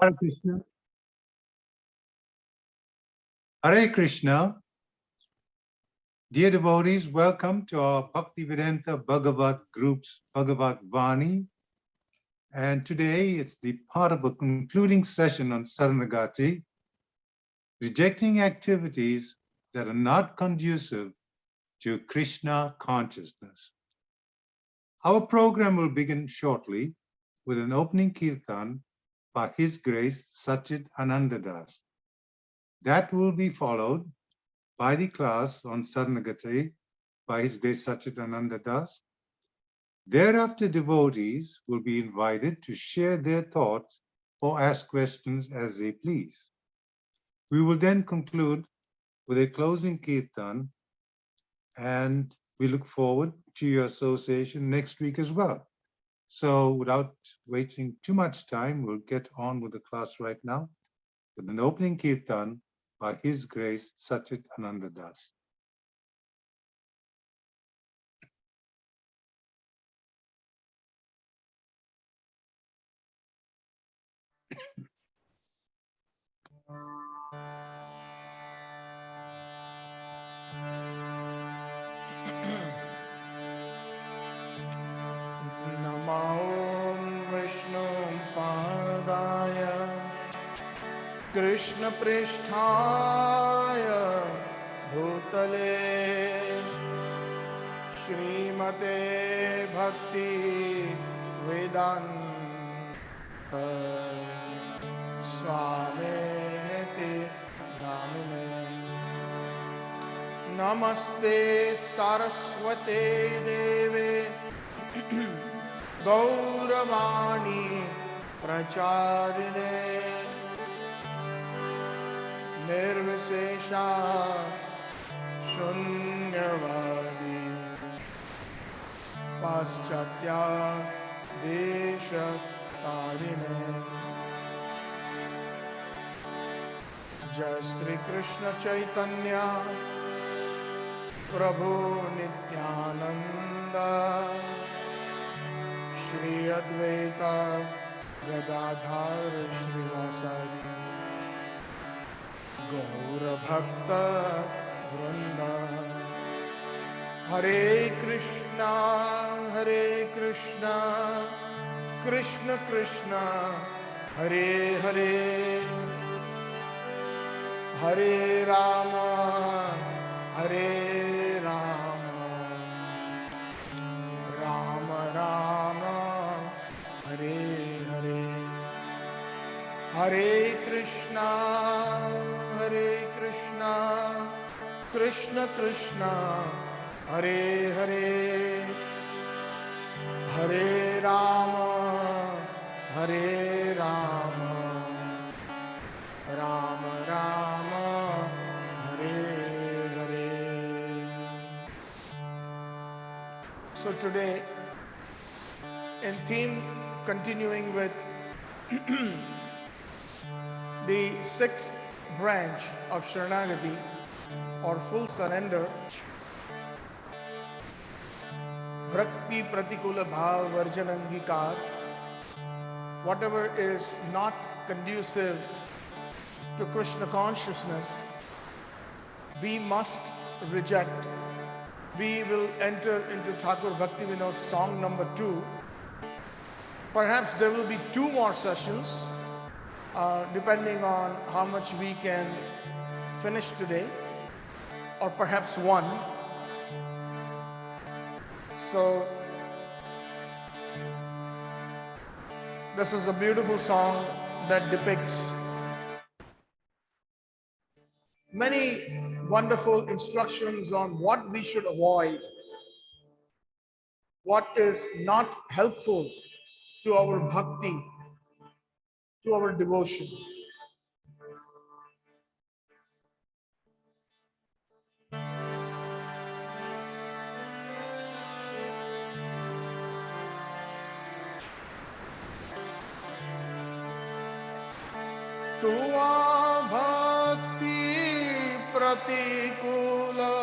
Hare Krishna. Hare Krishna. Dear devotees, welcome to our Bhaktivedanta Bhagavat group's Bhagavat Vani. And today it's the part of a concluding session on Sharnagati, rejecting activities that are not conducive to Krishna consciousness. Our program will begin shortly with an opening kirtan by His Grace Satchitananda Das. That will be followed by the class on Sharnagati by His Grace Satchitananda Das. Thereafter, devotees will be invited to share their thoughts or ask questions as they please. We will then conclude with a closing kirtan, and we look forward to your association next week as well. So without wasting too much time, we'll get on with the class right now with an opening kirtan by His Grace Satchitananda Das. Krishna Pristhaya Bhutale Srimate Bhakti Vedanta Swamiti Namine Namaste Saraswate Deve Gauravani Pracharine Nirvisesha Shunyavadi Paschatya Desha Tarine Jai Shri Krishna Chaitanya Prabhu Nityananda Shri Advaita Gadadhar Srivasadi Gaura Bhakta Vrinda Hare Krishna Krishna Krishna Hare Hare Hare Rama Hare Rama Rama Rama Hare Hare Hare Krishna Krishna Krishna Hare Hare Hare Rama Hare Rama Rama Rama Hare Hare. So today, in theme, continuing with the sixth branch of Sharnagati, or full surrender, Bhakti-pratikūla bhāv varjanangikār, whatever is not conducive to Krishna consciousness, we must reject. We will enter into Thakur Bhakti Vinod's song number 2. Perhaps there will be 2 more sessions, depending on how much we can finish today, or perhaps 1. So this is a beautiful song that depicts many wonderful instructions on what we should avoid, what is not helpful to our bhakti, to our devotion. tuwā-bhakti-pratikūla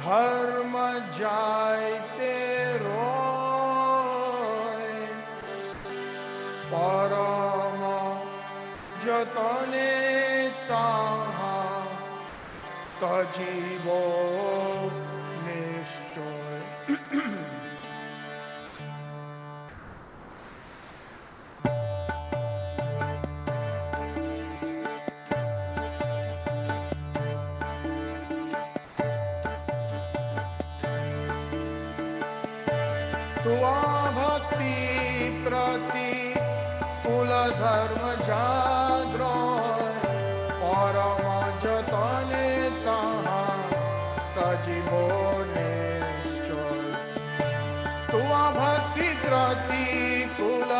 dharma jā'te roy परम जतने ताहा तजीवो निष्ठोय। तुवा-भक्ति प्रतिकूल धर्म जाग्रह परम जतने ताहा तजीवो निश्चय। तुवा-भक्ति प्रतिकूल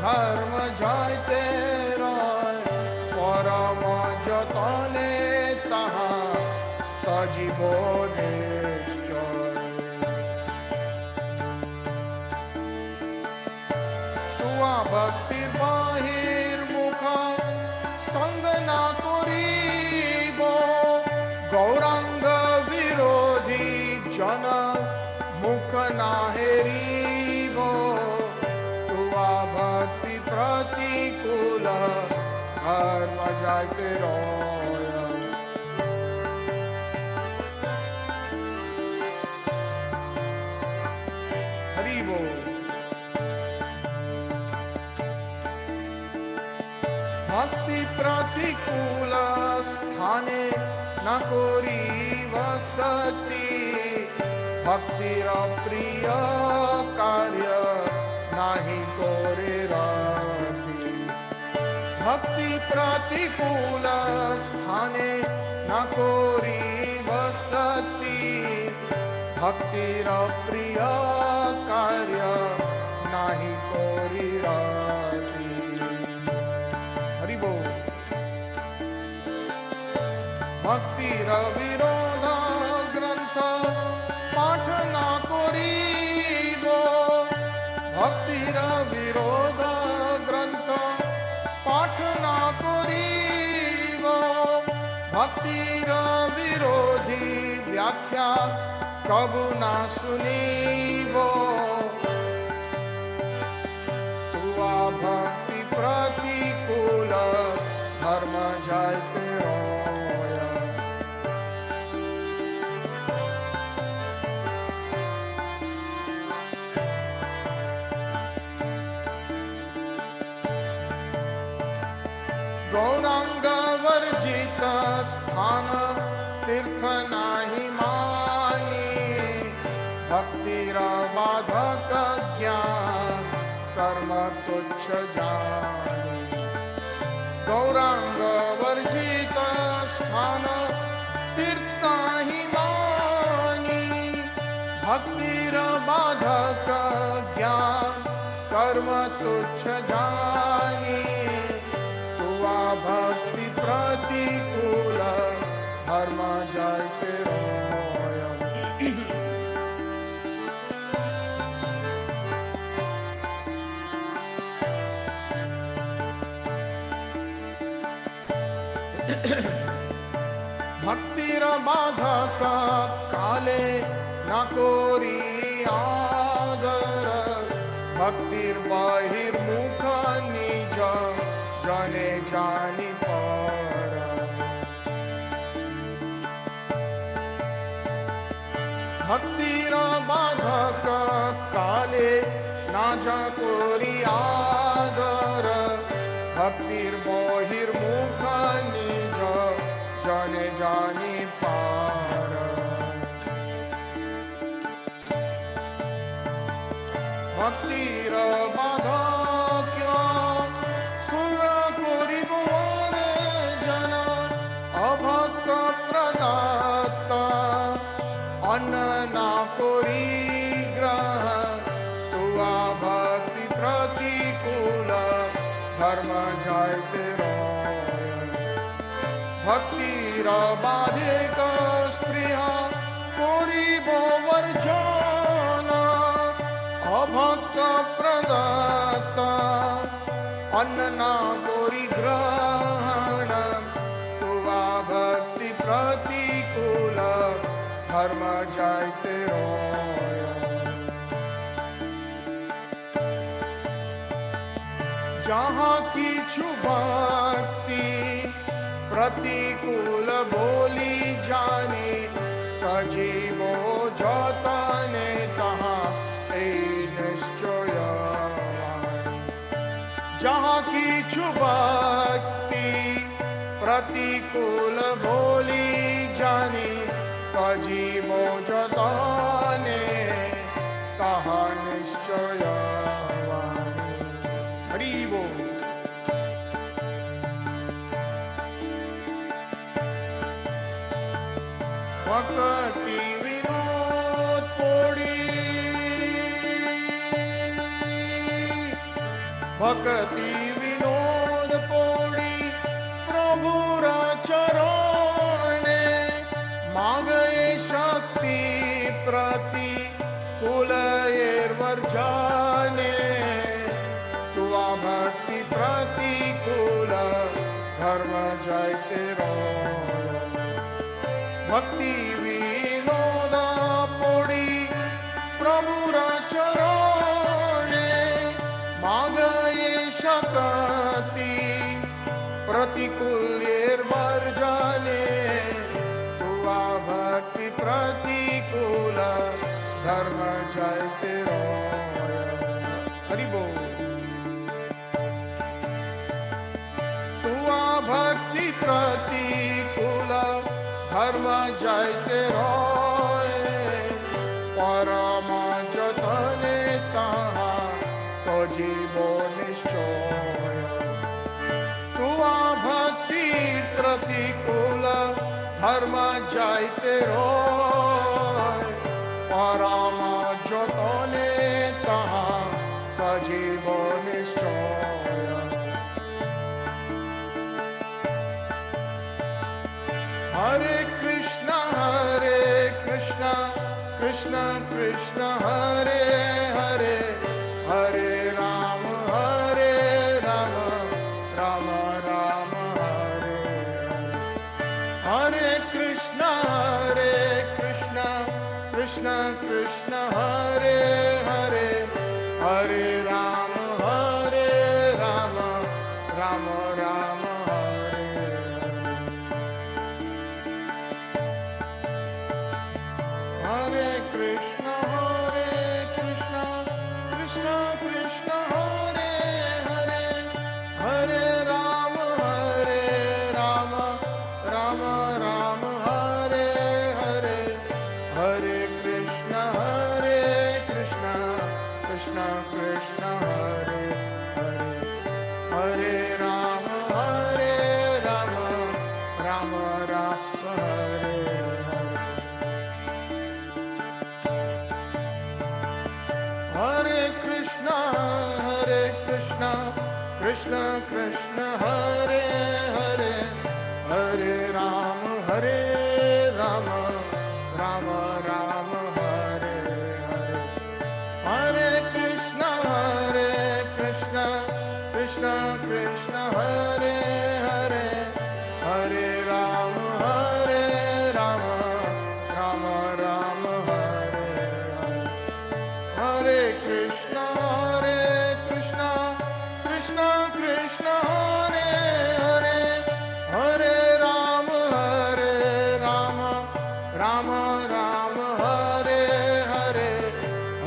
धर्म jā'te परम जतने ताहा तजीवो निश्चय। तुवा-भक्ति बहिर्मुख संग ना करिब गौरांग विरोधी जन मुख ना हेरिब। तुवा-भक्ति प्रतिकूल धर्म jā'te हरि बोल। भक्ति प्रतिकूल स्थाने न करिब सती भक्तिर प्रिय कार्य नाही करे रति। भक्ति प्रतिकूल स्थाने न करिब सती भक्तिर प्रिय कार्य नाही करी रति। हरि बोल। भक्तिर विरोध ग्रंथ पाठ ना करिब भक्तिर विरोध ग्रंथ पाठ ना करिब भक्तिर विरोधी व्याख्या कबू ना सुनिब। तुवा-भक्ति प्रतिकूल धर्म jā'te गौरांग वर्जित स्थान तीर्थ नाही मानी भक्तिर बाधक ज्ञान कर्म तुच्छ जानी। गौरांग वर्जित स्थान तीर्थ नाही मानी भक्तिर बाधक ज्ञान कर्म तुच्छ जानी। तुवा-भक्ति प्रतिकूल धर्म jā'te भक्तिर बाधक काले न कोरी आदर भक्तिर बहिर्मुख निज जने जानी पर। भक्तिर बाधक काले ना जा कोरी आदर भक्तिर बहिर्मुख निज जने जानी पार। भक्तिर बाधक सुर करिब मोरे जन अभक्त प्रदत्त अन्न ना करी ग्रहण। तुवा-भक्ति प्रतिकूल धर्म jā'te भक्तिर बाधिक स्त्रिय करिब वर्जन अभक्त प्रदत्त अन्न ना करी ग्रहण। तुवा-भक्ति प्रतिकूल धर्म jā'te जहाँ किछु भक्ति प्रतिकूल बोली जाने, तजीवो जतने तहाँ ए निश्चय वाणी। जहाँ किछु भक्ति प्रतिकूल बोली जाने, तजीवो जतने तहाँ निश्चय वाणी। हरि बोल। भक्ति विनोद पोड़ी, भक्ति विनोद पोड़ी प्रभुरा चरणे, मागए शक्ति प्रति कुलयर्वर्जने, तुवा भक्ति प्रतिकूल धर्म जायते रोय। भक्ति विनोद पोड़ी प्रभुरा चरणे, मागए शक्ति प्रतिकूल्यर्वर्जने, तुवा भक्ति प्रतिकूल धर्म जायते रोय। हरि बोल। तुवा भक्ति प्रतिकूल धर्म जायते रोय, परम जतने तहाँ तजीवो निश्चय। तुवा भक्ति प्रतिकूल धर्म जायते रोय, परम जतने तहाँ तजीवो निश्चय। हरे कृष्णा कृष्णा कृष्णा हरे हरे, हरे राम राम राम हरे हरे। हरे कृष्णा कृष्णा कृष्णा हरे हरे, हरे राम राम राम हरे हरे। हरे कृष्णा कृष्णा कृष्णा हरे हरे, हरे राम राम हरे हरे। हरे कृष्णा कृष्णा हरे हरे, हरे राम राम हरे हरे। हरे कृष्णा कृष्णा हरे हरे, हरे राम राम हरे हरे। हरे कृष्णा कृष्णा हरे हरे, हरे राम राम हरे हरे। हरे कृष्णा कृष्णा हरे हरे, हरे राम राम हरे हरे।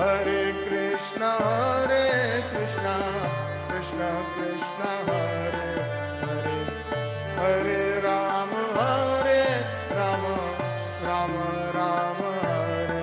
हरे कृष्णा कृष्णा हरे हरे, हरे Ram Ram Hare Hare.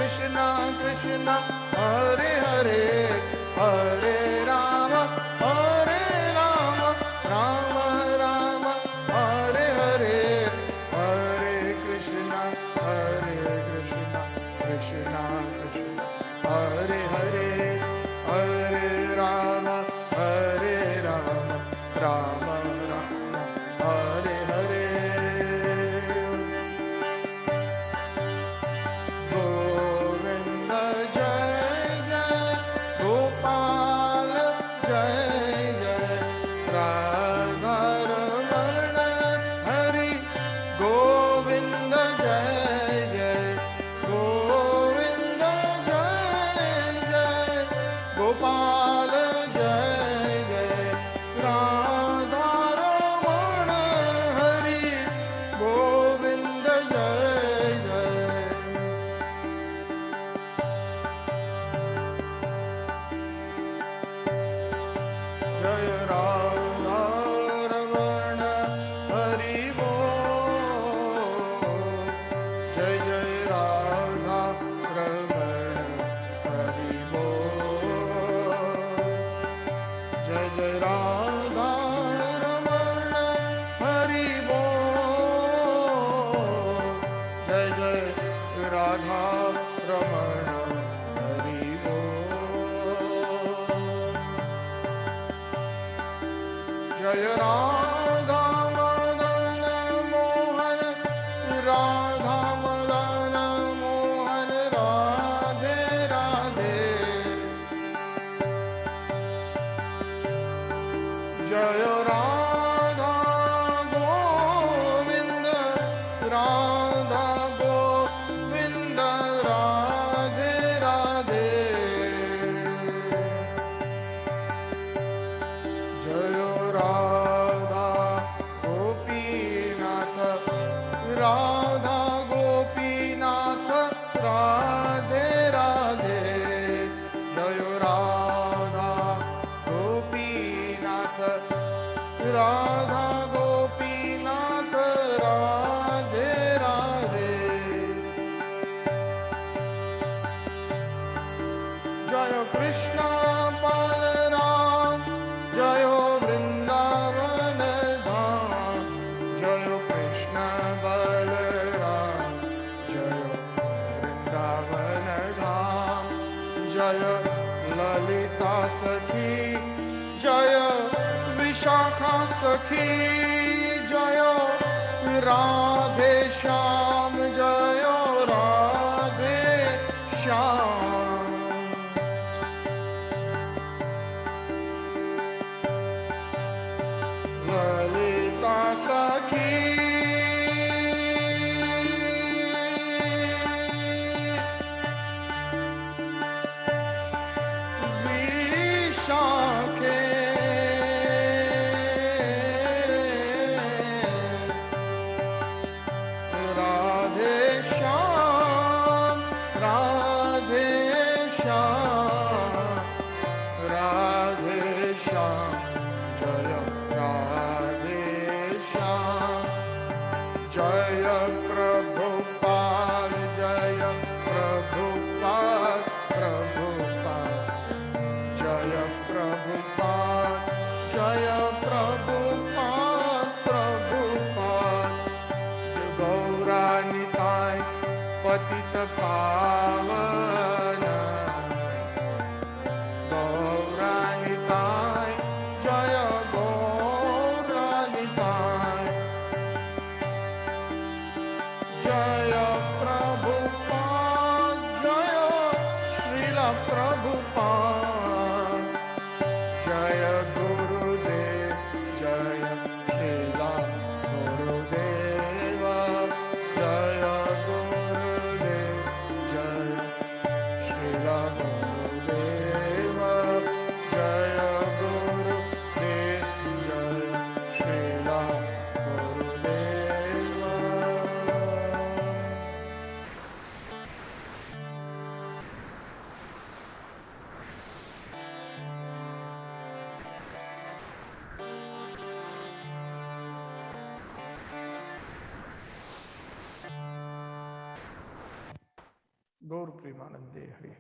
Krishna Krishna Hare Hare Hare Rama Rama Rama Hare Hare Hare Krishna Krishna Krishna Hare Hare Hare Rama Rama Rama Hare Hare Govinda Jai Jai Gopal Jai Jai Radha Ramana Hari Govinda Jai Jai Govinda Jai Jai Gopal Jai Jai Radha Ramana Hari Govinda Jai Jai Jai Radha Ramana Hari Bol Jai Jai Radha Ramana Hari Bol Jai Jai Radha Ramana Hari Bol Jai Jai Radha Ramana Hari Bol Jai Radha Madana Mohan Radha Madana Mohan Radhe Radhe Jai Radha Govinda Radha Govinda Radhe Radhe Jai Radha Gopinath Radha Gopinath Radhe Radhe Jai Radha Gopinath Radha Gopinath Radhe Radhe Jaya Krishna Balaram Jayo Vrindavan Dham Jayo Krishna Balaram Jayo Vrindavan Dham Jaya Lalita Sakhi Jaya Vishakha Sakhi Jaya Radhe Shyam Jaya Radhe Shyam Lalita Sakhi Vishakhe Radhe Shyam Radhe Shyam Radhe Shyam Jaya Radhe Shyam Jaya Prabhupada Jaya Prabhupada Prabhupada Jaya Prabhupada Jaya Prabhupada Prabhupada Gauranitai Patita Pavana Gauranitai Jaya Gauranitai Jaya Prabhupada Jaya Srila Prabhupada Jaya Gurudev Jaya Srila Gurudeva Jaya Gurudev Jaya Srila Gurudeva Jaya Gurudev Jaya Srila Gurudeva Gaur Premanande Hari Hari.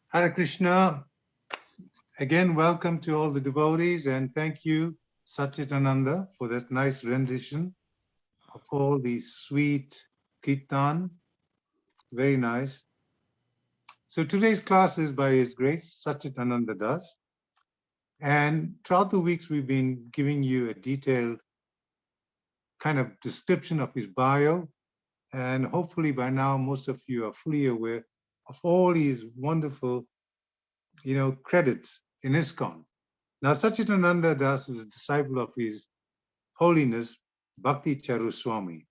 Hare Krishna. Again, welcome to all the devotees, and thank you, Satchitananda, for that nice rendition of all these sweet kirtan. Very nice. So today's class is by His Grace, Satchitananda Das. And throughout the weeks, we've been giving you a detailed kind of description of his bio. And hopefully by now, most of you are fully aware of all his wonderful, credits in ISKCON. Now, Satchitananda Das is a disciple of His Holiness Bhakti Charu Swami.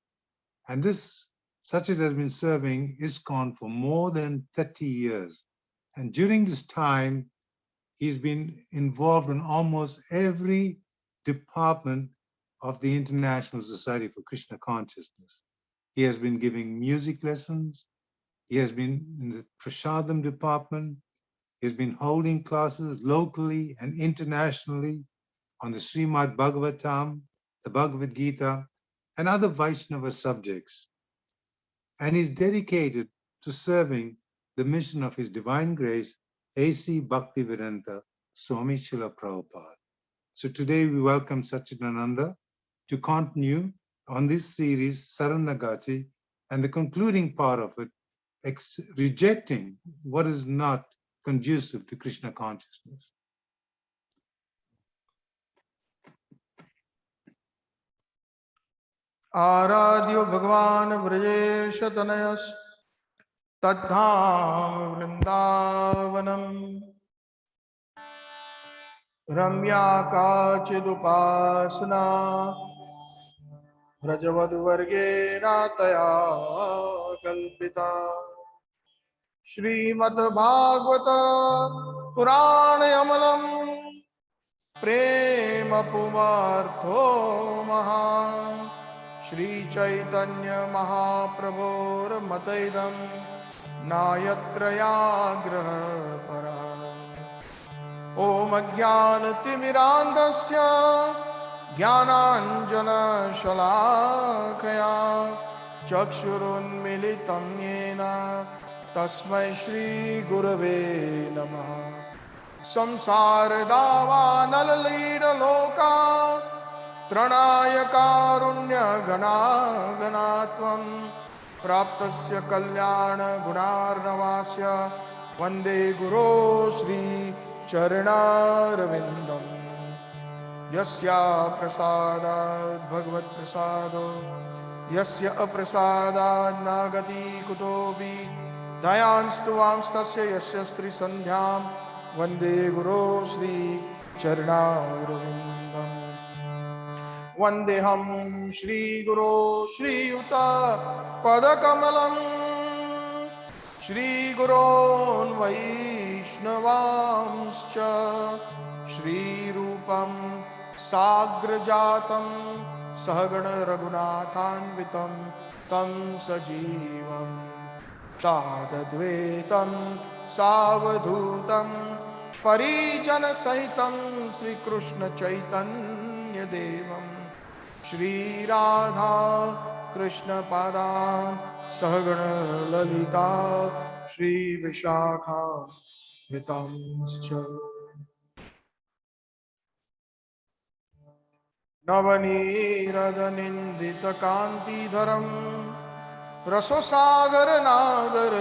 And this Satchit has been serving ISKCON for more than 30 years. And during this time, he's been involved in almost every department of the International Society for Krishna Consciousness. He has been giving music lessons. He has been in the Prasadam department. He's been holding classes locally and internationally on the Srimad Bhagavatam, the Bhagavad Gita, and other Vaishnava subjects. And he's dedicated to serving the mission of His Divine Grace, A.C. Bhaktivedanta Swami Srila Prabhupada. So today we welcome Satchitananda to continue on this series, Sharnagati, and the concluding part of it, rejecting what is not conducive to Krishna consciousness. Aradhyo Bhagavan Vrajesh Tanayas Tadham Vrindavanam Ramya Kachidupasana Rajavadvargena Taya Kalpita Srimad Bhagavata Puranayamalam Prema Pumartho Maha Shri Chaitanya Mahaprabhur Mataidam Nayatraya Graha Para Om Ajnanatimirandasya Jnananjana Shalakaya Chakshurunmilitam Yena Tasmai Shri Gurave Namaha Samsara Davanalita Loka Tranaya Karunya Gana Ganatvam Praptasya Kalyana Gunarnavasya Vande Guru Sri Charanaravindam Yasya Prasadad Bhagavad Prasado Yasya Aprasadad Nagati Kutobi Dayanstuvam Stasya Yasya Stri Sandhyam Vande Guru Sri Charanaravindam Vandeham Shri Guru Shri Yuta Padakamalam Shri Gurun Vaishnavamscha Shri Rupam Sagrajatam Sahagana Raghunathanvitam Tam Sajivam Tadadvetam Savadhutam Parijana Sahitam Sri Krishna Chaitanya Devam Shri Radha Krishna Pada Sahagana Lalita Shri Vishakha Vitamscha Navanirada Nindita Kanti Dharam Rasosagar Nagar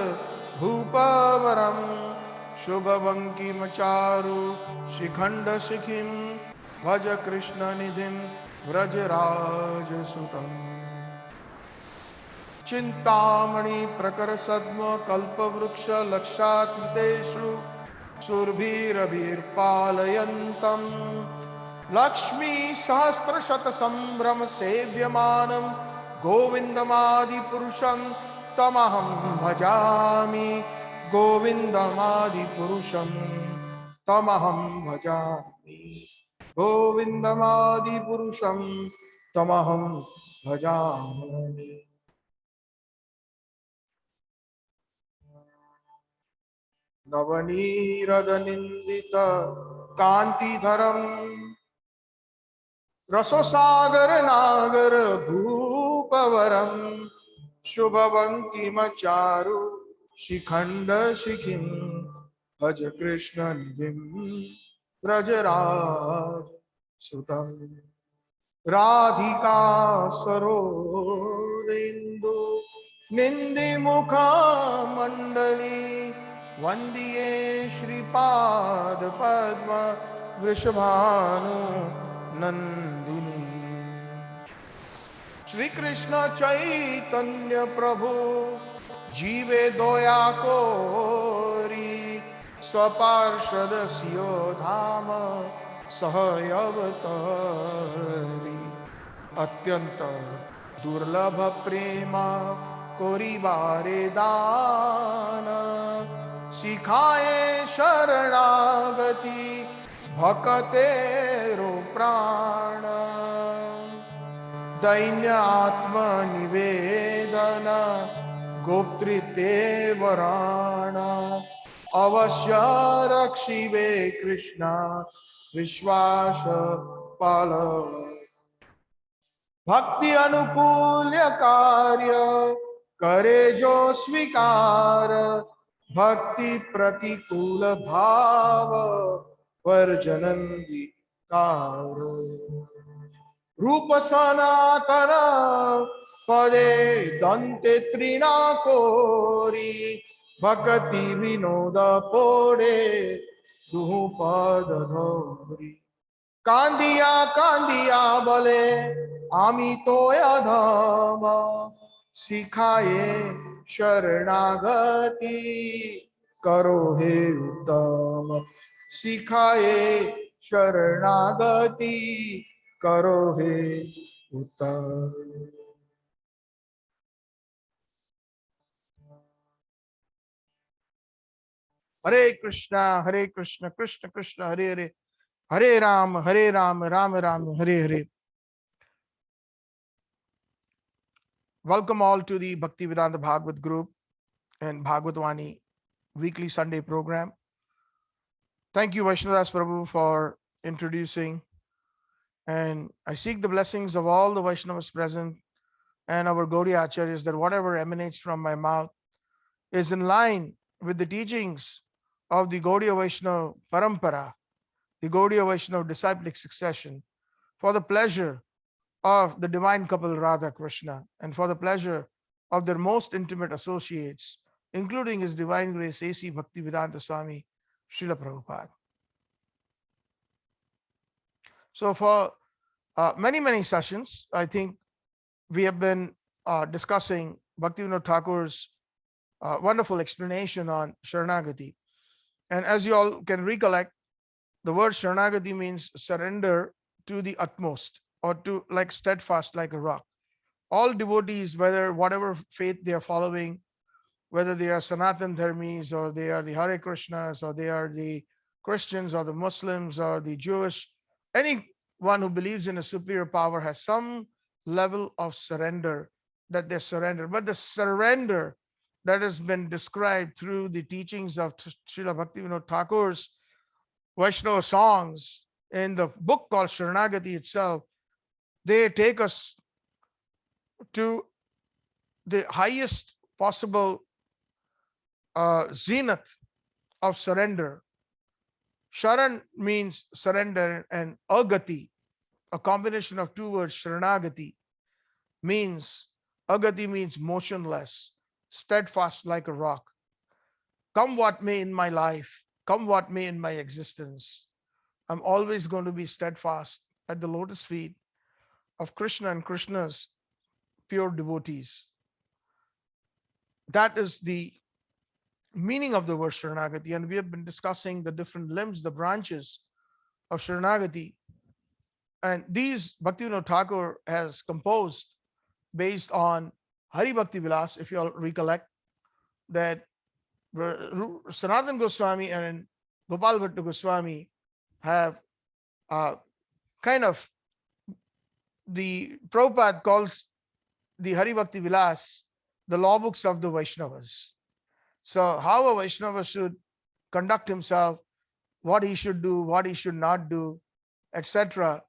Bhupavaram Shubhavanki Macharu Shikhanda Shikhim Bhaja Krishna Nidhim Vrajaraja Sutam Chintamani Prakar Sadma Kalpa Vruksha Lakshat Miteshu Surbhirabhir Palayantam Lakshmi Sahasra Shata Sambram Sevyamanam Govindamadi Purusham Tamaham Bhajami Govindamadi Purusham Tamaham Bhajami Govindamadi Purusham Tamaham Bhajami Navanirada Nindita Kanti Dharam रसोसागर नागर भूपवरम शुभवंकिमचारु शिखंड शिखिम भज कृष्ण निधिम व्रजराज सुतम राधिका सरोदिन्दु निंदिमुख मंडली वंदिये श्रीपाद पद्म वृषभानु नंदिनी श्री कृष्ण चैतन्य प्रभु जीवे दोया कोरी स्वपार्षद सियो धाम सहयवतरी अत्यंत दुर्लभ प्रेम कोरिबारे दान सिखाए शरणागति भकतेरो प्राण दैन्य आत्मनिवेदन गोप्तृते वराण अवश्य रक्षिवे कृष्ण विश्वास पाल भक्ति अनुकूल कार्य करे जो स्वीकार भक्ति प्रतिकूल भाव वर्जनंदी कार रूप सनातन पदे दंते त्रिनाकोरी भक्ति विनोद पोड़े दुहु पद धोरी कांदिया कांदिया बले आमी तो अधम सिखाए शरणागति करो हे उत्तम सिखाए शरणागति करो हे उत्तम हरे Krishna Krishna Krishna Hare Hare Hare Ram Ram Ram Hare Hare. Welcome all to the Bhaktivedanta Bhagavad group and Bhagavatvani weekly Sunday program. Thank you Vaishnava Prabhu for introducing, and I seek the blessings of all the Vaishnavas present and our Gaudiya Acharyas that whatever emanates from my mouth is in line with the teachings of the Gaudiya Vaishnava Parampara, the Gaudiya Vaishnava disciplic succession, for the pleasure of the divine couple Radha Krishna and for the pleasure of their most intimate associates, including His Divine Grace A.C. Bhaktivedanta Swami Srila Prabhupada. So for many sessions, I think we have been discussing Bhaktivinoda Thakur's wonderful explanation on Sharnagati. And as you all can recollect, the word Sharnagati means surrender to the utmost, or to like steadfast like a rock. All devotees, whatever faith they are following, whether they are Sanatan Dharmis or they are the Hare Krishnas or they are the Christians or the Muslims or the Jewish, anyone who believes in a superior power has some level of surrender that they surrender. But the surrender that has been described through the teachings of Srila Bhaktivinoda Thakur's Vaishnava songs in the book called Sharnagati itself, they take us to the highest possible zenith of surrender. Sharan means surrender, and agati, a combination of two words, Sharnagati, means agati means motionless, steadfast like a rock. Come what may in my life, come what may in my existence, I'm always going to be steadfast at the lotus feet of Krishna and Krishna's pure devotees. That is the meaning of the word Sharnagati, and we have been discussing the different limbs, the branches of Sharnagati, and these Bhaktivinoda Thakur has composed based on Hari Bhakti Vilas. If you all recollect that Sanatana Goswami and Gopal Bhatta Goswami have kind of, the Prabhupada calls the Hari Bhakti Vilas the law books of the Vaishnavas. So how a Vaishnava should conduct himself, what he should do, what he should not do, etc.,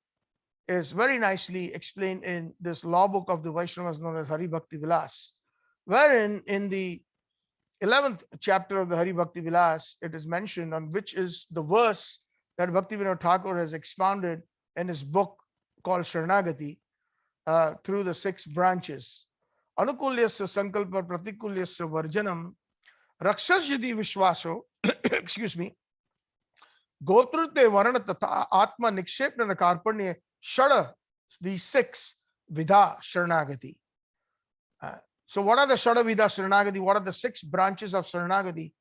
is very nicely explained in this law book of the Vaishnavas known as Hari Bhakti Vilas, wherein in the 11th chapter of the Hari Bhakti Vilas, it is mentioned on which is the verse that Bhaktivinoda Thakur has expounded in his book called Sharnagati through the 6 branches. Anukulyasya sankalpa pratikulyasya varjanam rakshashyati vishwaso excuse me gotrute varana tata atma nikshepna karpanya shada, these 6 vidha Sharnagati. So what are the Shada Vidha Sharnagati? What are the 6 branches of Sharnagati?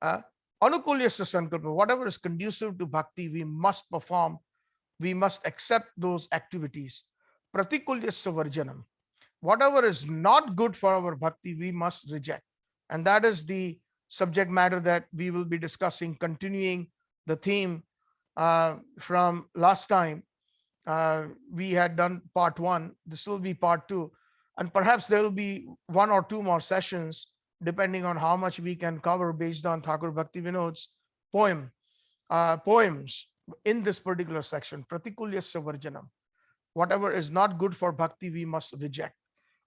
Anukulyasya sankalpa, whatever is conducive to bhakti, we must perform. We must accept those activities. Pratikulyasya varjanam, whatever is not good for our bhakti, we must reject. And that is the subject matter that we will be discussing, continuing the theme from last time. We had done part 1. This will be part 2. And perhaps there will be 1 or 2 more sessions, depending on how much we can cover based on Thakur Bhaktivinod's poems in this particular section. Pratikulyasya varjanam, whatever is not good for bhakti, we must reject.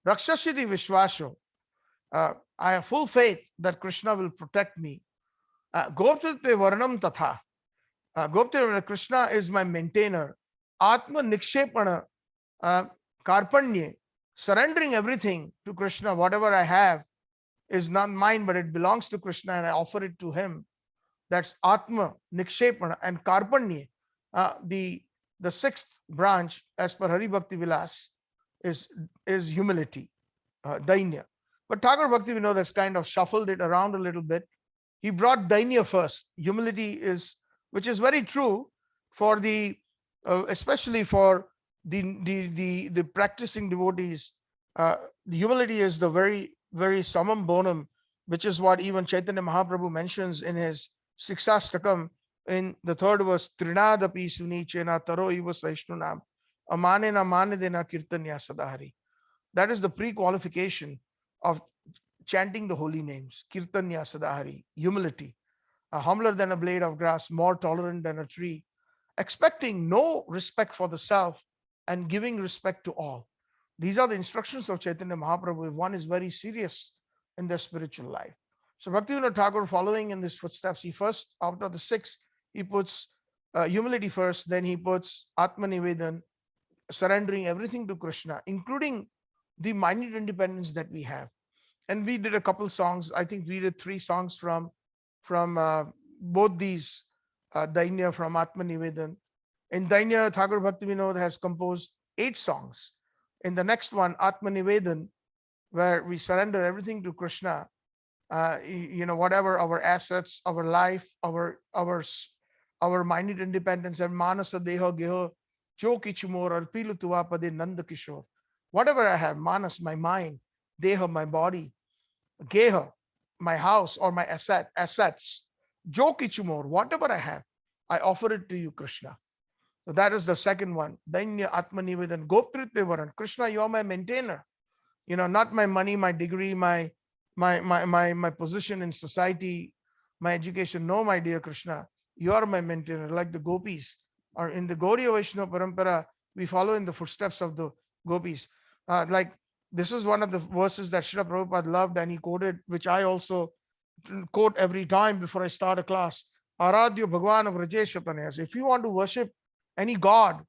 Rakshashyati vishwasho, I have full faith that Krishna will protect me. Goptritve varanam tatha, Goptritve, Krishna is my maintainer. Atma nikshepana karpanye, surrendering everything to Krishna. Whatever I have is not mine, but it belongs to Krishna, and I offer it to him. That's Atma Nikshepana. And Karpanye, the 6th branch as per Hari Bhakti Vilas is humility, Dainya. But Thakur Bhaktivinoda has kind of shuffled it around a little bit. He brought Dainya first. Humility is, which is very true for the, especially for the practicing devotees. The humility is the very, very summum bonum, which is what even Chaitanya Mahaprabhu mentions in his Siksastakam in the 3rd verse. Trinadapi sunichena taro iva saishnunam amanena manedena kirtanya sadahari. That is the pre-qualification of chanting the holy names. Kirtanya sadahari, humility. Humbler than a blade of grass, more tolerant than a tree, expecting no respect for the self and giving respect to all. These are the instructions of Chaitanya Mahaprabhu. One is very serious in their spiritual life. So Bhaktivinoda Thakur, following in these footsteps, he first, out of the 6, he puts humility first, then he puts Atma Nivedan, surrendering everything to Krishna, including the minute independence that we have. And we did a couple songs. I think we did 3 songs from both these Dainya, from Atma Nivedan. In Dainya, Thakur Bhaktivinoda has composed 8 songs. In the next one, Atma Nivedan, where we surrender everything to Krishna, whatever our assets, our life, our minute independence, and manasa deha geha jo kichumor arpilu tuwā-pade nanda kishore. Whatever I have, manas, my mind, deha, my body, geha, my house or my assets, jo kichumor, whatever I have, I offer it to you, Krishna. So that is the second one. Dainya Atma Nivedan Goptritve Varan. Krishna, you are my maintainer. Not my money, my degree, my position in society, my education. No, my dear Krishna, you are my maintainer. Like the gopis, or in the Gaudiya Vaishnava Parampara, we follow in the footsteps of the gopis. Like this is one of the verses that Srila Prabhupada loved, and he quoted, which I also quote every time before I start a class. Aradhya Bhagwan of Rajeshatanayas. If you want to worship any god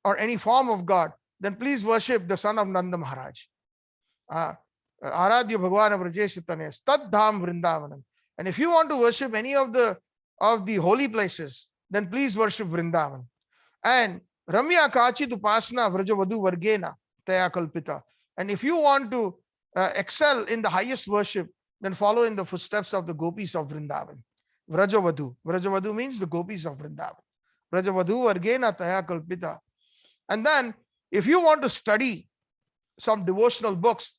or any form of god, then please worship the son of Nanda Maharaj. Aradhya Bhagwan of Rajeshatanayas, Tad Dham Vrindavanam. And if you want to worship any of the holy places, then please worship Vrindavan. And Ramya Kachit Upasana Vrajavadu Vargena Taya Kalpita. And if you want to excel in the highest worship, then follow in the footsteps of the gopis of Vrindavan. Vrajavadu. Vrajavadu means the gopis of Vrindavan. Vrajavadu Vargena Taya Kalpita. And then if you want to study some devotional books,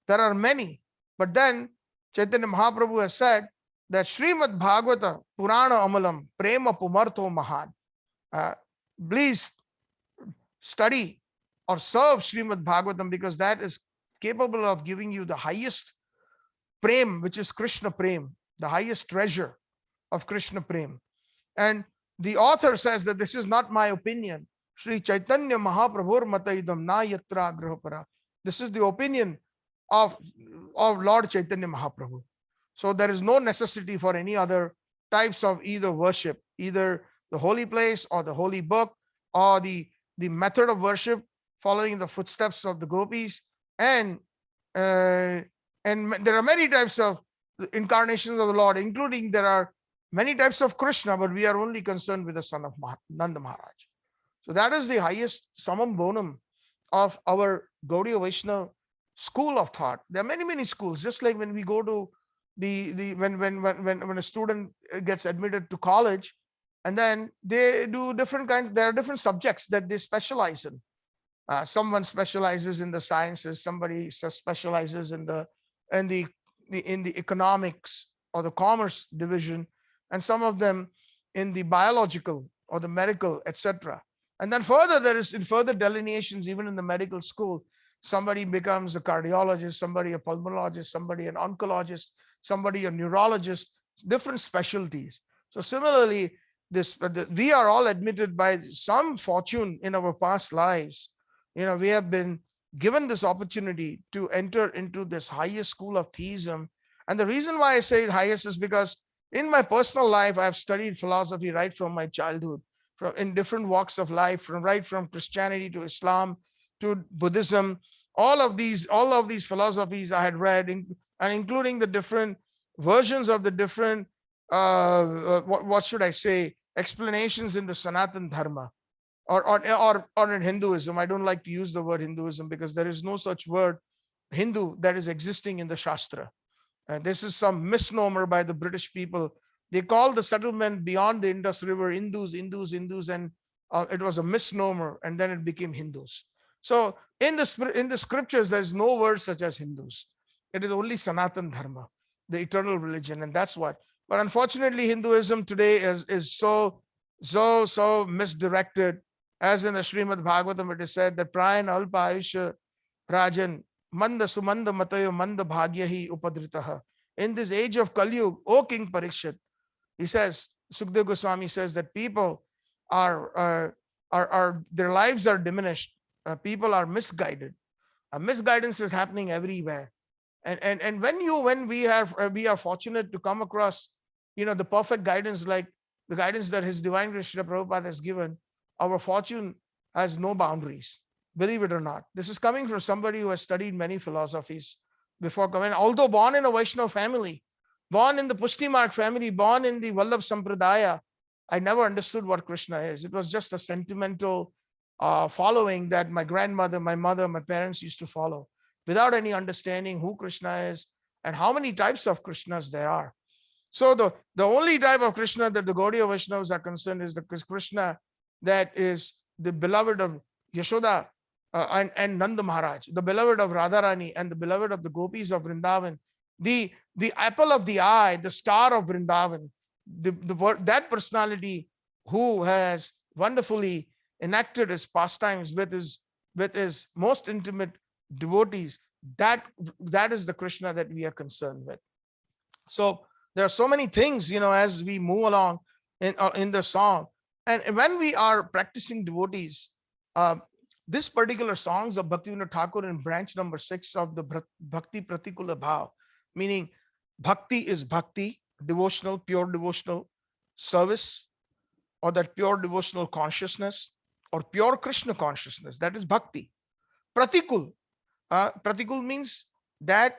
there are many. But then Chaitanya Mahaprabhu has said that Srimad Bhagavata Purana Amalam Prema Pumartho Mahan. Please study or serve Srimad Bhagavatam, because that is capable of giving you the highest prem, which is Krishna prem, the highest treasure of Krishna prem. And the author says that this is not my opinion. Sri Chaitanya Mahaprabhur Mataidam Na Yatra Grahapara. This is the opinion of Lord Chaitanya Mahaprabhu. So there is no necessity for any other types of either worship, either the holy place or the holy book or the method of worship following the footsteps of the gopis. And there are many types of incarnations of the Lord, including there are many types of Krishna, but we are only concerned with the son of Nanda Maharaj. So that is the highest summum bonum of our Gaudiya Vaishnava school of thought. There are many schools. Just like when we go to when a student gets admitted to college, and then they do different kinds. There are different subjects that they specialize in. Someone specializes in the sciences. Somebody specializes in the economics or the commerce division, and some of them in the biological or the medical, etc. And then further, there is in further delineations, even in the medical school, somebody becomes a cardiologist, somebody a pulmonologist, somebody an oncologist, somebody a neurologist, different specialties. So similarly, we are all admitted by some fortune in our past lives. We have been given this opportunity to enter into this highest school of theism. And the reason why I say it highest is because in my personal life, I have studied philosophy right from my childhood, in different walks of life, right from Christianity to Islam to Buddhism. All of these philosophies I had read, and including the different versions of the different what should I say, explanations in the Sanatan Dharma or in Hinduism. I don't like to use the word Hinduism because there is no such word Hindu that is existing in the Shastra. This is some misnomer by the British people. They call the settlement beyond the Indus River Hindus, and it was a misnomer, and then it became Hindus. So in the scriptures, there is no word such as Hindus. It is only Sanatan Dharma, the eternal religion, and that's what. But unfortunately, Hinduism today is so misdirected. As in the Srimad Bhagavatam, it is said that Prayan Alpa Ayusha Rajan Manda Sumanda Matayo Manda Bhagyahi Upadritaha. In this age of Kali Yuga, O King Parikshit, he says, Sukdev Goswami says that people are their lives are diminished. People are misguided. Misguidance is happening everywhere. And when we are fortunate to come across, the perfect guidance, like the guidance that His Divine Krishna Prabhupada has given, our fortune has no boundaries. Believe it or not. This is coming from somebody who has studied many philosophies before coming. Although born in a Vaishnava family, born in the Pushti Marg family, born in the Vallabh Sampradaya, I never understood what Krishna is. It was just a sentimental following that my grandmother, my mother, my parents used to follow, without any understanding who Krishna is and how many types of Krishnas there are. So the only type of Krishna that the Gaudiya Vaishnavas are concerned is the Krishna that is the beloved of Yashoda and Nanda Maharaj, the beloved of Radharani and the beloved of the gopis of Vrindavan, the apple of the eye, the star of Vrindavan, that personality who has wonderfully enacted his pastimes with his most intimate devotees. That is the Krishna that we are concerned with. So there are so many things, as we move along in the song. And when we are practicing devotees, this particular songs of Bhaktivinoda Thakur in branch number 6 of the Bhakti-pratikūla bhav, meaning bhakti is bhakti, devotional, pure devotional service, or that pure devotional consciousness, or pure Krishna consciousness. That is bhakti. Pratikul. Pratikul means that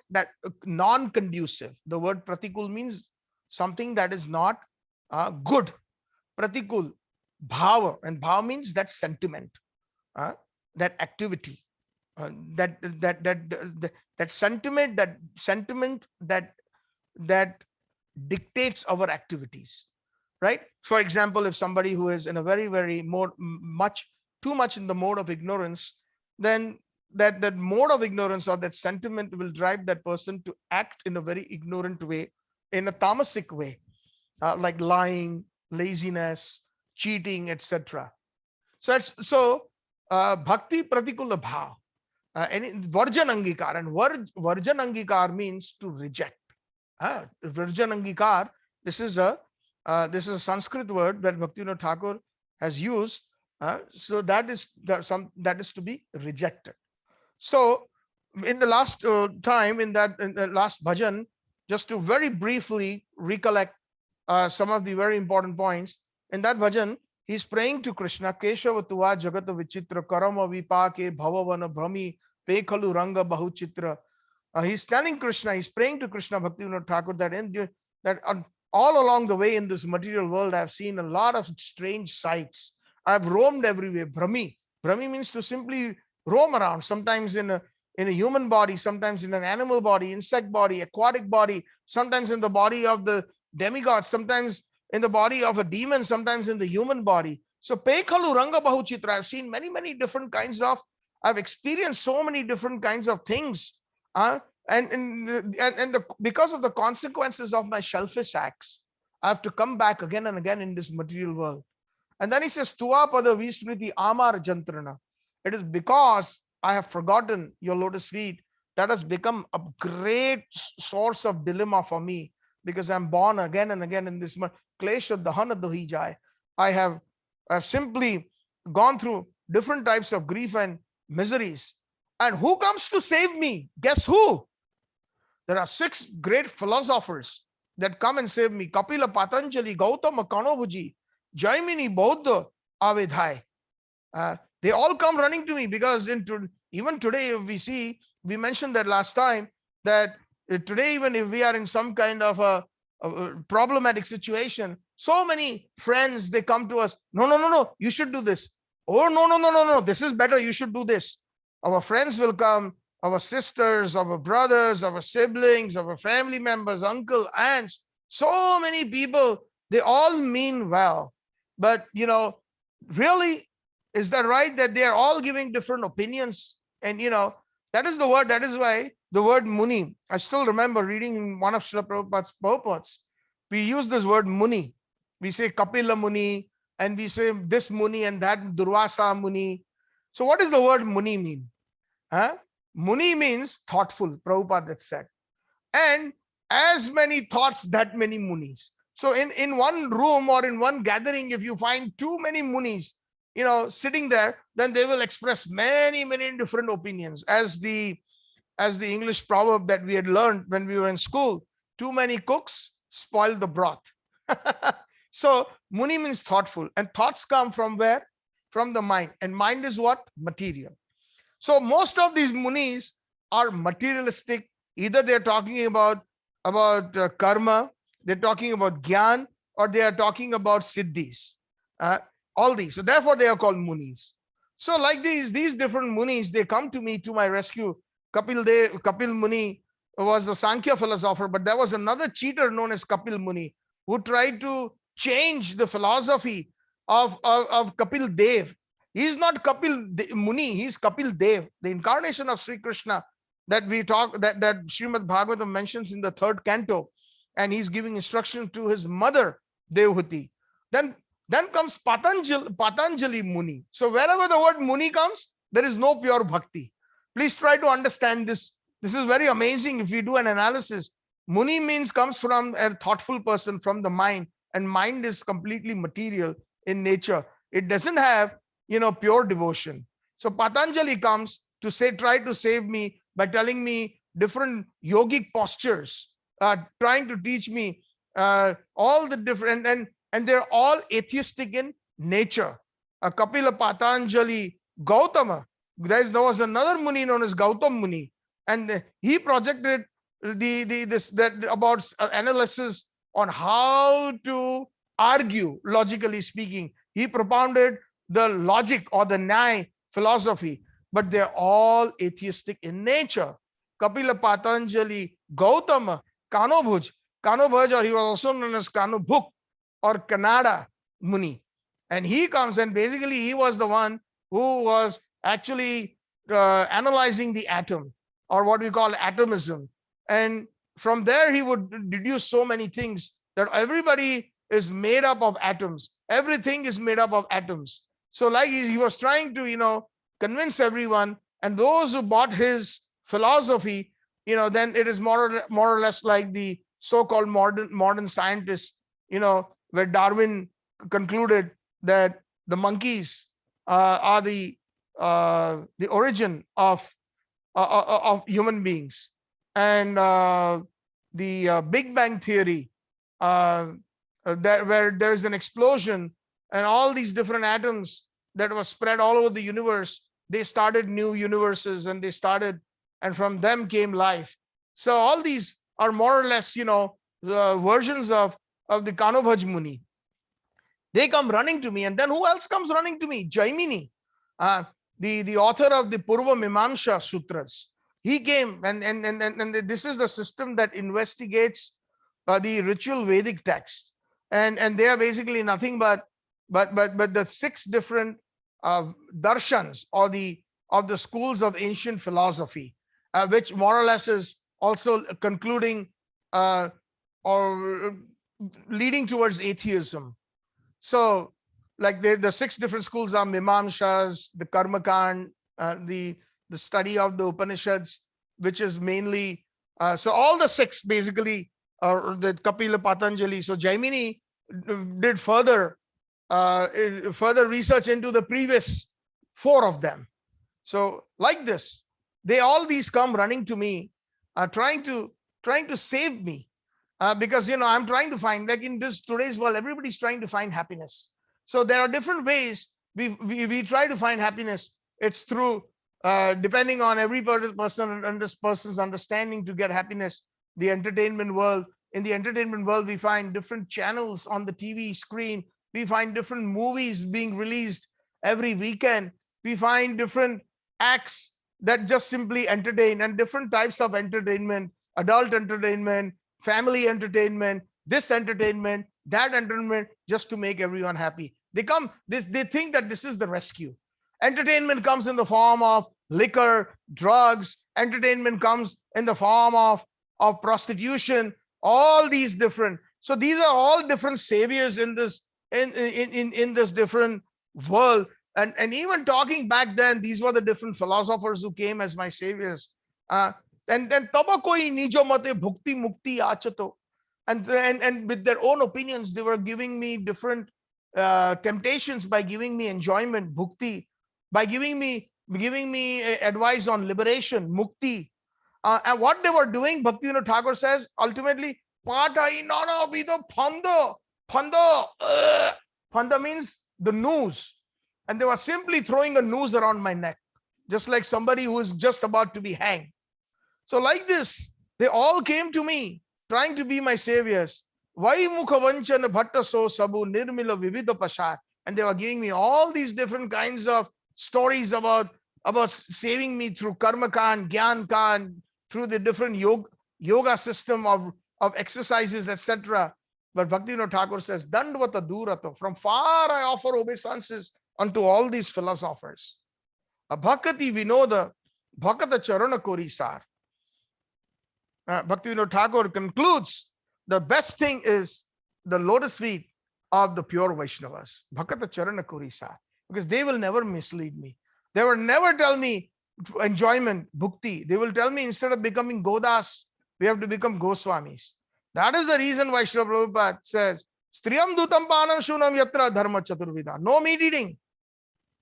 non-conducive. The word pratikul means something that is not good. Pratikul. Bhava, and bhava means that sentiment, that activity, that sentiment that dictates our activities, right? For example, if somebody who is in a very too much in the mode of ignorance, then that mode of ignorance or that sentiment will drive that person to act in a very ignorant way, in a tamasic way, like lying, laziness, cheating, etc. So bhakti pratikula bhav, varjanangikar, and varjanangikar means to reject. Varjanangikar, this is a Sanskrit word that Bhaktivinoda Thakur has used So that is to be rejected. So in the last time, in the last bhajan, just to very briefly recollect some of the very important points in that bhajan, he's praying to Krishna, Keshava tuwā jagata vichitra karama vipake bhavavana bhrami pekhalu ranga bahuchitra. He's telling Krishna, he's praying to Krishna Bhaktivinoda Thakur that all along the way in this material world, I've seen a lot of strange sights. I've roamed everywhere. Brahmi means to simply roam around, sometimes in a human body, sometimes in an animal body, insect body, aquatic body, sometimes in the body of the demigod, sometimes in the body of a demon, sometimes in the human body. So Pekhalu Ranga Bahuchitra, I've seen many different kinds of, I've experienced so many different kinds of things. Because of the consequences of my selfish acts, I have to come back again and again in this material world. And then he says, Tuva pada vismriti amar jantrana. It is because I have forgotten your lotus feet that has become a great source of dilemma for me, because I'm born again and again in this klesha dahana dahi jai. I have simply gone through different types of grief and miseries. And who comes to save me? Guess who? There are 6 great philosophers that come and save me. Kapila, Patanjali, Gautama, Kanobhuji, Jaimini, Bauddha, Avedhai. They all come running to me, because even today, if we mentioned that last time, that today, even if we are in some kind of a problematic situation, so many friends, they come to us. No, you should do this. Oh, no, this is better. You should do this. Our friends will come, our sisters, our brothers, our siblings, our family members, uncle, aunts, so many people, they all mean well. But, really, is that right that they are all giving different opinions? And, that is the word, that is why the word Muni, I still remember reading in one of Srila Prabhupada's purports, we use this word Muni. We say Kapila Muni, and we say this Muni and that Durvasa Muni. So what does the word Muni mean? Muni means thoughtful, Prabhupada that said. And as many thoughts, that many Munis. So in one room or in one gathering, if you find too many Munis, sitting there, then they will express many different opinions. As the English proverb that we had learned when we were in school, too many cooks spoil the broth. So Muni means thoughtful, and thoughts come from where? From the mind. And mind is what? Material. So most of these Munis are materialistic. Either they're talking about karma, they're talking about gyan, or they are talking about siddhis. All these. So therefore they are called Munis. So like these different Munis, they come to me, to my rescue. Kapil Muni was a Sankhya philosopher, but there was another cheater known as Kapil Muni who tried to change the philosophy of Kapil Dev. He is not Kapil Muni, he is Kapil Dev, the incarnation of Sri Krishna that Srimad Bhagavatam mentions in the 3rd canto, and he's giving instruction to his mother Devhuti. Then comes Patanjali Muni. So wherever the word Muni comes, there is no pure bhakti. Please try to understand this. This is very amazing if we do an analysis. Muni comes from a thoughtful person, from the mind, and mind is completely material in nature. It doesn't have pure devotion. So Patanjali comes to try to save me by telling me different yogic postures, trying to teach me all the different, and they're all atheistic in nature. Kapila, Patanjali, Gautama. There was another Muni known as Gautam Muni, and he projected about analysis on how to argue, logically speaking. He propounded the logic or the Nyaya philosophy, but they're all atheistic in nature. Kapila, Patanjali, Gautama, Kanobhuj, or he was also known as Kanubhuk or Kannada Muni. And he comes, and basically he was the one who was actually analyzing the atom, or what we call atomism. And from there he would deduce so many things, that everybody is made up of atoms. Everything is made up of atoms. So like he was trying to, convince everyone, and those who bought his philosophy, then it is more or less like the so-called modern scientists, where Darwin concluded that the monkeys are the origin of human beings. And the Big Bang Theory, where there is an explosion and all these different atoms that were spread all over the universe, they started new universes, and and from them came life. So all these are more or less, versions of the Kanobhaj Muni. They come running to me, and then who else comes running to me? Jaimini, the author of the Purva Mimamsa Sutras. He came, and this is the system that investigates the ritual Vedic texts, and they are basically nothing but the 6 different darshans, or of the schools of ancient philosophy, which more or less is also concluding or leading towards atheism. So, like the 6 different schools are Mimamshas, the Karmakand, the study of the Upanishads, which is mainly so all the 6 basically are the Kapila Patanjali. So Jaimini did further research into the previous 4 of them. So like this, all these come running to me, trying to save me, because I'm trying to find, like in this today's world, everybody's trying to find happiness. So there are different ways we try to find happiness. It's through depending on every person's understanding to get happiness. The entertainment world. In the entertainment world, we find different channels on the TV screen. We find different movies being released every weekend. We find different acts that just simply entertain, and different types of entertainment: adult entertainment, family entertainment, this entertainment, that entertainment, just to make everyone happy. They think that this is the rescue. Entertainment comes in the form of liquor, drugs. Entertainment comes in the form of prostitution. All these different. So these are all different saviors in this different world. And even talking back then, these were the different philosophers who came as my saviors. And then taba koi nijo mate bhukti mukti achato. And with their own opinions, they were giving me different temptations by giving me enjoyment, bhukti, by giving me advice on liberation, mukti. And what they were doing, Bhaktivinoda Thakur says, ultimately, Phanda means the noose. And they were simply throwing a noose around my neck, just like somebody who is just about to be hanged. So like this, they all came to me, trying to be my saviors. Vai mukhavanchana bhatta so sabu nirmila vividha pashar. And they were giving me all these different kinds of stories about saving me through karma kan, gyan kan, through the different yoga system of exercises, etc. But Bhaktivinoda Thakur says, Dandvata durato. From far I offer obeisances unto all these philosophers. Bhakati vinoda bhakata charana korisar. Bhaktivinoda Thakur concludes, the best thing is the lotus feet of the pure Vaishnavas. Bhakata charana korisar. Because they will never mislead me. They will never tell me enjoyment, bhukti. They will tell me instead of becoming Godas, we have to become Goswamis. That is the reason why Srila Prabhupada says, Striyam dutam panam shunam yatra dharma chaturvida. No meat eating.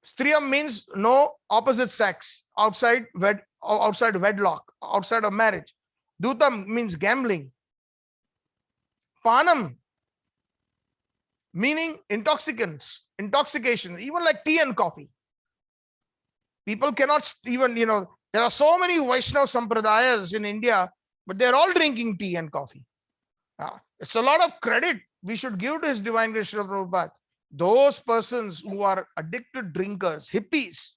Striyam means no opposite sex outside wedlock, outside of marriage. Dutam means gambling. Panam meaning intoxication, even like tea and coffee. People cannot even, there are so many Vaishnava Sampradayas in India, but they're all drinking tea and coffee. It's a lot of credit we should give to His Divine Grace Srila Prabhupada. Those persons who are addicted drinkers, hippies,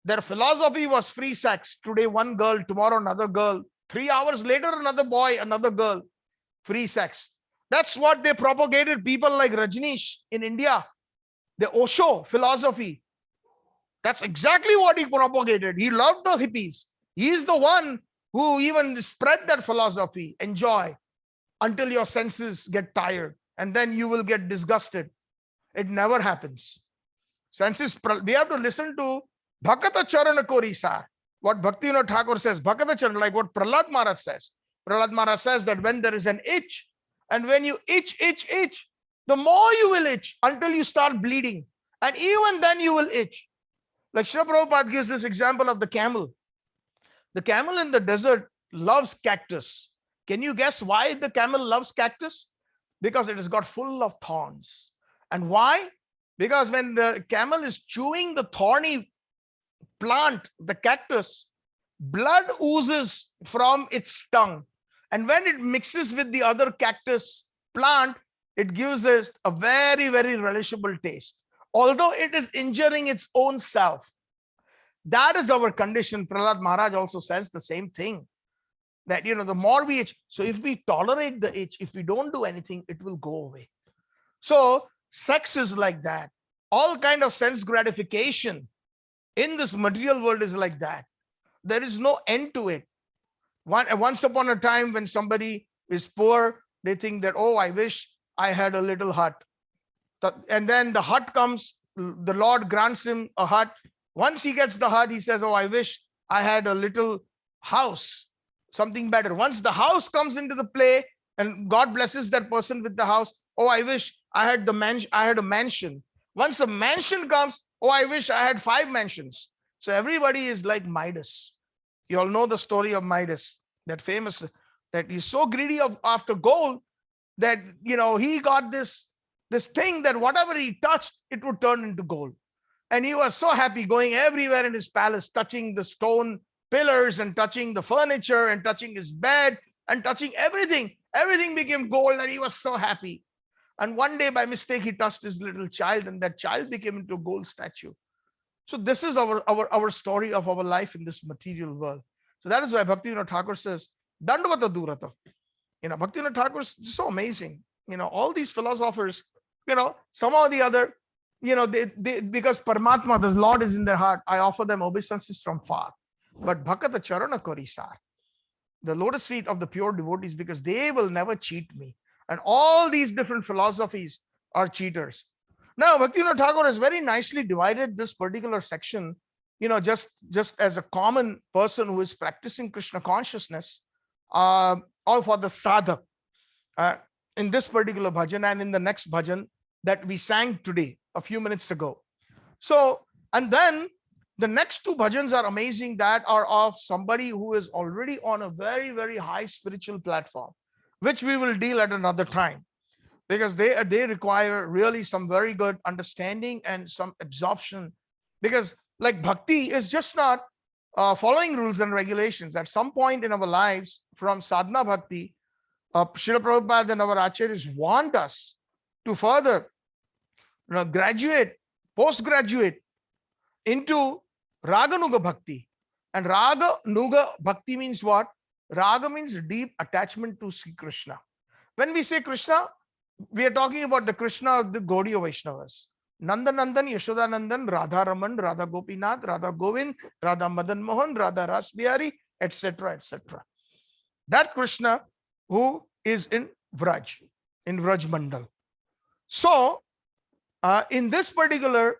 their philosophy was free sex. Today one girl, tomorrow another girl, 3 hours later another boy, another girl, free sex. That's what they propagated. People like Rajneesh in India, the Osho philosophy. That's exactly what he propagated. He loved the hippies. He is the one who even spread that philosophy. Enjoy until your senses get tired, and then you will get disgusted. It never happens. Senses, we have to listen to Bhakata Charana Korisar. What Bhaktivinoda Thakur says, Bhakata Charana, like what Prahlad Maharaj says. Prahlad Maharaj says that when there is an itch, and when you itch, the more you will itch until you start bleeding. And even then you will itch. Like Srila Prabhupada gives this example of the camel. The camel in the desert loves cactus. Can you guess why the camel loves cactus? Because it has got full of thorns. And why? Because when the camel is chewing the thorny plant, the cactus, blood oozes from its tongue. And when it mixes with the other cactus plant, it gives us a very, very relishable taste. Although it is injuring its own self. That is our condition. Prahlad Maharaj also says the same thing. That, the more we itch, so if we tolerate the itch, if we don't do anything, it will go away. So sex is like that. All kind of sense gratification in this material world is like that. There is no end to it. Once upon a time, when somebody is poor, they think that, oh, I wish I had a little hut. And then the hut comes, the Lord grants him a hut. Once he gets the hut, he says, oh, I wish I had a little house, something better. Once the house comes into the play and God blesses that person with the house, oh, I wish I had a mansion. Once a mansion comes, oh, I wish I had 5 mansions. So everybody is like Midas. You all know the story of Midas, that famous, that he's so greedy after gold that, he got this thing that whatever he touched, it would turn into gold. And he was so happy going everywhere in his palace, touching the stone pillars and touching the furniture and touching his bed and touching everything. Everything became gold and he was so happy. And one day by mistake, he touched his little child and that child became into a gold statue. So this is our story of our life in this material world. So that is why Bhaktivinoda Thakur says, Dandavata Durata. Bhaktivinoda Thakur is so amazing. All these philosophers, some or the other, they because Paramatma, the Lord, is in their heart, I offer them obeisances from far. But Bhakata Charana Korisar, the lotus feet of the pure devotees, because they will never cheat me. And all these different philosophies are cheaters. Now, Bhaktivinoda Thakur has very nicely divided this particular section, just as a common person who is practicing Krishna consciousness, or for the sadhak, in this particular bhajan and in the next bhajan that we sang today, a few minutes ago. So, and then the next 2 bhajans are amazing, that are of somebody who is already on a very, very high spiritual platform, which we will deal at another time, because they require really some very good understanding and some absorption. Because like bhakti is just not following rules and regulations. At some point in our lives, from sadhana bhakti, Srila Prabhupada and our acharyas want us to further graduate, postgraduate into Raganuga Bhakti. And Raganuga Bhakti means what? Raga means deep attachment to Sri Krishna. When we say Krishna, we are talking about the Krishna of the Gaudiya Vaishnavas. Nandanandan, Yashodanandan, Radha Raman, Radha Gopinath, Radha Govind, Radha Madan Mohan, Radha Ras Bihari, etc., etc. That Krishna who is in Vraj Mandal. So, in this particular,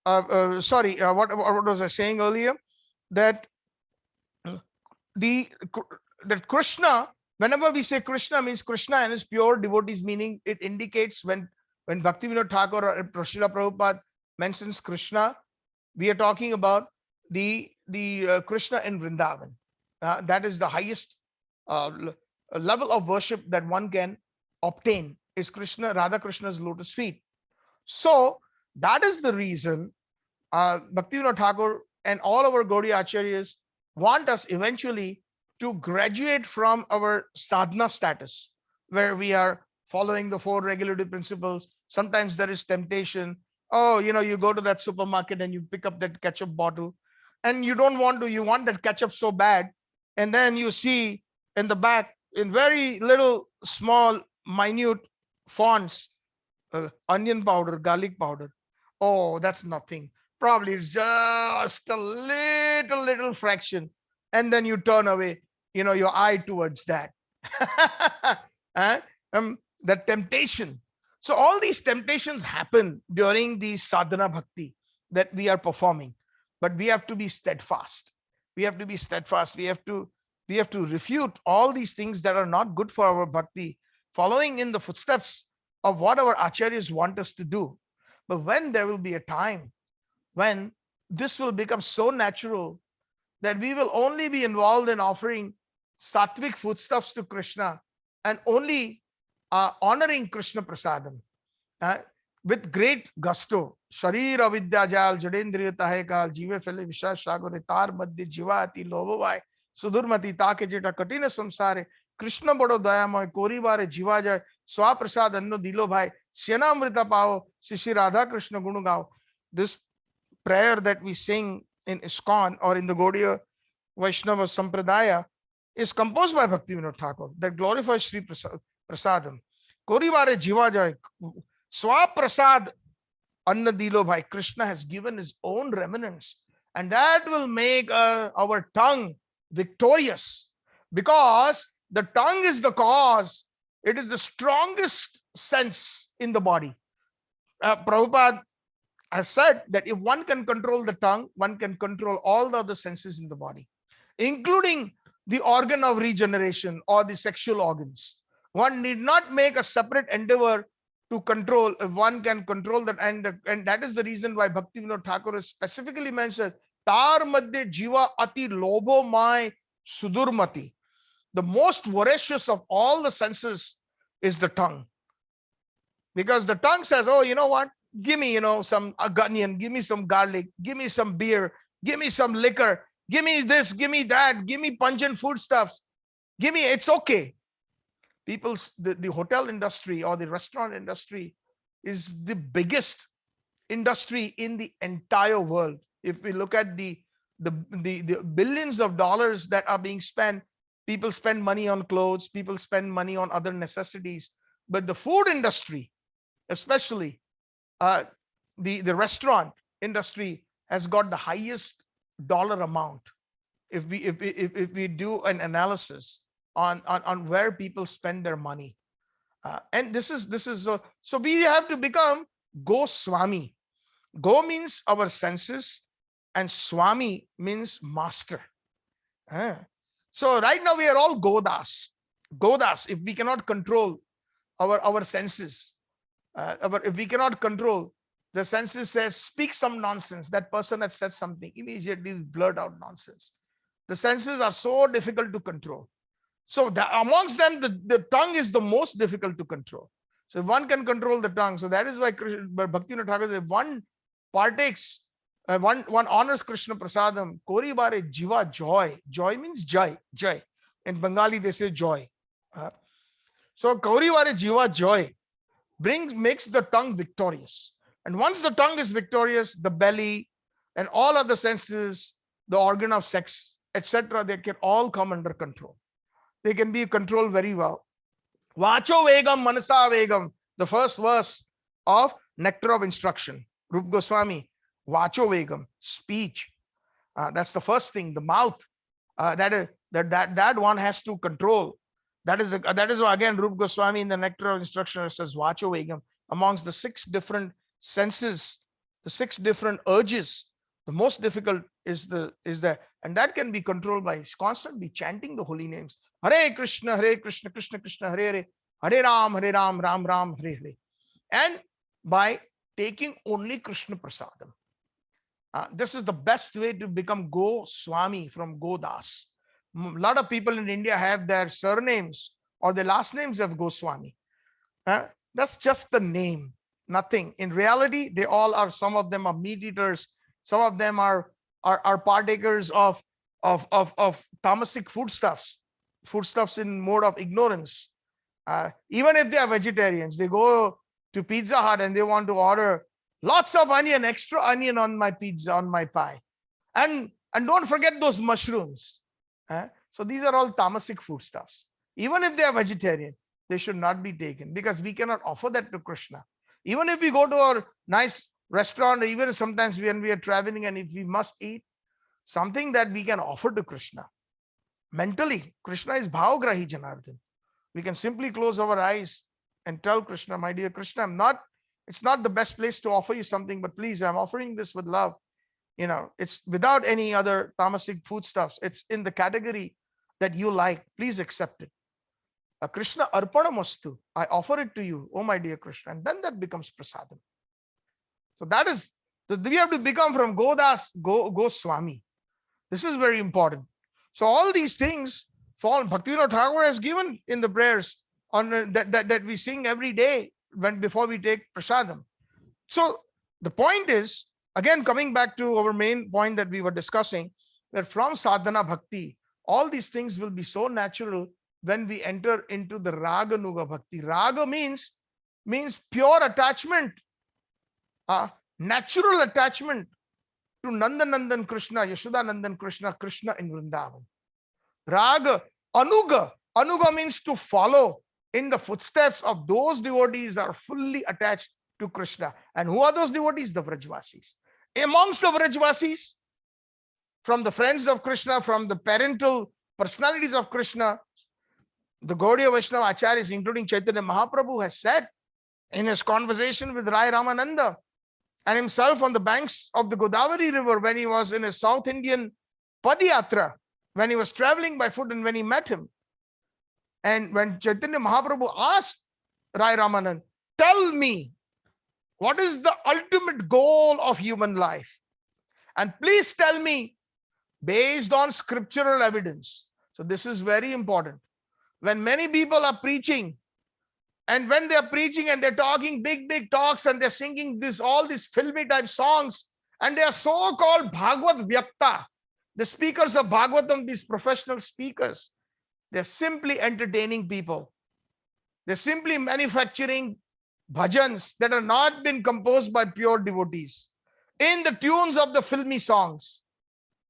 what was I saying earlier? That that Krishna, whenever we say Krishna, means Krishna and his pure devotees, meaning it indicates when Bhaktivinoda Thakur or Srila Prabhupada mentions Krishna, we are talking about the Krishna in Vrindavan. That is the highest level of worship that one can obtain, is Krishna, Radha Krishna's lotus feet. So that is the reason Bhaktivinoda Thakur and all our Gaudiya acharyas want us eventually to graduate from our sadhana status, where we are following the 4 regulative principles. Sometimes there is temptation. Oh, you go to that supermarket and you pick up that ketchup bottle and you want that ketchup so bad. And then you see in the back, in very little, small, minute fonts, onion powder, garlic powder. Oh, that's nothing. Probably it's just a little fraction. And then you turn away, your eye towards that. That temptation. So all these temptations happen during the sadhana bhakti that we are performing. But we have to be steadfast. We have to be steadfast. We have to refute all these things that are not good for our bhakti, following in the footsteps of what our acharyas want us to do. But when there will be a time when this will become so natural that we will only be involved in offering sattvic foodstuffs to Krishna and only honoring Krishna prasadam with great gusto. Sharir avidya jal jadendriya tahe kal jive fele vishas shagore tar madhye jivati lobhavai sudurmati take jeta katina samsare Krishna bado dayamoy kori bare jiva jay swa prasad anno dilo bhai syanamrita pao Shri Radha Krishna gunu gao. This prayer that we sing in ISKCON or in the Gaudiya Vaishnava Sampradaya is composed by Bhaktivinoda Thakur that glorifies Sri Prasadam. Kori bare jiva jay swa prasad anna dilo bhai. Krishna has given his own remnants, and that will make our tongue victorious, because the tongue is the cause. It is the strongest sense in the body. Prabhupada has said that if one can control the tongue, one can control all the other senses in the body, including the organ of regeneration or the sexual organs. One need not make a separate endeavor to control if one can control that. And that is the reason why Bhaktivinoda Thakur has specifically mentioned tar madhye jiva ati lobho mai sudurmati. The most voracious of all the senses is the tongue, because the tongue says, oh, you know what, give me, some onion, give me some garlic, give me some beer, give me some liquor, give me this, give me that, give me pungent foodstuffs, give me, it's okay. The hotel industry or the restaurant industry is the biggest industry in the entire world. If we look at the billions of dollars that are being spent, people spend money on clothes, people spend money on other necessities. But the food industry, especially the restaurant industry, has got the highest dollar amount. If we do an analysis on where people spend their money, and this is so we have to become Goswami. Go means our senses, and Swami means master. So right now we are all Godas. Godas, if we cannot control our senses, if we cannot control the senses, says speak some nonsense. That person has said something, immediately blurt out nonsense. The senses are so difficult to control. So amongst them, the tongue is the most difficult to control. So if one can control the tongue, so that is why Bhaktivinoda Thakur says, one partakes, one honors Krishna prasadam, kori bare jiva joy. Joy means jai. In Bengali they say joy. So kori bare jiva joy makes the tongue victorious. And once the tongue is victorious, the belly and all other senses, the organ of sex, etc., they can all come under control. They can be controlled very well. Vacho vegam manasa vegam, the first verse of Nectar of Instruction. Rupa Goswami, vacho vegam, speech. That's the first thing. The mouth, that one has to control. That is why again Rupa Goswami in the Nectar of Instruction says vacho vegam. Amongst the 6 different senses, the 6 different urges, the most difficult is there, and that can be controlled by constantly chanting the holy names. Hare Krishna, Krishna Krishna, Hare Hare, Hare Ram, Ram Ram, Hare Hare, and by taking only Krishna prasadam. This is the best way to become Goswami from Godas. A lot of people in India have their surnames or their last names of Goswami. That's just the name, nothing. In reality, they all are. Some of them are meat eaters. Some of them are partakers of tamasic foodstuffs in mode of ignorance. Even if they are vegetarians, they go to Pizza Hut and they want to order lots of onion, extra onion on my pizza, on my pie, and don't forget those mushrooms. So these are all tamasic foodstuffs. Even if they are vegetarian, they should not be taken, because we cannot offer that to Krishna. Even if we go to a nice restaurant, even sometimes when we are traveling, and if we must eat something that we can offer to Krishna, mentally, Krishna is bhavagrahi Janardhan. We can simply close our eyes and tell Krishna, my dear Krishna, it's not the best place to offer you something, but please, I'm offering this with love. It's without any other tamasic foodstuffs. It's in the category that you like. Please accept it. Krishna arpanamastu. I offer it to you, oh my dear Krishna. And then that becomes prasadam. So that is, we have to become from Goswami. This is very important. So all these things fall. Bhaktivinoda Thakur has given in the prayers on that we sing every day before we take prasadam. So the point is, again, coming back to our main point that we were discussing, that from sadhana bhakti, all these things will be so natural when we enter into the raga nuga bhakti. Raga means pure attachment, natural attachment to Nandan Krishna, Yashoda Nandan Krishna, Krishna in Vrindavan. Raga, anuga means to follow in the footsteps of those devotees are fully attached to Krishna. And who are those devotees? The Vrajvasis. Amongst the Vrajvasis, from the friends of Krishna, from the parental personalities of Krishna, the Gaudiya Vaishnava Acharyas, including Chaitanya Mahaprabhu, has said in his conversation with Rai Ramananda and himself on the banks of the Godavari River when he was in his South Indian Padiyatra, when he was traveling by foot and when he met him. And when Chaitanya Mahaprabhu asked Rai Ramananda, tell me, what is the ultimate goal of human life? And please tell me, based on scriptural evidence. So this is very important. When many people are preaching, and when they're preaching and they're talking big talks and they're singing all these filmy type songs, and they are so-called Bhagavad Vyakta, the speakers of Bhagavatam, these professional speakers, they're simply entertaining people. They're simply manufacturing bhajans that are not been composed by pure devotees in the tunes of the filmy songs,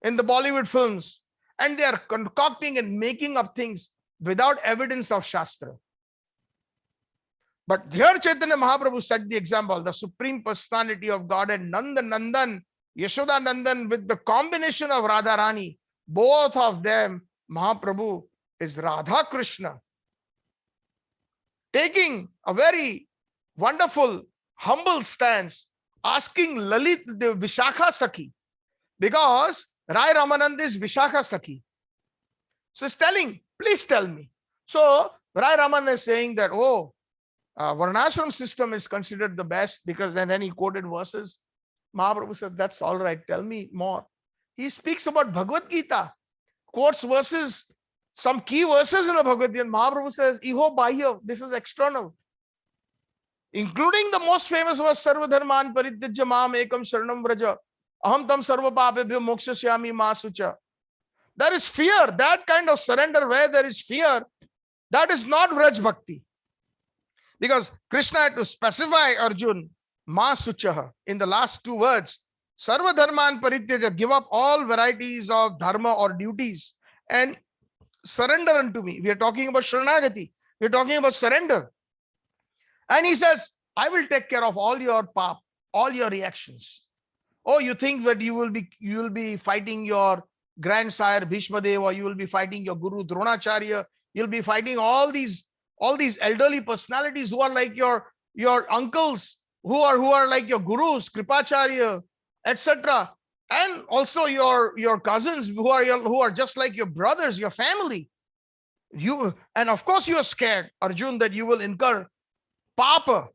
in the Bollywood films, and they are concocting and making up things without evidence of Shastra. But here Chaitanya Mahaprabhu set the example, the Supreme Personality of God and Nandan, Yashoda Nandan, with the combination of Radharani, both of them, Mahaprabhu is Radha Krishna, taking a very wonderful, humble stance, asking Lalit the Vishakha Sakhi, because Rai Ramananda is Vishakha Sakhi. So he's telling, please tell me. So Rai Ramananda is saying that, Varnashram system is considered the best, because then he quoted verses. Mahaprabhu said, that's all right, tell me more. He speaks about Bhagavad Gita, quotes verses, some key verses in the Bhagavad Gita. Mahaprabhu says, Iho Bahya, this is external. Including the most famous verse, Sarva Dharman Paritijya Mam Ekam Sharanam Vraja, Aham Tam Sarva Papebhyo Mokshasyami Ma Sucha. There is fear, that kind of surrender where there is fear, that is not Vraj Bhakti. Because Krishna had to specify Arjun, Ma Suchaha, in the last two words. Sarva Dharman Parityaja, give up all varieties of dharma or duties and surrender unto me. We are talking about Sharnagati. We are talking about surrender. And he says, I will take care of all your pap, all your reactions. Oh, you think that you will be fighting your grandsire Bhishmadev, or you will be fighting your Guru Dronacharya. You'll be fighting all these elderly personalities who are like your uncles, who are like your gurus, Kripacharya, etc. And also your cousins who are just like your brothers, your family. And of course you are scared, Arjun, that you will incur papa,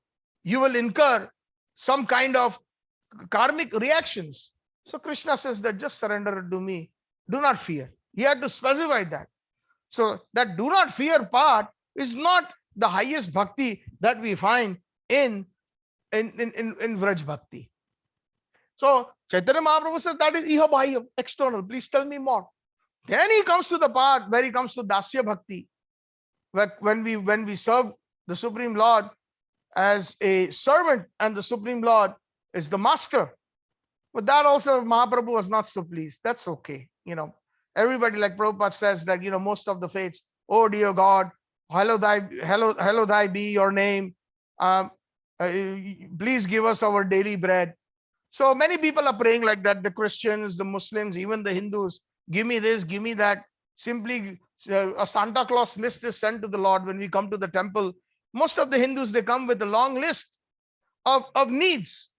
you will incur some kind of karmic reactions. So Krishna says that just surrender to me. Do not fear. He had to specify that. So that do not fear part is not the highest bhakti that we find in Vraj Bhakti. So Chaitanya Mahaprabhu says that is Iha Bahya, external. Please tell me more. Then he comes to the part where he comes to Dasya Bhakti, where when we serve the Supreme Lord as a servant and the Supreme Lord is the master. But that also Mahaprabhu was not so pleased. That's okay. Everybody, like Prabhupada says that, most of the faiths, oh dear God, hello thy be your name. Please give us our daily bread. So many people are praying like that. The Christians, the Muslims, even the Hindus, give me this, give me that. Simply a Santa Claus list is sent to the Lord when we come to the temple. Most of the Hindus, they come with a long list of needs.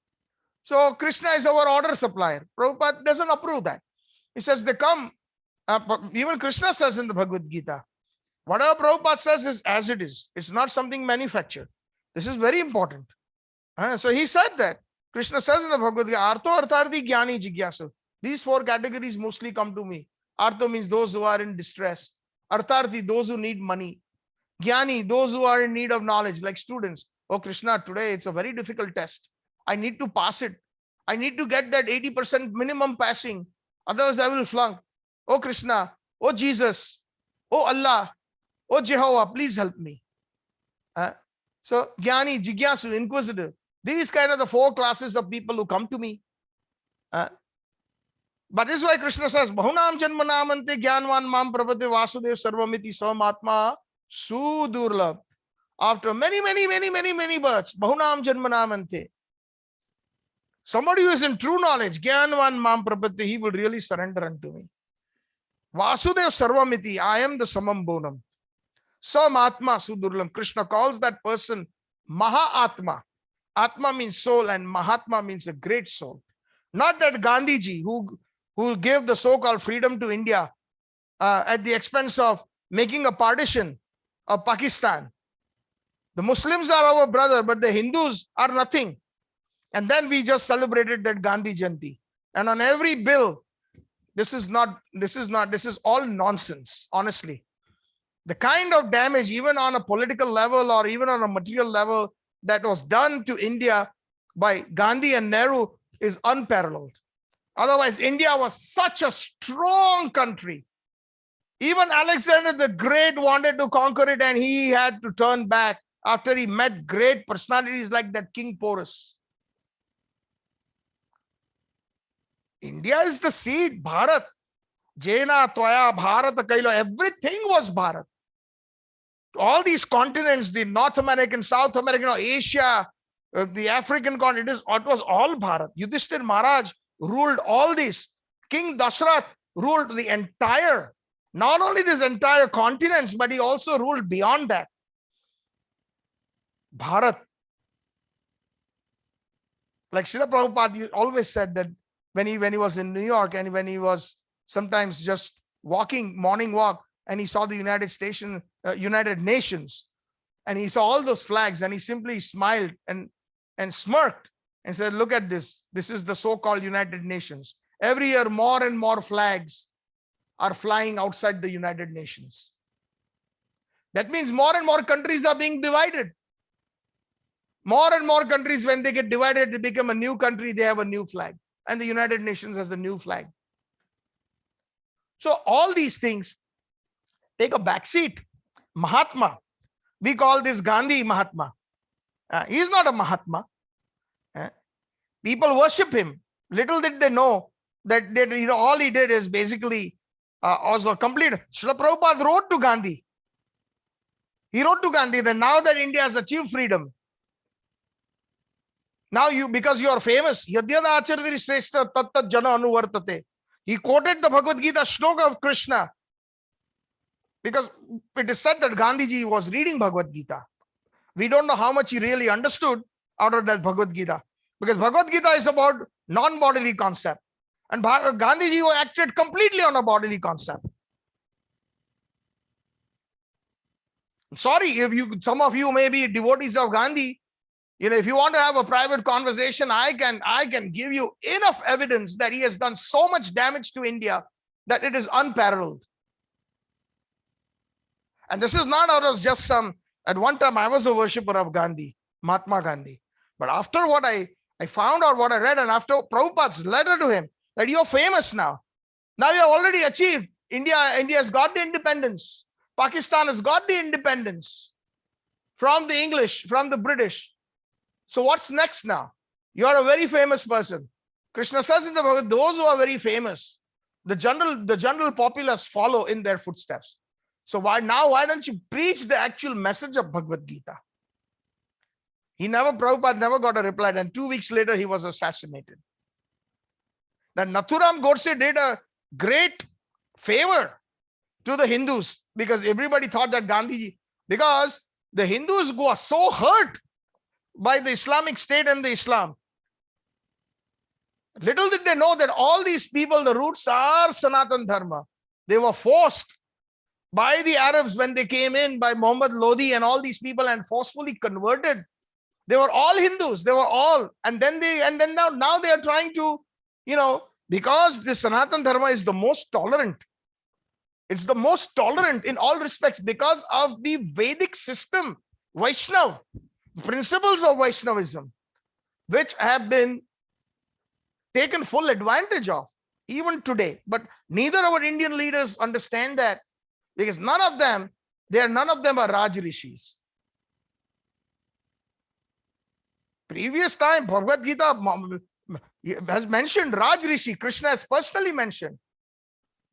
So Krishna is our order supplier. Prabhupada doesn't approve that. He says they come. Even Krishna says in the Bhagavad Gita, whatever Prabhupada says is as it is. It's not something manufactured. This is very important. So he said that Krishna says in the Bhagavad Gita, Artho Artharthi Jnani Jigyasu. These four categories mostly come to me. Artho means those who are in distress. Artharthi, those who need money. Jnani, those who are in need of knowledge, like students. Oh Krishna, today it's a very difficult test. I need to pass it. I need to get that 80% minimum passing. Otherwise I will flunk. Oh Krishna, oh Jesus, oh Allah, oh Jehovah, please help me. So Jnani, Jigyasu, inquisitive. These kind of the four classes of people who come to me. But this is why Krishna says, Bahunam janmanamante jnanvan mam prabhate vasudev sarvamiti swamatma sudurlabh. After many births, Bahunam janmanamante. Somebody who is in true knowledge, jnanvan mam prabhate, he will really surrender unto me. Vasudev sarvamiti, I am the samam bonam. Swamatma sudurlabh. Krishna calls that person Mahatma. Atma means soul and Mahatma means a great soul. Not that Gandhiji who gave the so-called freedom to India at the expense of making a partition of Pakistan. The Muslims are our brother, but the Hindus are nothing. And then we just celebrated that Gandhi Jayanti. And on every bill, this is all nonsense, honestly. The kind of damage, even on a political level or even on a material level, that was done to India by Gandhi and Nehru is unparalleled. Otherwise, India was such a strong country. Even Alexander the Great wanted to conquer it and he had to turn back after he met great personalities like that King Porus. India is the seed, Bharat. Jena, Toya, Bharat, Kailo, everything was Bharat. All these continents, the North American, South American, Asia, the African continent, it was all Bharat. Yudhishthir Maharaj ruled all this. King Dashrath ruled the entire, not only this entire continents, but he also ruled beyond that. Bharat. Like Srila Prabhupada always said that when he was in New York and when he was sometimes just walking, morning walk, and he saw the United Nations, and he saw all those flags, and he simply smiled and smirked and said, look at this. This is the so-called United Nations. Every year, more and more flags are flying outside the United Nations. That means more and more countries are being divided. More and more countries, when they get divided, they become a new country, they have a new flag. And the United Nations has a new flag. So all these things take a backseat. Mahatma. We call this Gandhi Mahatma. He is not a Mahatma. People worship him. Little did they know that all he did is basically also complete. Srila Prabhupada wrote to Gandhi. He wrote to Gandhi that now that India has achieved freedom, now because you are famous, Yadyada Acharya Shrestha Tattat Jana Anuvartate. He quoted the Bhagavad Gita shloka of Krishna because it is said that Gandhiji was reading Bhagavad Gita. We don't know how much he really understood out of that Bhagavad Gita, because Bhagavad Gita is about non-bodily concept and Gandhiji acted completely on a bodily concept. I'm sorry if some of you may be devotees of Gandhi. If you want to have a private conversation, I can give you enough evidence that he has done so much damage to India that it is unparalleled. And this is not out of just at one time I was a worshipper of Gandhi, Mahatma Gandhi. But after what I found out, what I read, and after Prabhupada's letter to him, that you're famous now. Now you have already achieved. India has got the independence. Pakistan has got the independence from the English, from the British. So what's next now? You are a very famous person. Krishna says in the Bhagavad, those who are very famous, the general populace follow in their footsteps. So why don't you preach the actual message of Bhagavad Gita? Prabhupada never got a reply, and 2 weeks later he was assassinated. That Nathuram Godse did a great favor to the Hindus because everybody thought that Gandhiji, because the Hindus were so hurt by the Islamic State and the Islam. Little did they know that all these people, the roots are Sanatan Dharma. They were forced by the Arabs when they came in, by Muhammad Lodi and all these people, and forcefully converted. They were all Hindus. They were all, and then now they are trying to, because the Sanatana Dharma is the most tolerant. It's the most tolerant in all respects because of the Vedic system, Vaishnava, principles of Vaishnavism, which have been taken full advantage of even today. But neither our Indian leaders understand that, because none of them are Raj Rishis. Previous time, Bhagavad Gita has mentioned Raj Rishi. Krishna has personally mentioned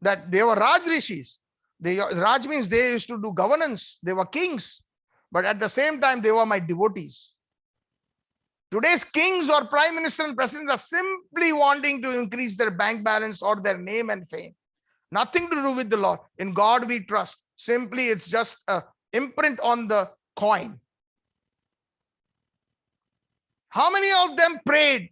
that they were Raj Rishis. Raj means they used to do governance. They were kings. But at the same time, they were my devotees. Today's kings or prime minister and presidents are simply wanting to increase their bank balance or their name and fame. Nothing to do with the Lord. In God we trust. Simply, it's just an imprint on the coin. How many of them prayed?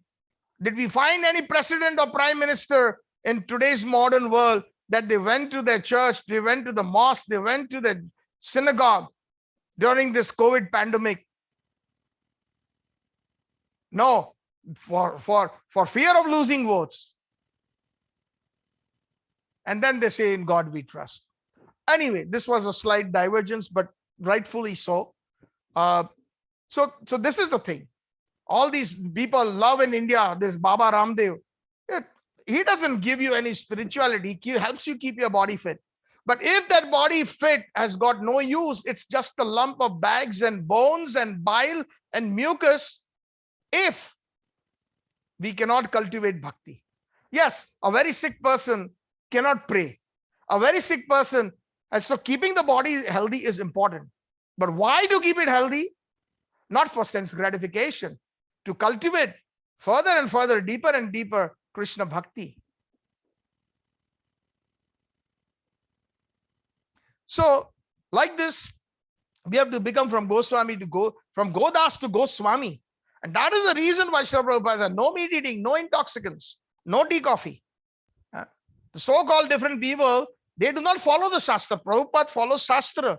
Did we find any president or prime minister in today's modern world that they went to their church, they went to the mosque, they went to the synagogue during this COVID pandemic? No, for fear of losing votes. And then they say, in God we trust. Anyway, this was a slight divergence, but rightfully so. So this is the thing. All these people love in India, this Baba Ramdev. He doesn't give you any spirituality. He helps you keep your body fit. But if that body fit has got no use, it's just a lump of bags and bones and bile and mucus, if we cannot cultivate bhakti. Yes, a very sick person cannot pray. A very sick person, so keeping the body healthy is important. But why to keep it healthy? Not for sense gratification. To cultivate further and further, deeper and deeper Krishna bhakti. So, like this, we have to become from Goswami from Godas to Goswami. And that is the reason why Srila Prabhupada said, no meat eating, no intoxicants, no tea, coffee. The so-called different people, they do not follow the Shastra. Prabhupada follows Shastra.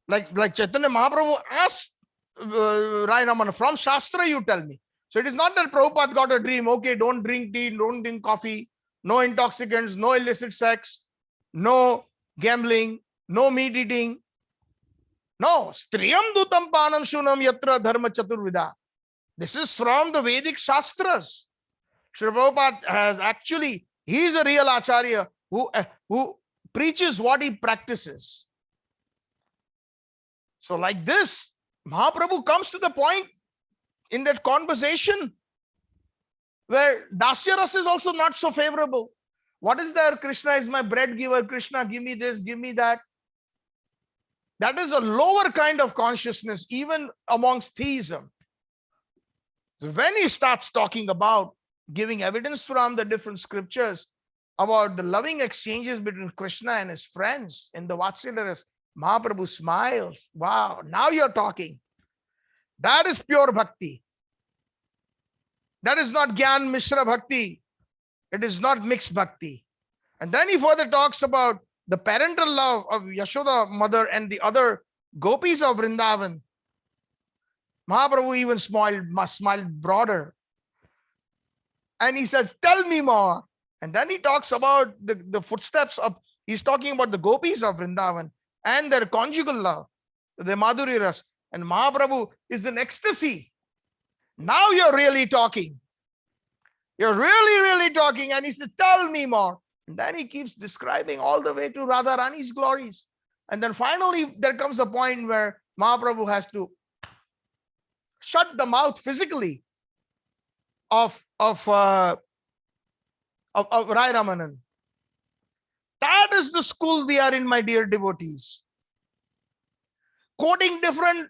Like Chaitanya Mahaprabhu asked Rai Ramana, from Shastra you tell me. So it is not that Prabhupada got a dream, okay, don't drink tea, don't drink coffee, no intoxicants, no illicit sex, no gambling, no meat eating. No, striyam dutam panam shunam yatra dharma chaturvida. This is from the Vedic Shastras. Srila Prabhupada has actually, he is a real Acharya who preaches what he practices. So like this, Mahaprabhu comes to the point in that conversation where Dasya Rasa is also not so favorable. What is there? Krishna is my bread giver. Krishna, give me this, give me that. That is a lower kind of consciousness, even amongst theism. So when he starts talking about giving evidence from the different scriptures about the loving exchanges between Krishna and his friends in the Vatsalya Rasa, Mahaprabhu smiles. Wow, now you're talking. That is pure bhakti. That is not Gyan Mishra bhakti. It is not mixed bhakti. And then he further talks about the parental love of Yashoda mother and the other gopis of Vrindavan. Mahaprabhu even smiled broader. And he says, tell me more. And then he talks about the footsteps of, he's talking about the gopis of Vrindavan and their conjugal love, the Madhuri Ras. And Mahaprabhu is in ecstasy. Now you're really talking. You're really, really talking. And he says, tell me more. And then he keeps describing all the way to Radharani's glories. And then finally, there comes a point where Mahaprabhu has to shut the mouth physically of Rai Ramanan. That is the school we are in, my dear devotees. Quoting different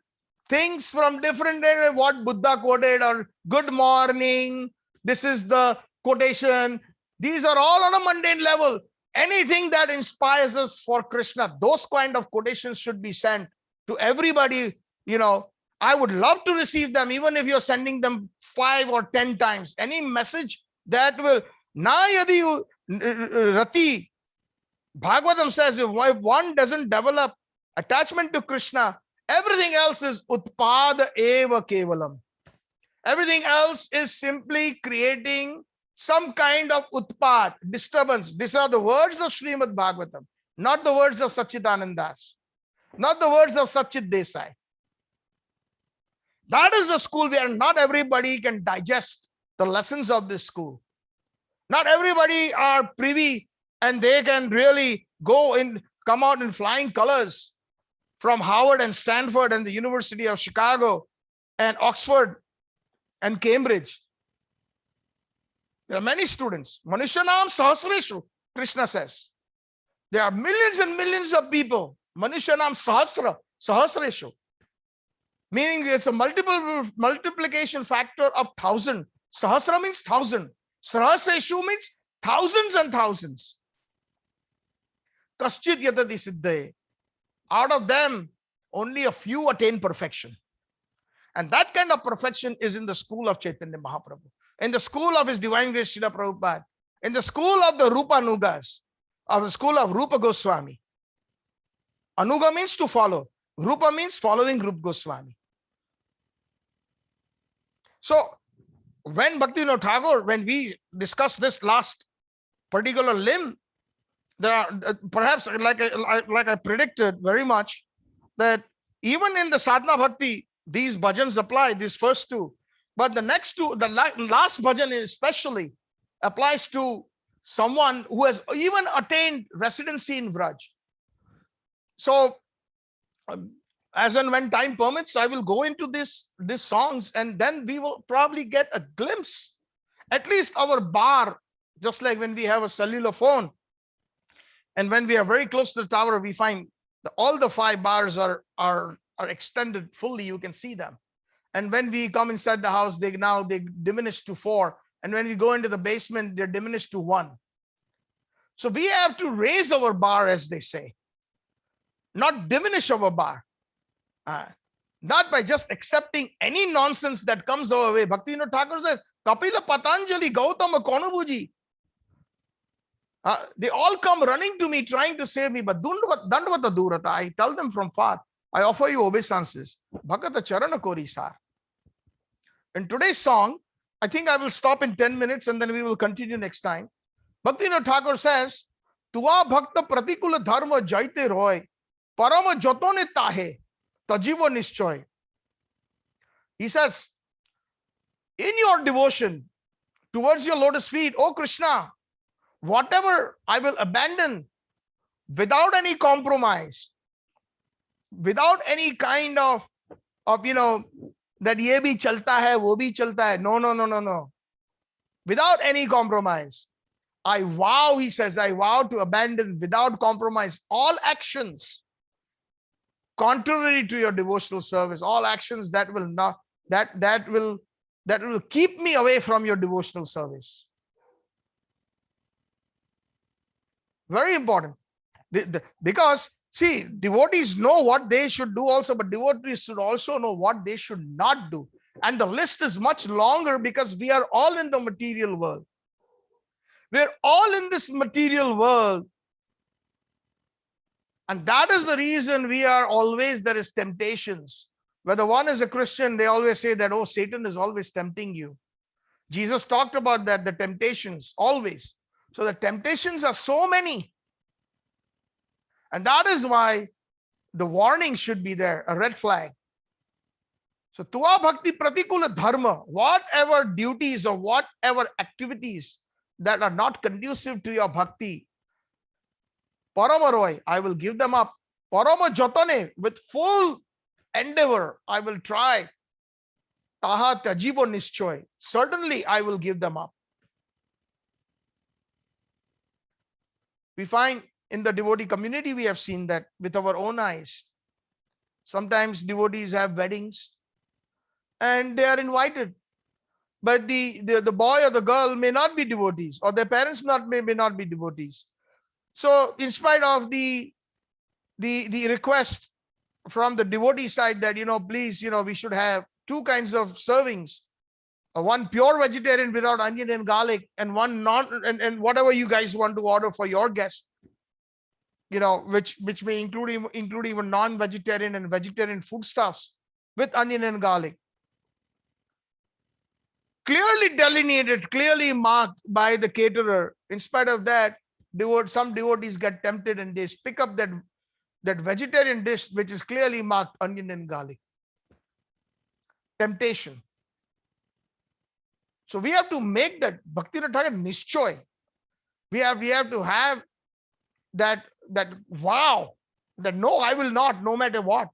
things from different, what Buddha quoted, or good morning, this is the quotation. These are all on a mundane level. Anything that inspires us for Krishna, those kind of quotations should be sent to everybody. I would love to receive them, even if you're sending them 5 or 10 times. Any message that will, na yadi rati, Bhagavatam says, if one doesn't develop attachment to Krishna, everything else is utpada eva kevalam. Everything else is simply creating some kind of utpat, disturbance. These are the words of Srimad Bhagavatam, not the words of Satchitananda, not the words of Satchit Desai. That is the school where not everybody can digest the lessons of this school. Not everybody are privy and they can really come out in flying colors from Harvard and Stanford and the University of Chicago and Oxford and Cambridge. There are many students. Manushanam sahasreshu, Krishna says. There are millions and millions of people. Manushanam sahasreshu. Meaning it's a multiplication factor of 1,000. Sahasra means 1,000. Sahasreshu means thousands and thousands. Kaschit yatati siddhaye. Out of them, only a few attain perfection. And that kind of perfection is in the school of Chaitanya Mahaprabhu, in the school of His Divine Grace Srila Prabhupada, in the school of the Rupa Anugas, of the school of Rupa Goswami. Anuga means to follow. Rupa means following Rupa Goswami. So, when Bhaktivinoda Thakur, when we discussed this last particular limb, there are perhaps like I predicted very much that even in the sadhana bhakti, these bhajans apply, these first two. But the next two, the last bhajan especially applies to someone who has even attained residency in Vraj. So, as and when time permits, I will go into these songs and then we will probably get a glimpse. At least our bar, just like when we have a cellular phone, and when we are very close to the tower, we find all the 5 bars are extended fully. You can see them. And when we come inside the house, they diminish to 4. And when we go into the basement, they're diminished to 1. So we have to raise our bar, as they say, not diminish our bar. Not by just accepting any nonsense that comes our way. Bhaktivinoda Thakur says, Kapila, Patanjali, Gautama, Konabuji. They all come running to me trying to save me, but Dandavata Durata, I tell them from far, I offer you obeisances. Bhakata Charana Kori Sar. In today's song, I think I will stop in 10 minutes and then we will continue next time. Bhaktivinoda Thakur says, tuwā-bhakti-pratikūla dharma jā'te roy, parama jatone tahe, tajivo nishchoy. He says, in your devotion towards your lotus feet, O Krishna, whatever I will abandon without any compromise, without any kind of that ye bhi chalta hai, wo bhi chalta hai. No. Without any compromise. I vow, he says, I vow to abandon without compromise all actions contrary to your devotional service, all actions that will not, that will keep me away from your devotional service. Very important. Because, see, devotees know what they should do also, but devotees should also know what they should not do. And the list is much longer because we are all in the material world. We're all in this material world. And that is the reason there is temptations. Whether one is a Christian, they always say that, oh, Satan is always tempting you. Jesus talked about that, the temptations, always. So the temptations are so many. And that is why the warning should be there, a red flag. So tuwā-bhakti-pratikūla dharma, whatever duties or whatever activities that are not conducive to your bhakti, paramaroy, I will give them up. Parama jatane, with full endeavor, I will try. Taha tajibo nishchoy, certainly I will give them up. We find in the devotee community, we have seen that with our own eyes. Sometimes devotees have weddings and they are invited. But the boy or the girl may not be devotees, or their parents may not be devotees. So in spite of the request from the devotee side that, please, we should have 2 kinds of servings. One pure vegetarian without onion and garlic, and one and whatever you guys want to order for your guest, which may include even non-vegetarian and vegetarian foodstuffs with onion and garlic. clearly delineated, clearly marked by the caterer. In spite of that, some devotees get tempted and they pick up that vegetarian dish which is clearly marked onion and garlic. Temptation. So we have to make that Bhaktivinoda Thakur nishchoy. We have to have that wow, that no, I will not, no matter what.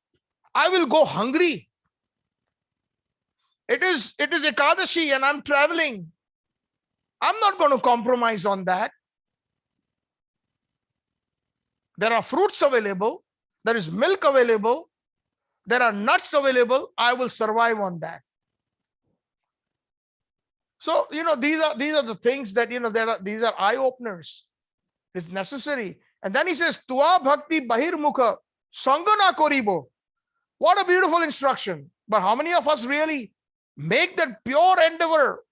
I will go hungry. It is Ekadashi and I'm traveling. I'm not going to compromise on that. There are fruits available. There is milk available. There are nuts available. I will survive on that. So, these are the things that, these are eye openers. It's necessary. And then he says, tuwā-bhakti-pratikūla sangana koribo. What a beautiful instruction. But how many of us really make that pure endeavor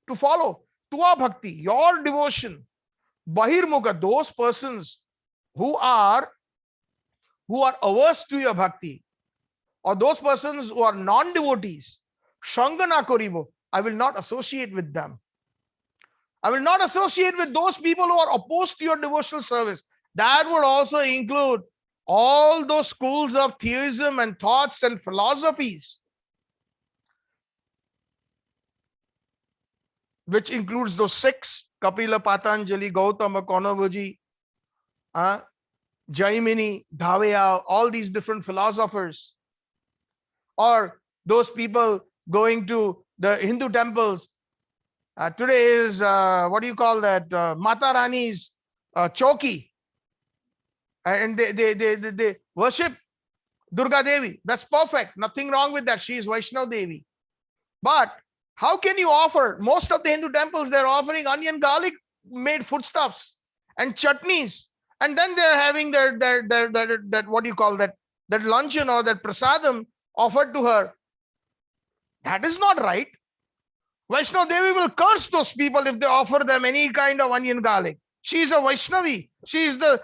to follow? Tuwā-bhakti, your devotion. Bahirmukha, those persons who are averse to your bhakti, or those persons who are non-devotees, sangana koribo, I will not associate with them. I will not associate with those people who are opposed to your devotional service. That would also include all those schools of theism and thoughts and philosophies, which includes those six: Kapila, Patanjali, Gautama, Konavaji, Jaimini, Dhaveya, all these different philosophers, or those people going to the Hindu temples. Today is, what do you call that? Mata Rani's Chowki. And they worship Durga Devi. That's perfect. Nothing wrong with that. She is Vaishnava Devi. But how can you offer? Most of the Hindu temples, they're offering onion garlic made foodstuffs and chutneys. And then they're having their what do you call that? That luncheon or that prasadam offered to her. That is not right. Vaishnava Devi will curse those people if they offer them any kind of onion garlic. She is a Vaishnavi. She is the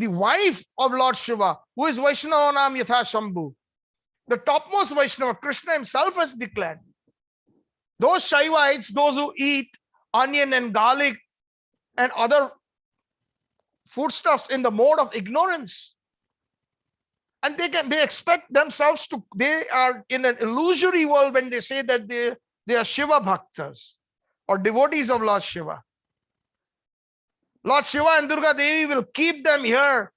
wife of Lord Shiva, who is Vaishnava Nam Yatha Shambhu. The topmost Vaishnava, Krishna himself has declared. Those Shaivites, those who eat onion and garlic and other foodstuffs in the mode of ignorance, and they expect themselves to, they are in an illusory world when they say that they are Shiva Bhaktas or devotees of Lord Shiva. Lord Shiva and Durga Devi will keep them here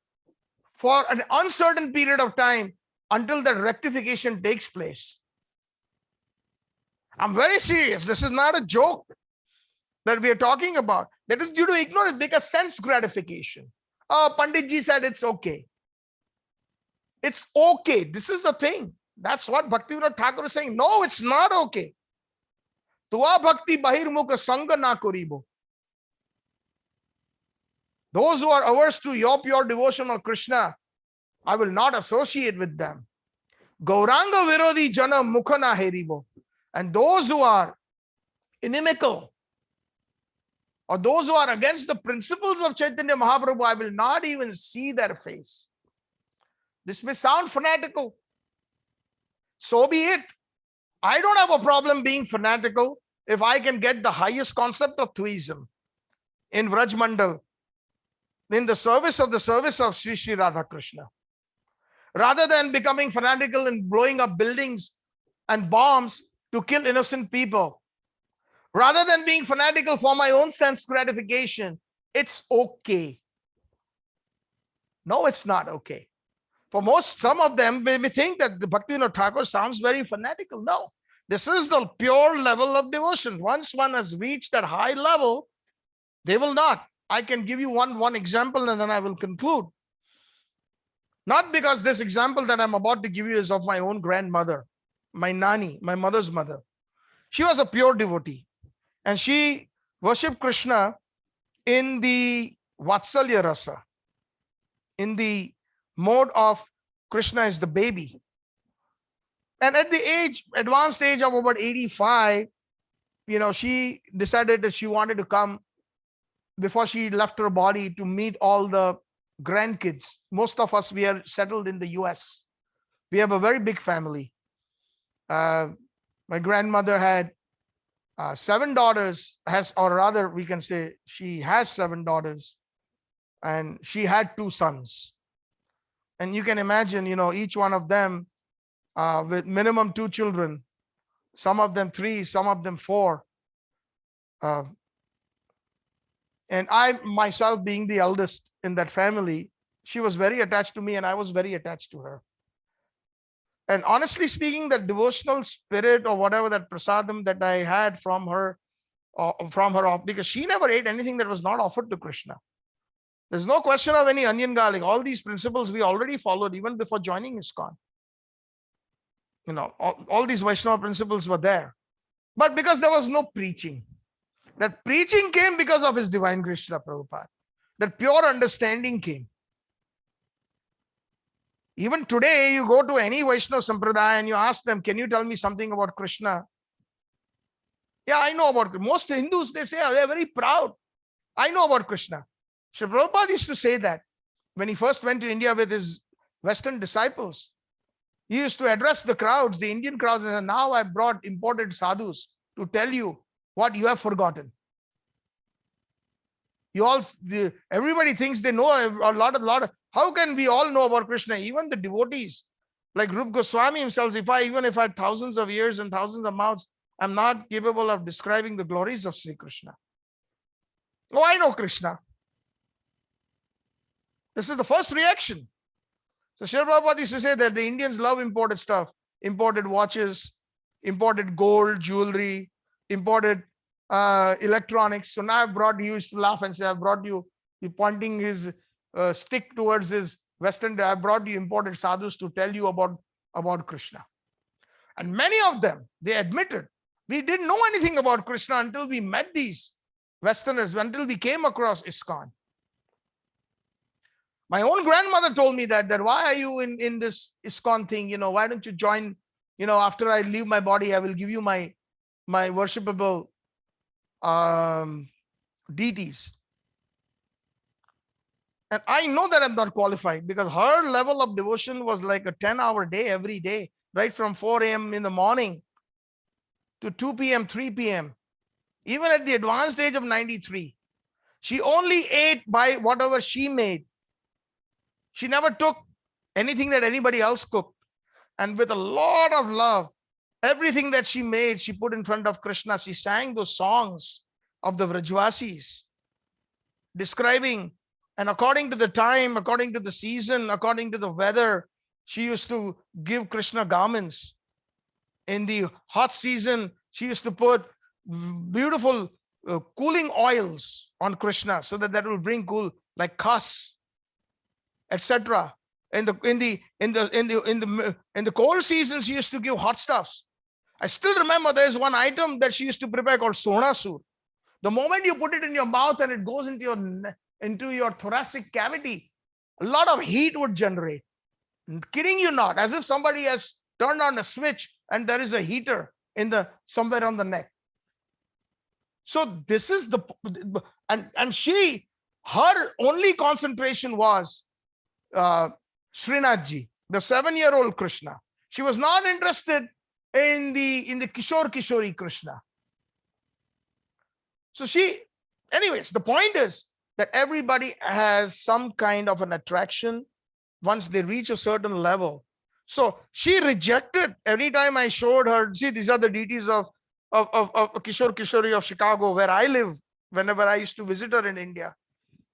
for an uncertain period of time until that rectification takes place. I'm very serious. This is not a joke that we are talking about. That is due to ignorance, because sense gratification. Oh, Panditji said it's okay. It's okay. This is the thing. That's what Bhaktivinoda Thakur is saying. No, it's not okay. Tuwā-bhakti-pratikūla sangana koribo. Those who are averse to your pure devotion of Krishna, I will not associate with them. Gauranga virodhi jana mukhana heribo. And those who are inimical, or those who are against the principles of Chaitanya Mahaprabhu, I will not even see their face. This may sound fanatical. So be it. I don't have a problem being fanatical if I can get the highest concept of theism in Vraj Mandal, in the service of Sri Sri Radha Krishna. Rather than becoming fanatical and blowing up buildings and bombs to kill innocent people. Rather than being fanatical for my own sense gratification, it's okay. No, it's not okay. For some of them may think that the Bhaktivinoda Thakur sounds very fanatical. No, this is the pure level of devotion. Once one has reached that high level, they will not. I can give you one example and then I will conclude. Not because this example that I'm about to give you is of my own grandmother, my nani, my mother's mother. She was a pure devotee and she worshipped Krishna in the Vatsalya Rasa, in the mode of Krishna is the baby. And at the advanced age of about 85, she decided that she wanted to come before she left her body to meet all the grandkids. Most of us, we are settled in the US. We have a very big family. My grandmother had 7 daughters, or rather we can say she has 7 daughters, and she had 2 sons. And you can imagine, each one of them with minimum 2 children, some of them 3, some of them 4. And I myself being the eldest in that family, she was very attached to me and I was very attached to her. And honestly speaking, that devotional spirit or whatever, that prasadam that I had from her, because she never ate anything that was not offered to Krishna. There's no question of any onion garlic. All these principles we already followed even before joining ISKCON. All these Vaishnava principles were there. But because there was no preaching, that preaching came because of His Divine Grace Srila Prabhupada. That pure understanding came. Even today, you go to any Vaishnava Sampradaya and you ask them, can you tell me something about Krishna? Yeah, I know about Krishna. Most Hindus, they say, they're very proud. I know about Krishna. Srila Prabhupada used to say that when he first went to India with his Western disciples. He used to address the crowds, the Indian crowds, and said, now I brought imported sadhus to tell you what you have forgotten. Everybody thinks they know a lot of. How can we all know about Krishna? Even the devotees, like Rupa Goswami himself, even if I had thousands of ears and thousands of mouths, I'm not capable of describing the glories of Sri Krishna. Oh, I know Krishna. This is the first reaction. So Srila Prabhupada used to say that the Indians love imported stuff, imported watches, imported gold, jewelry, imported electronics. So now he used to laugh and say, I brought you, he pointing his stick towards his Western, I brought you imported sadhus to tell you about Krishna. And many of them, they admitted, we didn't know anything about Krishna until we met these Westerners, until we came across ISKCON. My own grandmother told me that why are you in this ISKCON thing? Why don't you join, after I leave my body, I will give you my worshipable deities. And I know that I'm not qualified because her level of devotion was like a 10-hour day every day, right from 4 a.m. in the morning to 2 p.m., 3 p.m. Even at the advanced age of 93, she only ate by whatever she made. She never took anything that anybody else cooked. And with a lot of love, everything that she made, she put in front of Krishna. She sang those songs of the Vrajvasis, describing, and according to the time, according to the season, according to the weather, she used to give Krishna garments. In the hot season, she used to put beautiful cooling oils on Krishna so that will bring cool, like khas, etc. In the cold seasons, she used to give hot stuffs. I still remember there's one item that she used to prepare called sonasur. The moment you put it in your mouth and it goes into your thoracic cavity, a lot of heat would generate. I'm kidding you not, as if somebody has turned on a switch and there is a heater somewhere on the neck. So this is and her only concentration was Srinathji, the 7-year-old Krishna. She was not interested in the Kishori Krishna. So anyways, the point is that everybody has some kind of an attraction once they reach a certain level. So she rejected every time I showed her, see, these are the deities of Kishori of Chicago, where I live, whenever I used to visit her in India.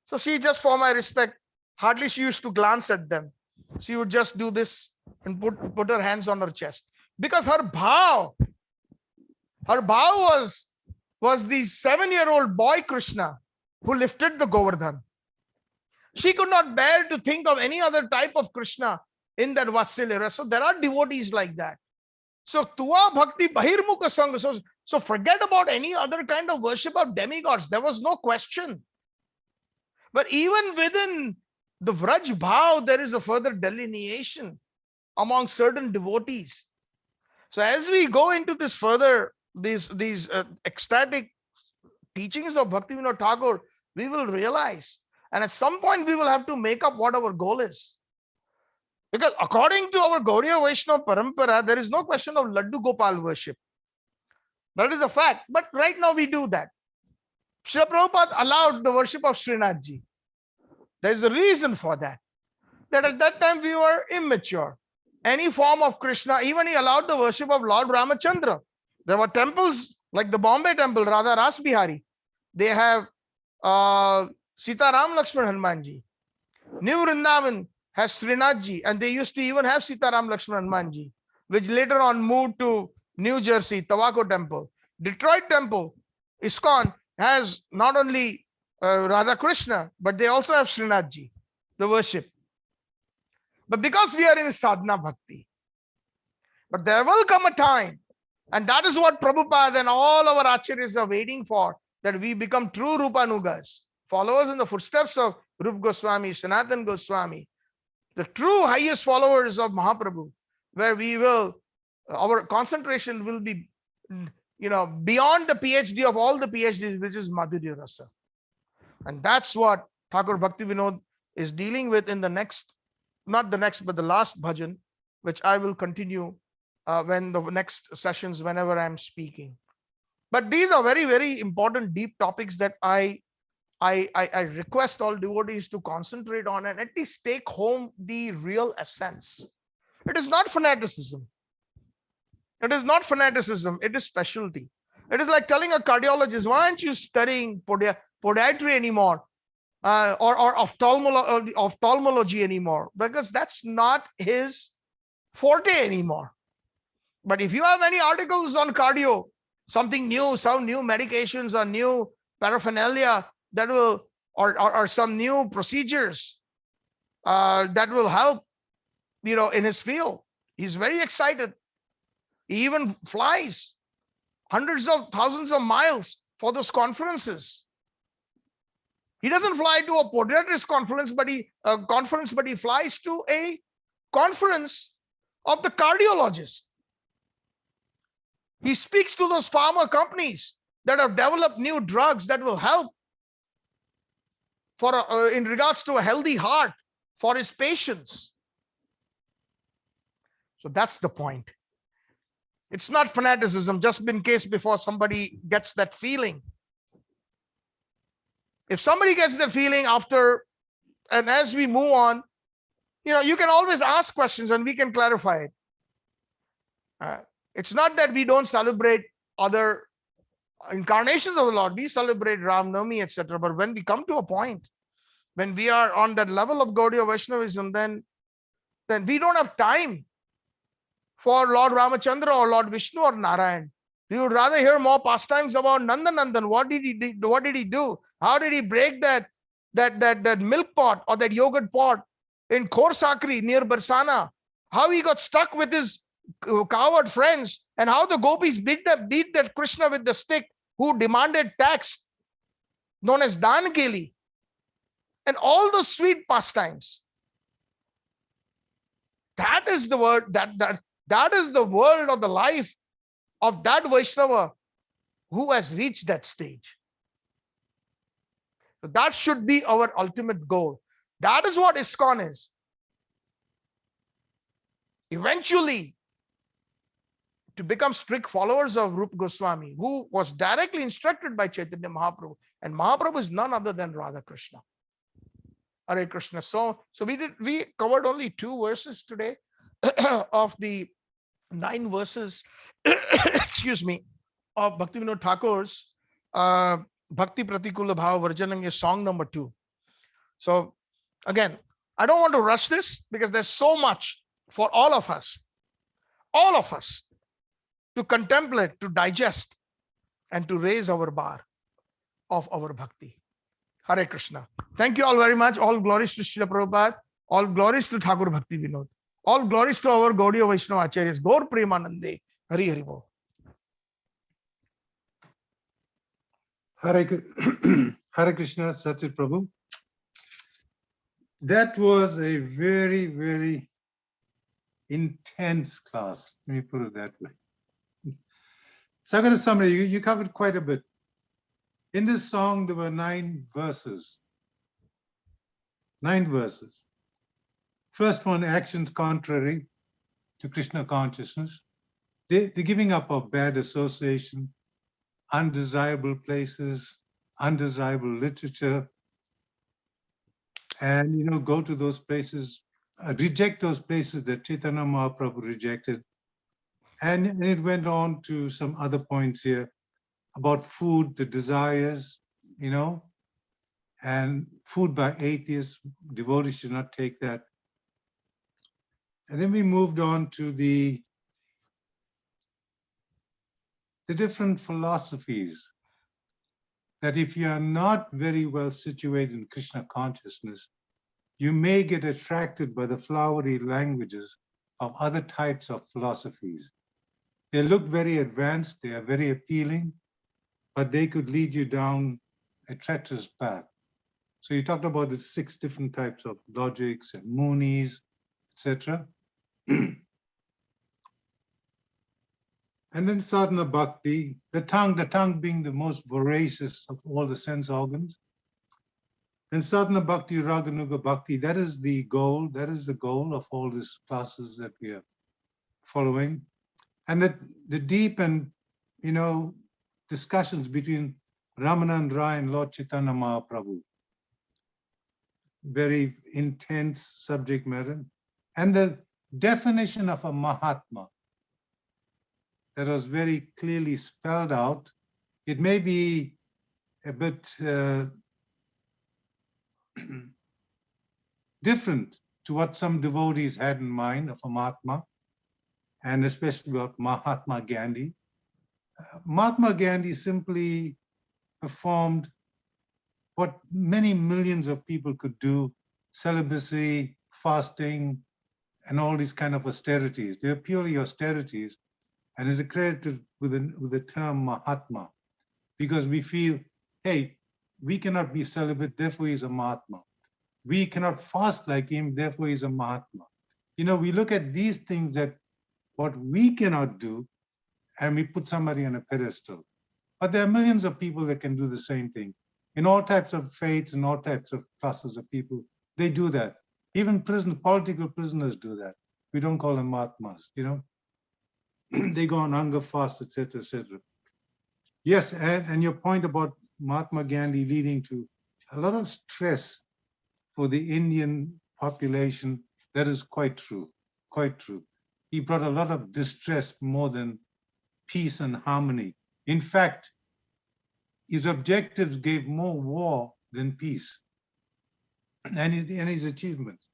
So she, just for my respect, hardly she used to glance at them. She would just do this and put her hands on her chest. Because her bhav was the 7-year-old boy Krishna who lifted the Govardhan. She could not bear to think of any other type of Krishna in that Vatsalya. So there are devotees like that. So tuwā-bhakti-pratikūla sangha. So forget about any other kind of worship of demigods. There was no question. But even within the Vraj Bhav, there is a further delineation among certain devotees. So as we go into this further, these ecstatic teachings of Bhaktivinoda Thakur, we will realize, and at some point we will have to make up what our goal is. Because according to our Gaudiya Vaishnava Parampara, there is no question of Laddu Gopal worship. That is a fact. But right now we do that. Srila Prabhupada allowed the worship of Srinathji. There is a reason for that. That at that time we were immature. Any form of Krishna, even he allowed the worship of Lord Ramachandra. There were temples like the Bombay temple, Radha Ras Bihari. They have Sita Ram Lakshman Hanumanji. New Vrindavan has Srinathji, and they used to even have Sita Ram Lakshman Hanumanji, which later on moved to New Jersey, Tobacco Temple. Detroit Temple, ISKCON, has not only Radha Krishna, but they also have Srinathji, the worship. But because we are in sadhana bhakti, but there will come a time, and that is what Prabhupada and all our acharyas are waiting for, that we become true Rupanugas, followers in the footsteps of Rup Goswami, Sanatan Goswami, the true highest followers of Mahaprabhu, where we will, our concentration will be, beyond the PhD of all the PhDs, which is Madhurya Rasa. And that's what Thakur Bhakti Vinod is dealing with in the next, not the next, but the last bhajan, which I will continue when the next sessions, whenever I'm speaking. But these are very, very important, deep topics that I request all devotees to concentrate on and at least take home the real essence. It is not fanaticism. It is not fanaticism. It is specialty. It is like telling a cardiologist, why aren't you studying podiatry anymore? Or ophthalmology anymore, because that's not his forte anymore. But if you have any articles on cardio, something new, some new medications or new paraphernalia that will, or some new procedures that will help, in his field, he's very excited. He even flies hundreds of thousands of miles for those conferences. He doesn't fly to a podiatrist conference, but he flies to a conference of the cardiologist. He speaks to those pharma companies that have developed new drugs that will help for in regards to a healthy heart for his patients. So that's the point. It's not fanaticism, just in case before somebody gets that feeling. If somebody gets the feeling after, and as we move on, you can always ask questions and we can clarify it. It's not that we don't celebrate other incarnations of the Lord. We celebrate Ram Navami, etc. But when we come to a point, when we are on that level of Gaudiya Vaishnavism, then we don't have time for Lord Ramachandra or Lord Vishnu or Narayan. We would rather hear more pastimes about Nandanandan. What did he do? How did he break that milk pot or that yogurt pot in Khorsakri near Barsana? How he got stuck with his coward friends, and how the gopis beat that Krishna with the stick who demanded tax, known as Dangeli, and all those sweet pastimes. That is the word that is the world of the life of that Vaishnava who has reached that stage. So that should be our ultimate goal. That is what ISKCON is. Eventually, to become strict followers of Rupa Goswami, who was directly instructed by Chaitanya Mahaprabhu, and Mahaprabhu is none other than Radha Krishna. Hare Krishna. So we covered only 2 verses today of the 9 verses, excuse me, of Bhaktivinoda Thakur's Bhakti-pratikūla Bhava Varjanam, song number 2. So again, I don't want to rush this because there's so much for all of us to contemplate, to digest, and to raise our bar of our bhakti. Hare Krishna. Thank you all very much. All glories to Srila Prabhupada. All glories to Thakur Bhakti Vinod. All glories to our Gaudiya Vaishnava Acharyas. Gaur Premanande. Hari Hari Bol. Hare Krishna, Satchit Prabhu. That was a very, very intense class. Let me put it that way. So I'm going to summarize. You covered quite a bit. In this song, there were 9 verses. 9 verses. First one, actions contrary to Krishna consciousness. The giving up of bad association, undesirable places, undesirable literature, and go to those places, reject those places that Chaitanya Mahaprabhu rejected. And it went on to some other points here about food, the desires, and food by atheists. Devotees should not take that. And then we moved on to the different philosophies, that if you are not very well situated in Krishna consciousness, you may get attracted by the flowery languages of other types of philosophies. They look very advanced, they are very appealing, but they could lead you down a treacherous path. So you talked about the 6 different types of logics and Munis, etc. And then sadhana bhakti, the tongue being the most voracious of all the sense organs. And sadhana bhakti, raganuga bhakti, that is the goal of all these classes that we are following. And the deep and, discussions between Ramanand Rai and Lord Chaitanya Mahaprabhu. Very intense subject matter. And the definition of a Mahatma, that was very clearly spelled out. It may be a bit different to what some devotees had in mind of a Mahatma, and especially about Mahatma Gandhi. Mahatma Gandhi simply performed what many millions of people could do: celibacy, fasting, and all these kind of austerities. They are purely austerities, and is accredited with the term Mahatma, because we feel, hey, we cannot be celibate, therefore he's a Mahatma. We cannot fast like him, therefore he's a Mahatma. We look at these things, that what we cannot do, and we put somebody on a pedestal. But there are millions of people that can do the same thing. In all types of faiths and all types of classes of people, they do that. Even political prisoners do that. We don't call them Mahatmas, They go on hunger fast, etc., etc. Yes, and your point about Mahatma Gandhi leading to a lot of stress for the Indian population, that is quite true, quite true. He brought a lot of distress more than peace and harmony. In fact, his objectives gave more war than peace, and his achievements.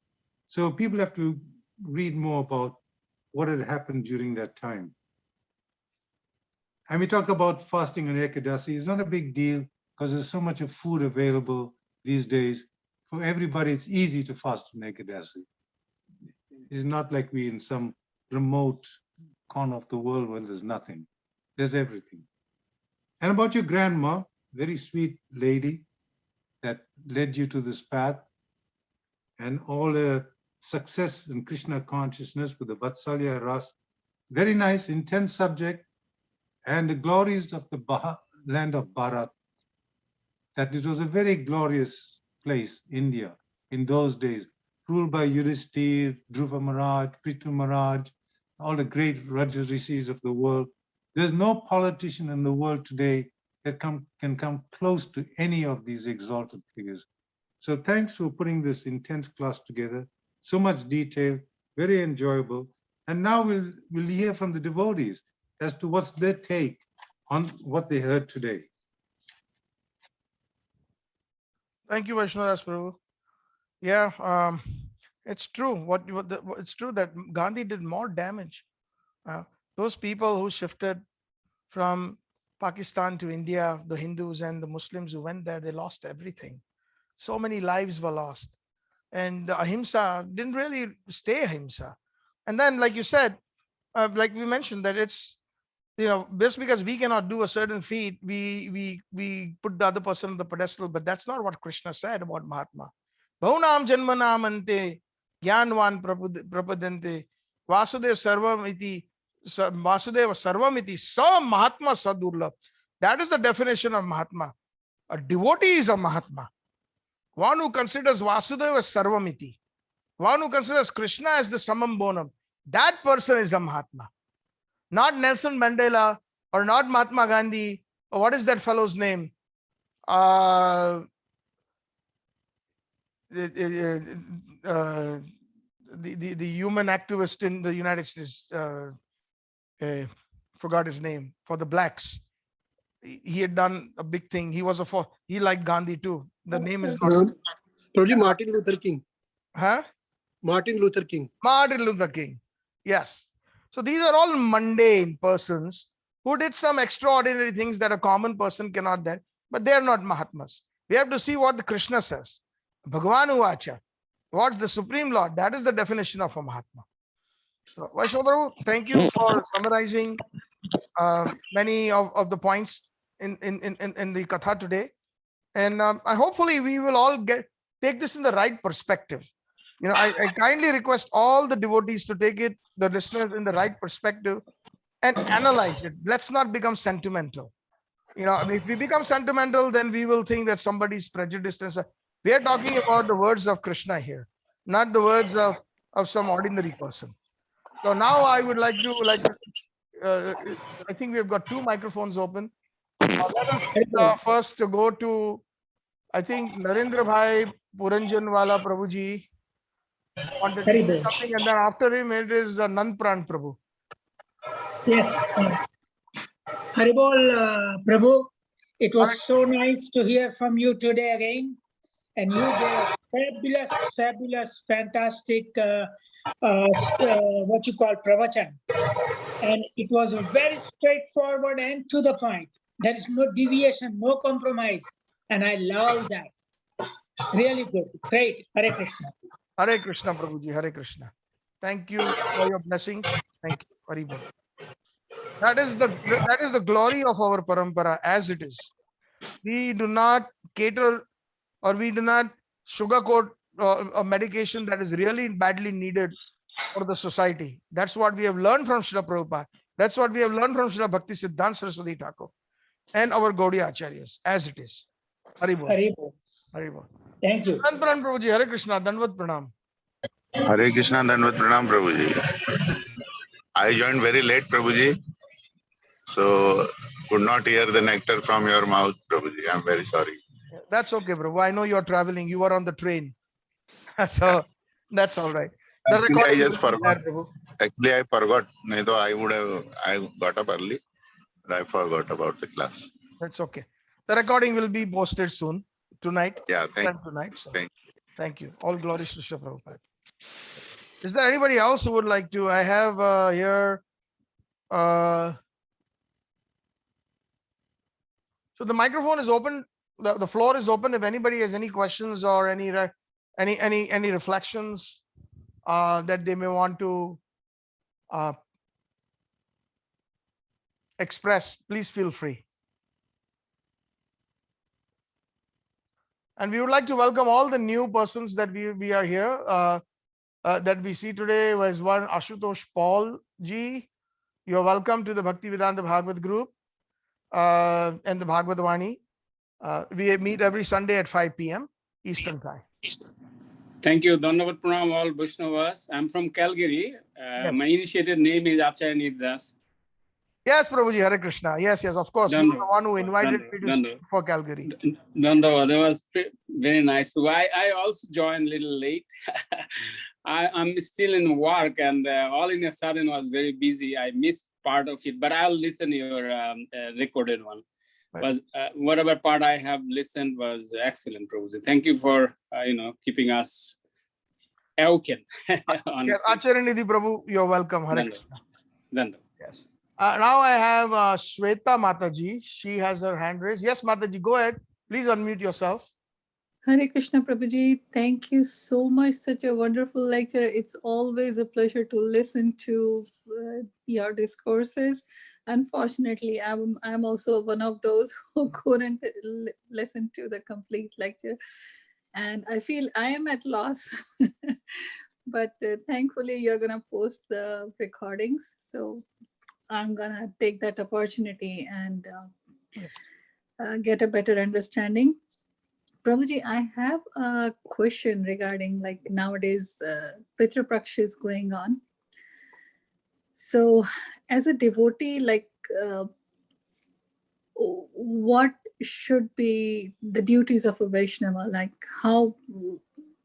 So people have to read more about what had happened during that time. And we talk about fasting on Ekadasi. It's not a big deal because there's so much of food available these days. For everybody, it's easy to fast on Ekadasi. It's not like we in some remote corner of the world where there's nothing. There's everything. And about your grandma, very sweet lady that led you to this path, and all the success in Krishna consciousness with the Vatsalya Ras. Very nice, intense subject, and the glories of the land of Bharat. That it was a very glorious place, India, in those days, ruled by Yudhishthir, Dhruva Maharaj, Prithu Maharaj, all the great Raja Rishis of the world. There's no politician in the world today that can come close to any of these exalted figures. So thanks for putting this intense class together. So much detail, very enjoyable. And now we'll hear from the devotees as to what's their take on what they heard today. Thank you, Vaishnava Prabhu. Yeah, it's true. It's true that Gandhi did more damage. Those people who shifted from Pakistan to India, the Hindus and the Muslims who went there, they lost everything. So many lives were lost. And the ahimsa didn't really stay ahimsa. And then, like you said, like we mentioned, that it's, just because we cannot do a certain feat, we put the other person on the pedestal. But that's not what Krishna said about Mahatma. Bahunam janmanam ante jnanvan prapadante Vasudev sarvam iti Vasudeva sarvam iti sa Mahatma sadurlabh. That is the definition of Mahatma. A devotee is a Mahatma. One who considers Vasudeva as sarvam iti. One who considers Krishna as the summum bonum. That person is a Mahatma. Not Nelson Mandela, or not Mahatma Gandhi, what is that fellow's name? The human activist in the United States, forgot his name, for the blacks. He had done a big thing. He liked Gandhi too. The name is not. Probably Martin Luther King. Huh? Martin Luther King. Martin Luther King. Yes. So these are all mundane persons who did some extraordinary things that a common person cannot do, but they are not Mahatmas. We have to see what the Krishna says. Bhagavan Uvacha. What's the Supreme Lord? That is the definition of a Mahatma. So Vaishnava Prabhu, thank you for summarizing many of the points in the Katha today. And hopefully we will all take this in the right perspective. You know, I kindly request all the devotees to take it, the listeners, in the right perspective and analyze it. Let's not become sentimental. You know, if we become sentimental, then we will think that somebody's prejudiced. We are talking about the words of Krishna here, not the words of some ordinary person. So now I would like to, I think we have got 2 microphones open. Let us first to go to, I think, Narendra Bhai Puranjanwala Prabhuji wanted to do something, and then after him it is Nand Pran Prabhu. Yes. Haribol Prabhu, it was so nice to hear from you today again. And you gave fabulous, fantastic, what you call pravachan. And it was very straightforward and to the point. There is no deviation, no compromise. And I love that. Really good. Great. Hare Krishna. Hare Krishna, Prabhuji. Hare Krishna. Thank you for your blessings. Thank you. Haribol. That is the glory of our parampara as it is. We do not cater or we do not sugarcoat a medication that is really badly needed for the society. That's what we have learned from Srila Prabhupada. That's what we have learned from Srila Bhakti Siddhanta Saraswati Thakur and our Gaudiya Acharyas as it is. Haribol. Haribol. Haribol. Thank you. Nand Pran Prabhuji. Hare Krishna. Dandavat Pranam. Hare Krishna, Dandavat Pranam, Prabhuji. I joined very late, Prabhuji, so could not hear the nectar from your mouth, Prabhuji. I'm very sorry. That's okay, Prabhu. I know you're traveling. You were on the train. So that's all right. The Actually, I recording just will be there, forgot. Prabhu. Actually, I forgot. I got up early, but I forgot about the class. That's okay. The recording will be posted soon, tonight. Yeah, Tonight. So thank thank you. All glories to Srila Prabhupada. Is there anybody else who would like to? I have here. So the microphone is open. The floor is open. If anybody has any questions or any reflections that they may want to express, please feel free. And we would like to welcome all the new persons that we are here that we see today. Was one Ashutosh Paul Ji. You are welcome to the Bhaktivedanta Bhagavad group and the Bhagavad Vani. We meet every Sunday at 5 p.m. Eastern time. Thank you. Dandavat Pranam, all Vaishnavas. I'm from Calgary. Yes. My initiated name is Acharya Niddas. Yes, Prabhuji, Hare Krishna. Yes, of course. You are the one who invited me to speak for Calgary. Dandavat, that was very nice. I also joined a little late. I'm still in work and all in a sudden was very busy. I missed part of it, but I'll listen to your recorded one. Was whatever part I have listened was excellent, Prabhuji. Thank you for keeping us awakened. Yes, Acharya Nidhi Prabhu, you're welcome. Hare Krishna. Dandavat. Yes. Now I have Shweta Mataji. She has her hand raised. Yes, Mataji, go ahead. Please unmute yourself. Hare Krishna Prabhuji, thank you so much. Such a wonderful lecture. It's always a pleasure to listen to your discourses. Unfortunately, I'm also one of those who couldn't listen to the complete lecture. And I feel I am at loss. But thankfully, you're going to post the recordings. So I'm going to take that opportunity and get a better understanding. Prabhuji, I have a question regarding like nowadays Pitra Praksha is going on. So as a devotee, like what should be the duties of a Vaishnava, like how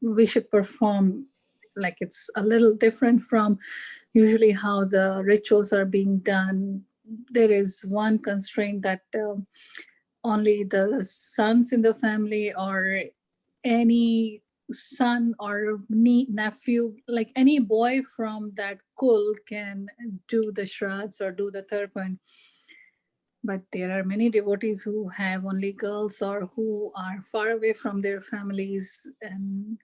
we should perform. Like it's a little different from usually how the rituals are being done. There is one constraint that only the sons in the family or any son or nephew, like any boy from that kul can do the shrads or do the tarpan. But there are many devotees who have only girls or who are far away from their families. And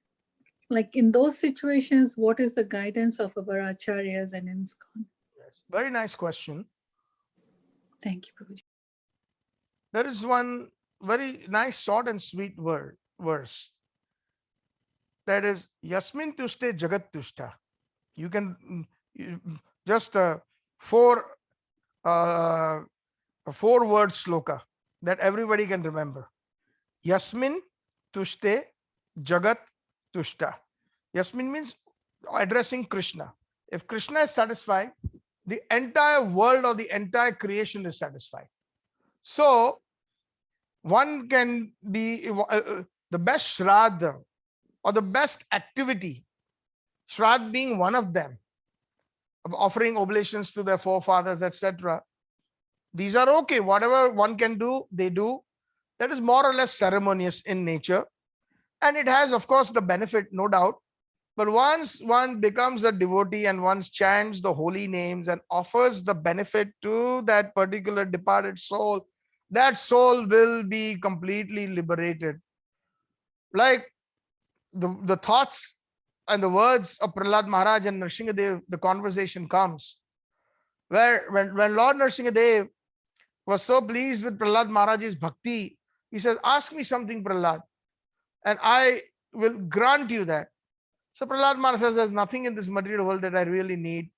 like in those situations, what is the guidance of our acharyas and ISKCON? Yes. Very nice question. Thank you, Prabhuji. There is one very nice, short and sweet verse. That is, Yasmin tushte jagat tushta. You can just a four word sloka that everybody can remember. Yasmin tushte jagat tushta. Yasmin means addressing Krishna. If Krishna is satisfied, the entire world or the entire creation is satisfied. So one can be the best shraddha or the best activity, shraddha being one of them, of offering oblations to their forefathers, etc. These are okay. Whatever one can do, they do. That is more or less ceremonious in nature. And it has, of course, the benefit, no doubt. But once one becomes a devotee and once chants the holy names and offers the benefit to that particular departed soul, that soul will be completely liberated. Like the thoughts and the words of Prahlad Maharaj and Nrsingadev, the conversation comes. Where when Lord Nrsingadev was so pleased with Prahlad Maharaj's bhakti, he says, ask me something, Prahlad, and I will grant you that. So Prahlad Maharaj says, there's nothing in this material world that I really need.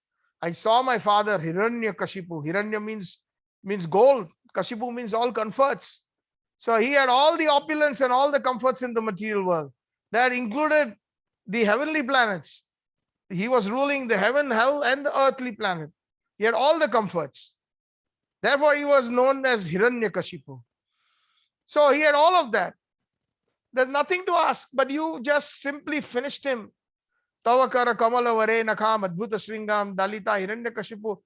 I saw my father, Hiranyakashipu. Hiranya means gold. Kashipu means all comforts. So he had all the opulence and all the comforts in the material world. That included the heavenly planets. He was ruling the heaven, hell, and the earthly planet. He had all the comforts. Therefore, he was known as Hiranyakashipu. So he had all of that. There's nothing to ask, but you just simply finished him. Tavakara Kamala Vare Nakham Adbhuta Sringam Dalita Hiranyakashipu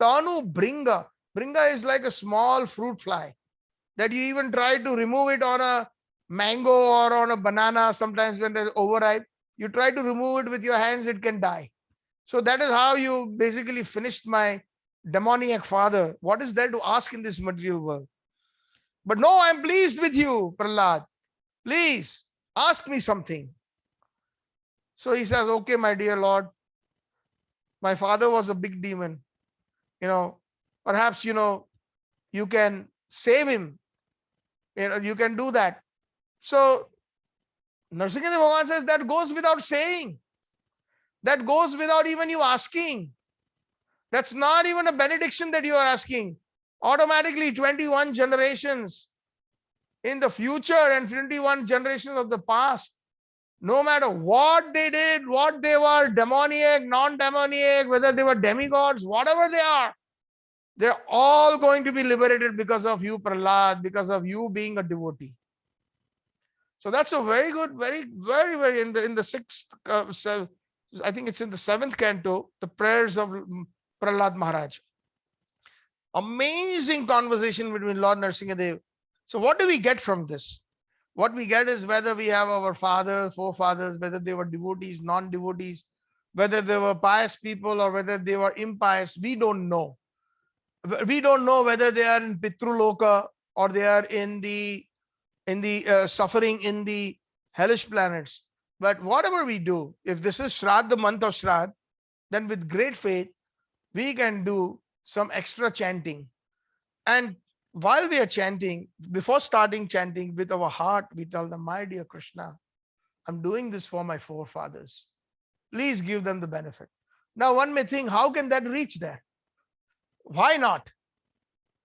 Tanu Bringa. Bringa is like a small fruit fly that you even try to remove it on a mango or on a banana. Sometimes when they're overripe, you try to remove it with your hands, it can die. So that is how you basically finished my demoniac father. What is there to ask in this material world? But no, I'm pleased with you, Prahlad. Please ask me something. So he says, okay, my dear Lord, my father was a big demon. Perhaps, you can save him. You can do that. So Nrsingadev Bhagavan says that goes without saying. That goes without even you asking. That's not even a benediction that you are asking. Automatically 21 generations in the future and 21 generations of the past, no matter what they did, what they were, demoniac, non-demoniac, whether they were demigods, whatever they are, they're all going to be liberated because of you, Prahlad, because of you being a devotee. So that's a very good, very, very, very, in the sixth, I think it's in the 7th canto, the prayers of Prahlad Maharaj. Amazing conversation between Lord Nrsingadev. So what do we get from this? What we get is whether we have our fathers, forefathers, whether they were devotees, non-devotees, whether they were pious people or whether they were impious, we don't know. We don't know whether they are in Pitruloka or they are in the suffering in the hellish planets. But whatever we do, if this is Shraddha, the month of Shraddha, then with great faith, we can do some extra chanting. And while we are chanting, before starting chanting with our heart, we tell them, my dear Krishna, I'm doing this for my forefathers. Please give them the benefit. Now one may think, how can that reach there? Why not?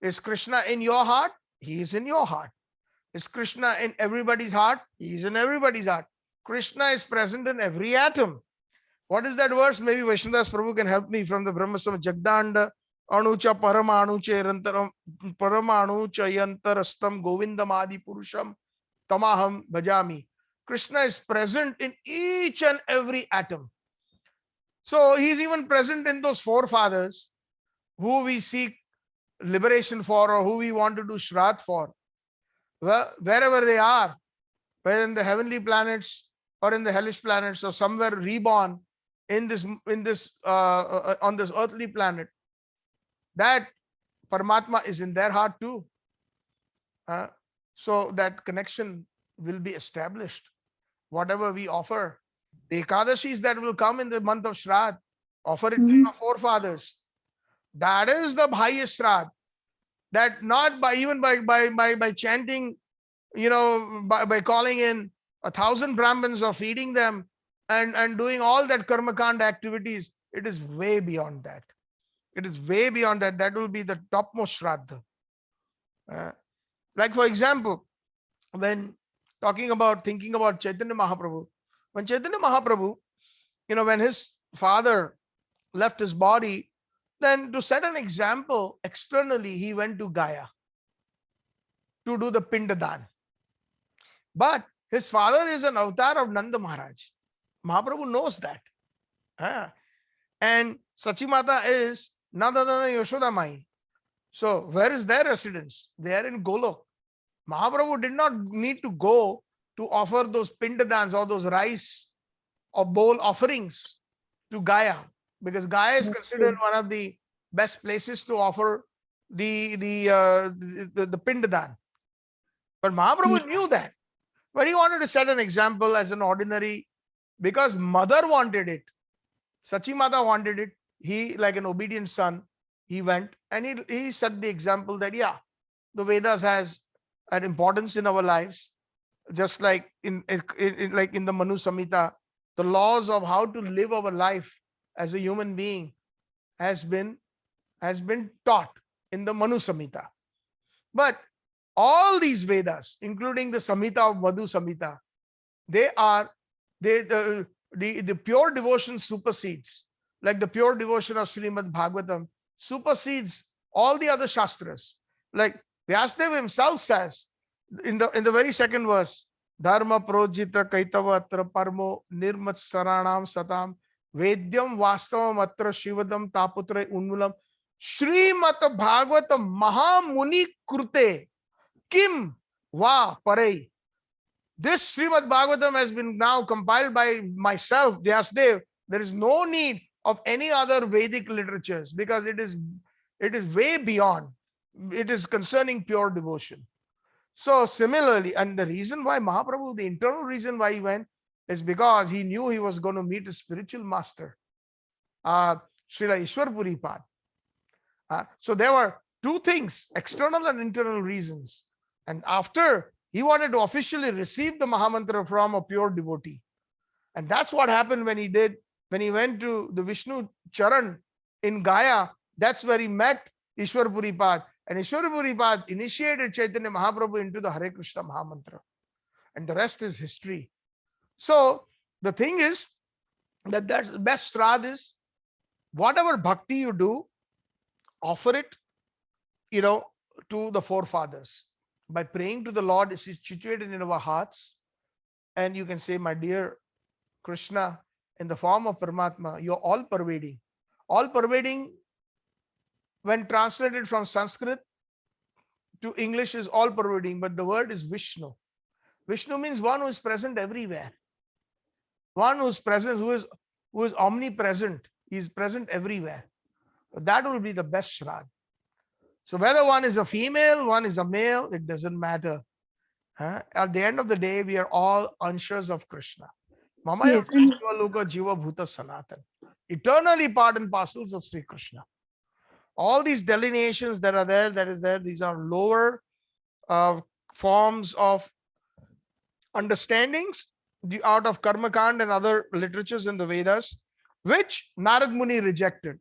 Is Krishna in your heart? He is in your heart. Is Krishna in everybody's heart? He is in everybody's heart. Krishna is present in every atom. What is that verse? Maybe Vaishnadas Prabhu can help me from the Brahma Samhita Jagdanda Anucha paramanu chayantaram paramanu chayantarastam govindamadi purusham tamaham bhajami. Krishna is present in each and every atom. So he's even present in those forefathers who we seek liberation for, or who we want to do shraddha for. Well, wherever they are, whether in the heavenly planets or in the hellish planets, or somewhere reborn in this on this earthly planet, that Paramatma is in their heart too. So that connection will be established. Whatever we offer, the Ekadashis that will come in the month of Shraddha, offer it to your forefathers. That is the highest Shraddha. That not by even by chanting, by calling in 1,000 Brahmins or feeding them and doing all that karmakanda activities. It is way beyond that. It is way beyond that. That will be the topmost Shraddha. Like for example, when thinking about Chaitanya Mahaprabhu, when Chaitanya Mahaprabhu, when his father left his body, then to set an example externally, he went to Gaya to do the Pindadan. But his father is an avatar of Nanda Maharaj. Mahaprabhu knows that. And Sachimata is Nandadana Yashoda Mai. So where is their residence? They are in Golok. Mahaprabhu did not need to go to offer those Pindadans or those rice or bowl offerings to Gaya, because Gaya is considered one of the best places to offer the Pindadan. But Mahaprabhu knew that. But he wanted to set an example as an ordinary, because mother wanted it. Sachimata wanted it. He, like an obedient son, he went and he set the example that, yeah, the Vedas has an importance in our lives. Just like in the Manu Samhita, the laws of how to live our life as a human being has been taught in the Manu Samhita. But all these Vedas, including the Samhita of Madhu Samhita, the pure devotion supersedes, like the pure devotion of Srimad Bhagavatam supersedes all the other Shastras. Like Vyasadeva himself says in the very second verse, Dharma projita kaitavatra parmo nirmat saranam satam vedyam vastavam atra shivadam taputre unmulam Srimat Bhagavatam Mahamuni Krute Kim Va Parei. This Srimad Bhagavatam has been now compiled by myself, Vyasadeva. There is no need of any other Vedic literatures, because it is way beyond. It is concerning pure devotion. So similarly, and the reason why Mahaprabhu, the internal reason why he went, is because he knew he was going to meet a spiritual master, Srila Ishwarpuri Pad. So there were two things, external and internal reasons. And after, he wanted to officially receive the Mahamantra from a pure devotee. And that's what happened when he went to the Vishnu Charan in Gaya. That's where he met Ishwarpuri Pad. And Ishwarpuri Pad initiated Chaitanya Mahaprabhu into the Hare Krishna Mahamantra. And the rest is history. So the thing is that the best Shraddha is, whatever bhakti you do, offer it, to the forefathers. By praying to the Lord, is situated in our hearts. And you can say, my dear Krishna, in the form of Paramatma, you're all pervading. All pervading, when translated from Sanskrit to English, is all pervading, but the word is Vishnu. Vishnu means one who is present everywhere. One who is present, who is omnipresent. He is present everywhere. That will be the best Shraddha. So whether one is a female, one is a male, it doesn't matter. At the end of the day, we are all anshas of Krishna. Mamaya Jiva Loka Jiva Bhuta Sanatan. Eternally part and parcels of Sri Krishna. All these delineations that are there, these are lower forms of understandings out of Karmakand and other literatures in the Vedas, which Narad Muni rejected.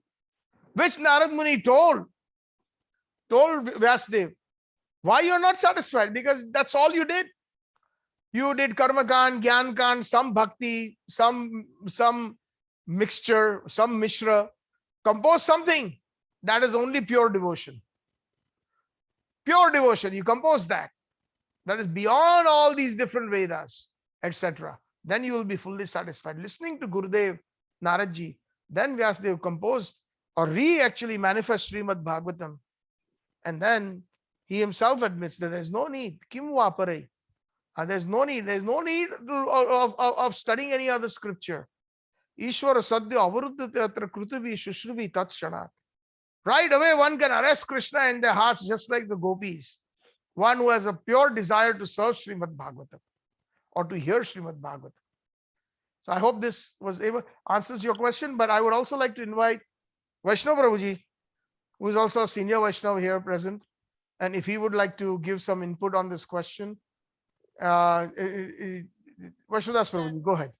Which Narad Muni told Vyasadeva, why you're not satisfied? Because that's all you did. You did Karmakand, Gyankand, some bhakti, some mixture, some mishra, compose something. that is only pure devotion. Pure devotion, you compose that. That is beyond all these different Vedas, etc. Then you will be fully satisfied. Listening to Gurudev, Naradji, then Vyasadeva composed or actually manifest Srimad Bhagavatam. And then he himself admits that there's no need. Kim vapare? There's no need. There's no need of studying any other scripture. Ishwara sadhya avaruddhate atra krutavi shushruvi tat shanat. Right away, one can arrest Krishna in their hearts, just like the gopis. One who has a pure desire to serve Srimad Bhagavatam or to hear Srimad Bhagavatam. So I hope this was able answers your question. But I would also like to invite Vaishnava Prabhuji, who is also a senior Vaishnava here present, and if he would like to give some input on this question. Vaishnadas Prabhuji, go ahead.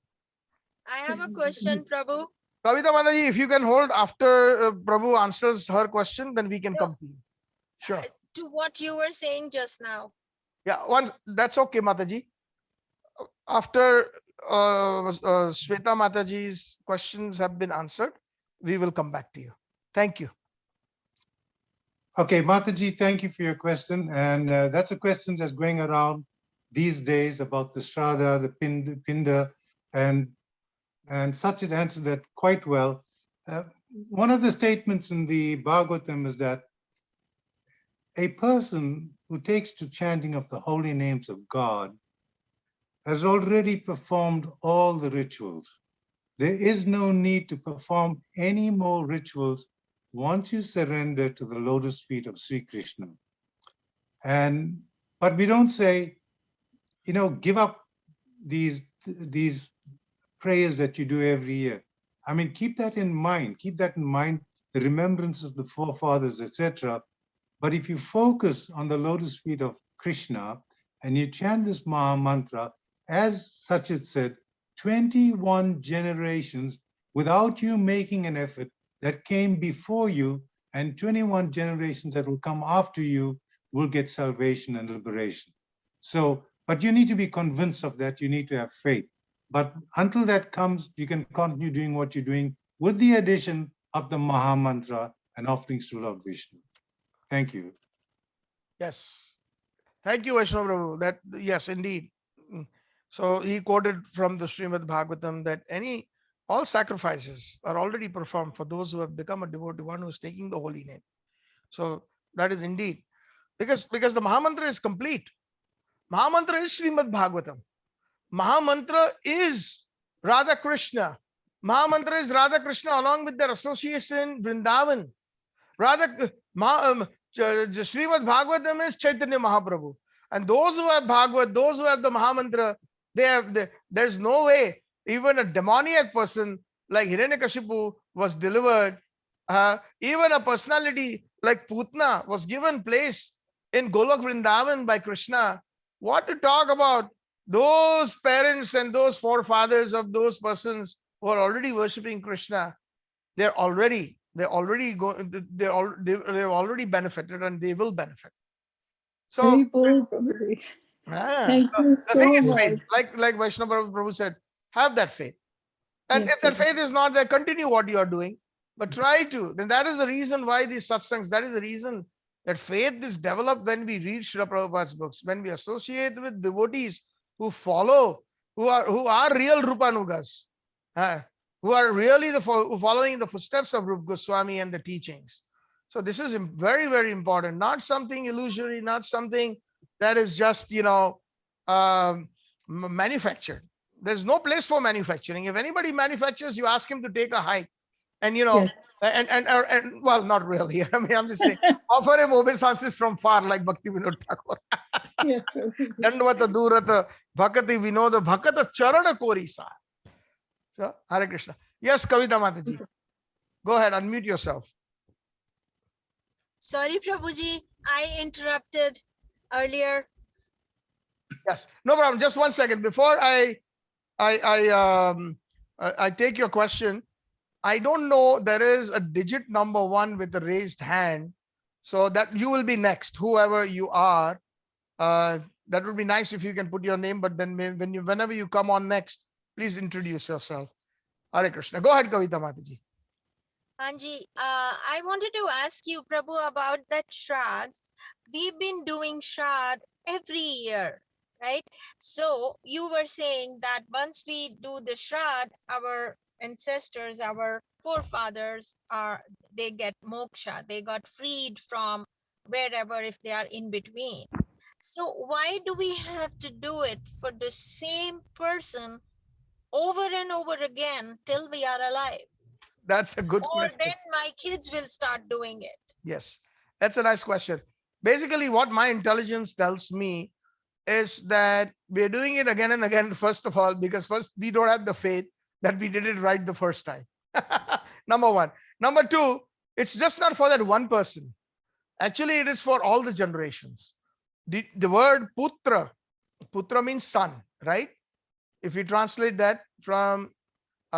I have a question, Prabhu. Kavita Mataji, if you can hold after Prabhu answers her question, then we can No. come to you. Sure. To what you were saying just now. Yeah, once that's okay, Mataji. After Shweta Mataji's questions have been answered, we will come back to you. Thank you. Okay, Mataji, thank you for your question. And that's a question that's going around these days about the Shraddha, the Pinda, and Satchit answered that quite well. One of the statements in the Bhagavatam is that a person who takes to chanting of the holy names of God has already performed all the rituals. There is no need to perform any more rituals once you surrender to the lotus feet of Sri Krishna. But we don't say, give up these prayers that you do every year. I mean, keep that in mind. Keep that in mind, the remembrance of the forefathers, etc. But if you focus on the lotus feet of Krishna and you chant this Maha Mantra, as Satchit said, 21 generations without you making an effort that came before you, and 21 generations that will come after you will get salvation and liberation. So, but you need to be convinced of that. You need to have faith. But until that comes, you can continue doing what you're doing with the addition of the Maha Mantra and offerings to Lord Vishnu. Thank you. Yes. Thank you, Vaishnava Prabhu. That, yes, indeed. So he quoted from the Srimad Bhagavatam that all sacrifices are already performed for those who have become a devotee, one who is taking the holy name. So that is indeed, because the Maha Mantra is complete. Maha Mantra is Srimad Bhagavatam. Maha Mantra is Radha Krishna. Maha Mantra is Radha Krishna along with their associates in Vrindavan. Srimad Bhagavatam is Chaitanya Mahaprabhu. And those who have Bhagavad, those who have the Maha Mantra, there's no way even a demoniac person like Hiranyakashipu was delivered. Even a personality like Putna was given place in Golok Vrindavan by Krishna. What to talk about those parents and those forefathers of those persons who are already worshipping Krishna? They've already benefited, and they will benefit. So Very bold, Prabhuji. Thank you so much. Like Vaishnava Prabhu said, have that faith. And Yes, if that Prabhuji. faith is not there, continue what you are doing, but try to. Then that is the reason why these satsangs, that is the reason that faith is developed when we read Srila Prabhupada's books, when we associate with devotees who follow, who are real Rupanugas, who are really following the footsteps of Rupa Goswami and the teachings. So this is very, very important. Not something illusory, not something that is just, manufactured. There's no place for manufacturing. If anybody manufactures, you ask him to take a hike, and Yes. and well, not really. I mean, I'm just saying, offer him obeisances from far, like Bhakti Vinod Thakur. Yes, Prabhuji. Dandavata durata bhakati vinoda bhakata charana korisa. So, Hare Krishna. Yes, Kavita Mataji. Go ahead, unmute yourself. Sorry, Prabhuji, I interrupted earlier. Yes, no problem. Just 1 second before I take your question. I don't know. There is a digit number 1 with a raised hand, so that you will be next. Whoever you are, that would be nice if you can put your name. But then whenever you come on next, please introduce yourself. Hare Krishna. Go ahead, Kavita Mataji. Anji, I wanted to ask you, Prabhu, about that Shraddh. We've been doing Shraddh every year, right? So you were saying that once we do the Shraddh, our ancestors, our forefathers they get moksha, they got freed from wherever if they are in between. So why do we have to do it for the same person over and over again till we are alive? That's a good Or question. then my kids will start doing it. Yes, that's a nice question. Basically, what my intelligence tells me is that we're doing it again and again, first of all, because first, we don't have the faith that we did it right the first time. Number one. Number two, it's just not for that one person. Actually, it is for all the generations. The word putra means son, right? If you translate that from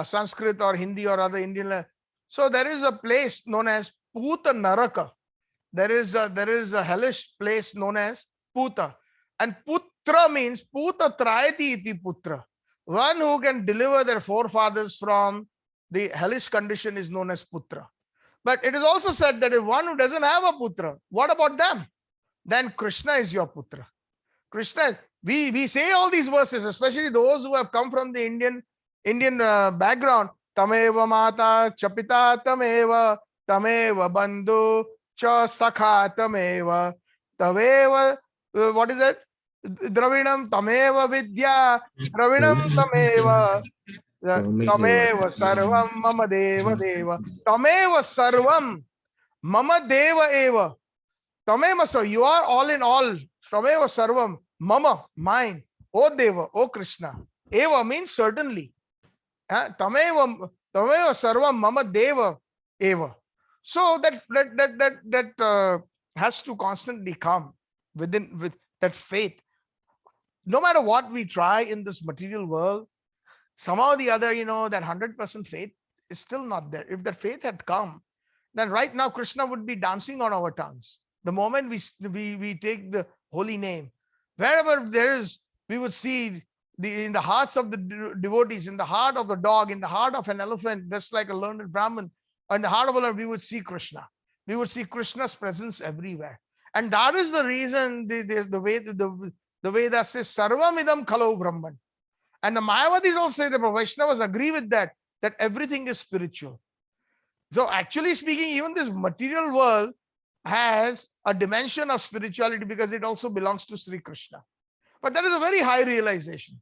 Sanskrit or Hindi or other Indian, so there is a place known as Puta Naraka. There is a hellish place known as Puta. And Putra means Puta Trayati iti Putra. One who can deliver their forefathers from the hellish condition is known as Putra. But it is also said that if one who doesn't have a Putra, what about them? Then Krishna is your Putra. Krishna, we say all these verses, especially those who have come from the Indian background. Tameva mata chapita tameva bandhu cha sakha tameva taveva. What is it? Dravinam tameva vidya dravinam tameva tameva sarvam mama deva deva tameva sarvam mama deva eva tameva. So you are all in all. Tameva sarvam mama, mine. O deva, O Krishna. Eva means certainly. Tameva sarvam mama deva eva. So that has to constantly come with that faith. No matter what we try in this material world, somehow or the other, that 100% faith is still not there. If that faith had come, then right now Krishna would be dancing on our tongues. The moment we take the holy name, wherever there is, we would see in the hearts of the devotees, in the heart of the dog, in the heart of an elephant, just like a learned Brahmin, in the heart of a learned, we would see Krishna. We would see Krishna's presence everywhere. And that is the reason the Veda says, Sarvam idam khalu Brahman. And the Mayavadis also say, the Vaishnavas agree with that everything is spiritual. So actually speaking, even this material world has a dimension of spirituality because it also belongs to Sri Krishna. But that is a very high realization.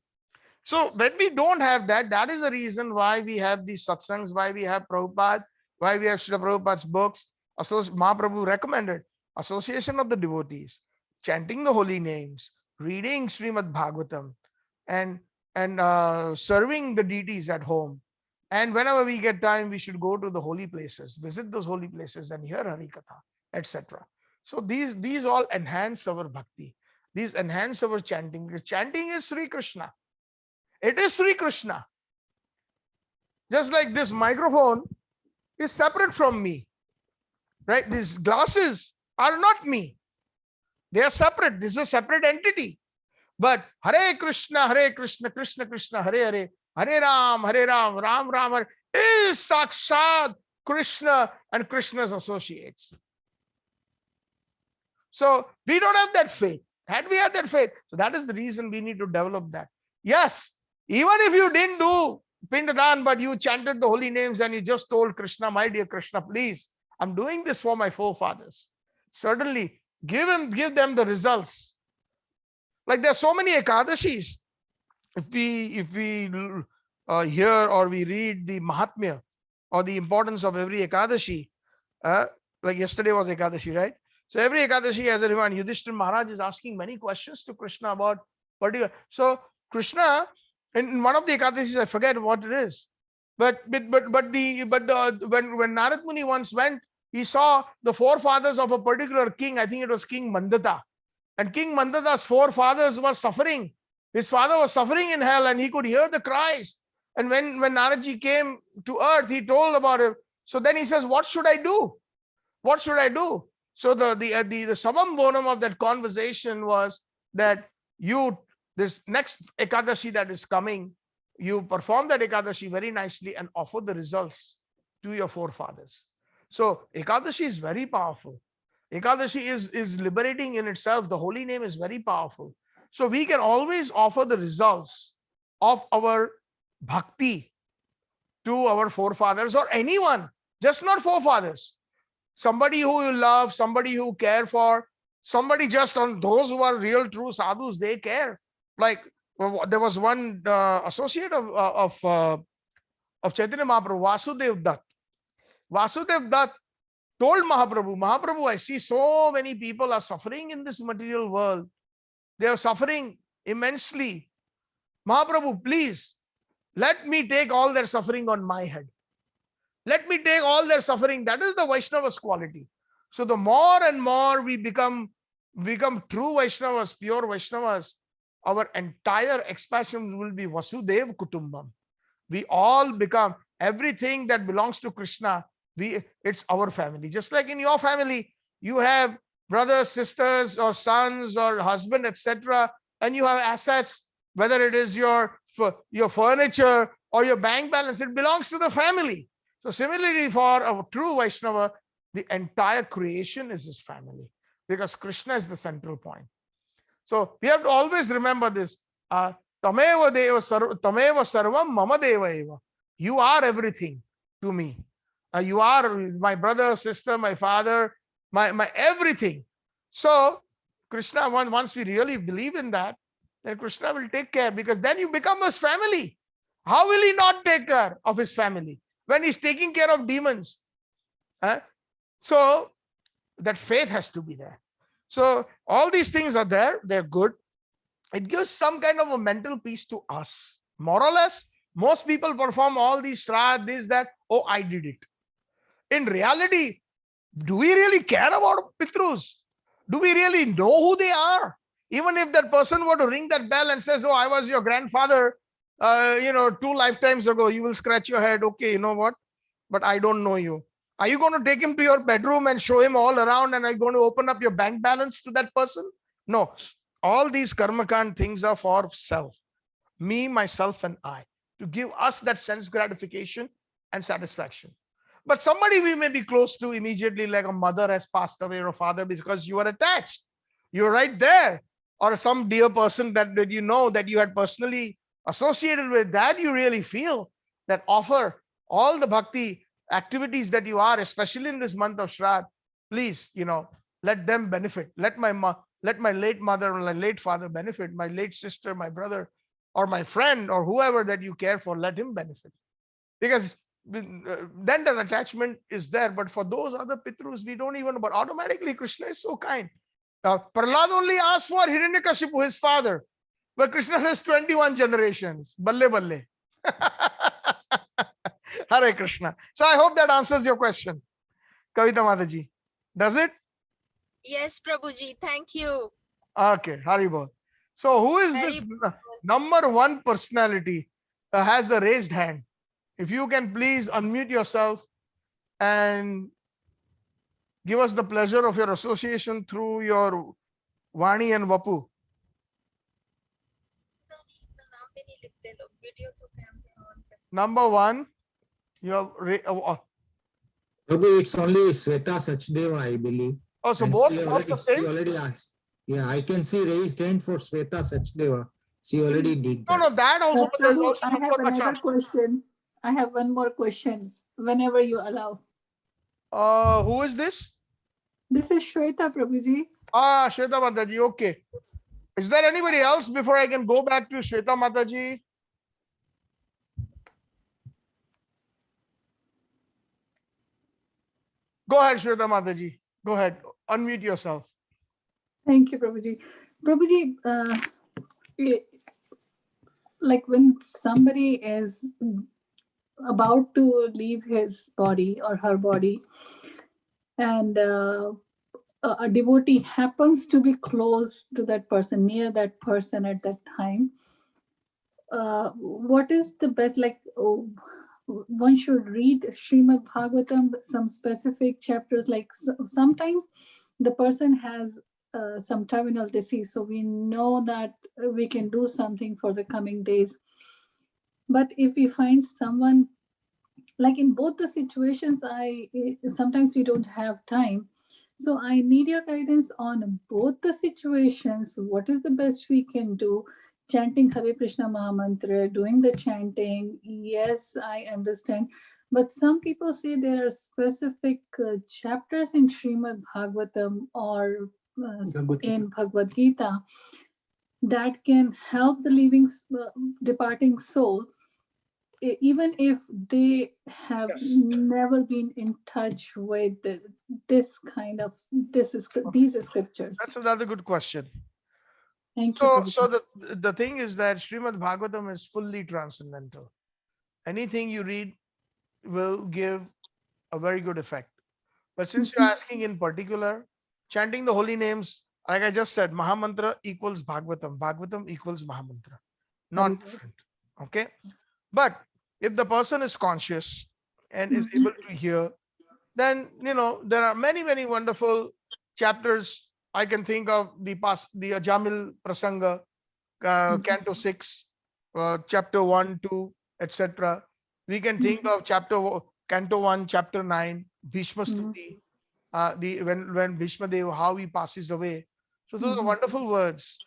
So when we don't have that, that is the reason why we have these satsangs, why we have Prabhupada, why we have Srila Prabhupada's books. Mahaprabhu recommended association of the devotees, chanting the holy names, reading Srimad Bhagavatam, and serving the deities at home. And whenever we get time, we should go to the holy places, visit those holy places and hear Harikatha, etc. So these all enhance our bhakti. These enhance our chanting, because chanting is Sri Krishna. It is Sri Krishna. Just like this microphone is separate from me, right? These glasses are not me. They are separate. This is a separate entity. But Hare Krishna, Krishna Krishna, Hare Hare, Hare Ram, Ram Ram, Hare is Sakshat Krishna and Krishna's associates. So we don't have that faith. Had we had that faith, so that is the reason we need to develop that. Yes, even if you didn't do Pindadan, but you chanted the holy names and you just told Krishna, my dear Krishna, please, I'm doing this for my forefathers. Certainly, give them the results. Like there are so many Ekadashis. If we hear or we read the Mahatmya or the importance of every Ekadashi, like yesterday was Ekadashi, right? So every Ekadashi has a reminder. Yudhishthira Maharaj is asking many questions to Krishna about particular. So Krishna, in one of the Ekadashis, I forget what it is, but when Narad Muni once went, he saw the forefathers of a particular king. I think it was King Mandata, and King Mandata's forefathers were suffering. His father was suffering in hell, and he could hear the cries. And when Naradji came to earth, he told about it. So then he says, "What should I do? What should I do?" So the summum bonum of that conversation was that this next Ekadashi that is coming, you perform that Ekadashi very nicely and offer the results to your forefathers. So Ekadashi is very powerful. Ekadashi is liberating in itself. The holy name is very powerful. So we can always offer the results of our bhakti to our forefathers or anyone, just not forefathers. Somebody who you love, somebody who care for, somebody just on those who are real true sadhus, they care. Like there was one associate of Chaitanya Mahaprabhu, Vasudev Dutt. Vasudev Dutt told Mahaprabhu, I see so many people are suffering in this material world. They are suffering immensely. Mahaprabhu, please, let me take all their suffering on my head. Let me take all their suffering. That is the Vaishnava's quality. So the more and more we become true Vaishnavas, pure Vaishnavas, our entire expansion will be Vasudev Kutumbam. We all become everything that belongs to Krishna. It's our family. Just like in your family, you have brothers, sisters, or sons, or husband, etc., and you have assets. Whether it is your furniture or your bank balance, it belongs to the family. So similarly, for a true Vaishnava, the entire creation is his family, because Krishna is the central point. So we have to always remember this. Tameva sarvam mama deva eva. You are everything to me. You are my brother, sister, my father, my everything. So Krishna, once we really believe in that, then Krishna will take care, because then you become his family. How will he not take care of his family when he's taking care of demons? So that faith has to be there. So all these things are there. They're good. It gives some kind of a mental peace to us. More or less, most people perform all these shraddh, this, that. Oh, I did it. In reality, do we really care about Pitrus? Do we really know who they are? Even if that person were to ring that bell and says, oh, I was your grandfather, 2 lifetimes ago, you will scratch your head. Okay, you know what? But I don't know you. Are you going to take him to your bedroom and show him all around, and are you going to open up your bank balance to that person? No. All these karmakand things are for self. Me, myself, and I. To give us that sense gratification and satisfaction. But somebody we may be close to immediately, like a mother has passed away or a father, because you are attached. You're right there. Or some dear person that you know, that you had personally associated with, that you really feel that offer all the bhakti activities that you are, especially in this month of Shraddh. Please, let them benefit. Let my late mother or my late father benefit, my late sister, my brother, or my friend, or whoever that you care for, let him benefit. Because then that attachment is there. But for those other Pitrus, we don't even, but automatically Krishna is so kind. Now, Prahlad only asked for Hiranyakashipu, his father. But Krishna says 21 generations. Balle balle. Hare Krishna. So I hope that answers your question, Kavita Mataji. Does it? Yes, Prabhuji. Thank you. Okay, Haribol. So who is this number one personality has the raised hand? If you can please unmute yourself and give us the pleasure of your association through your Vani and Vapu. Number one, you have Prabhu, it's only Sweta Sachdeva, I believe. Oh, so And both she already asked. Yeah, I can see raised hand for Sweta Sachdeva. She already did that. No, that also. There's Prabhu, also I have another question. I have one more question, whenever you allow. Who is this? This is Shweta, Prabhuji. Shweta Mataji. Okay. Is there anybody else before I can go back to Shweta Mataji? Go ahead, Shweta Mataji. Go ahead. Unmute yourself. Thank you, Prabhuji. Prabhuji, like when somebody is about to leave his body or her body, and a devotee happens to be close to that person, near that person at that time, what is the best, one should read Srimad Bhagavatam, some specific chapters, like sometimes the person has some terminal disease, so we know that we can do something for the coming days. But if we find someone like in both the situations, sometimes we don't have time. So I need your guidance on both the situations. What is the best we can do? Chanting Hare Krishna Mahamantra, doing the chanting. Yes, I understand. But some people say there are specific chapters in Srimad Bhagavatam or in Bhagavad Gita that can help the departing soul, even if they have Yes. never been in touch with these scriptures. That's another good question. Thank you. So the thing is that Srimad Bhagavatam is fully transcendental. Anything you read will give a very good effect. But since you're asking in particular, chanting the holy names, like I just said, Mahamantra equals Bhagavatam, Bhagavatam equals Mahamantra, not different. Okay. But if the person is conscious and is able to hear, then there are many wonderful chapters. I can think of the Ajamil Prasanga, Canto 6, chapter 1, 2, etc. We can think of Canto 1, chapter 9, Bhishma Stuti, when Bhishma Dev, how he passes away. So those are wonderful words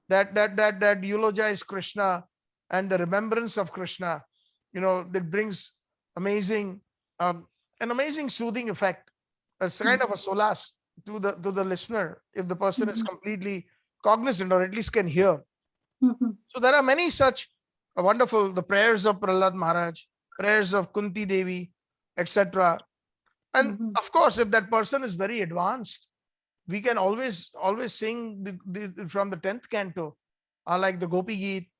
that eulogize Krishna and the remembrance of Krishna. That brings amazing, an amazing soothing effect. It's kind of a solace to the listener if the person is completely cognizant or at least can hear. So there are many such wonderful, the prayers of Prahlad Maharaj, prayers of Kunti Devi, etc. And of course, if that person is very advanced, we can always sing from the 10th canto, like the Gopi Geet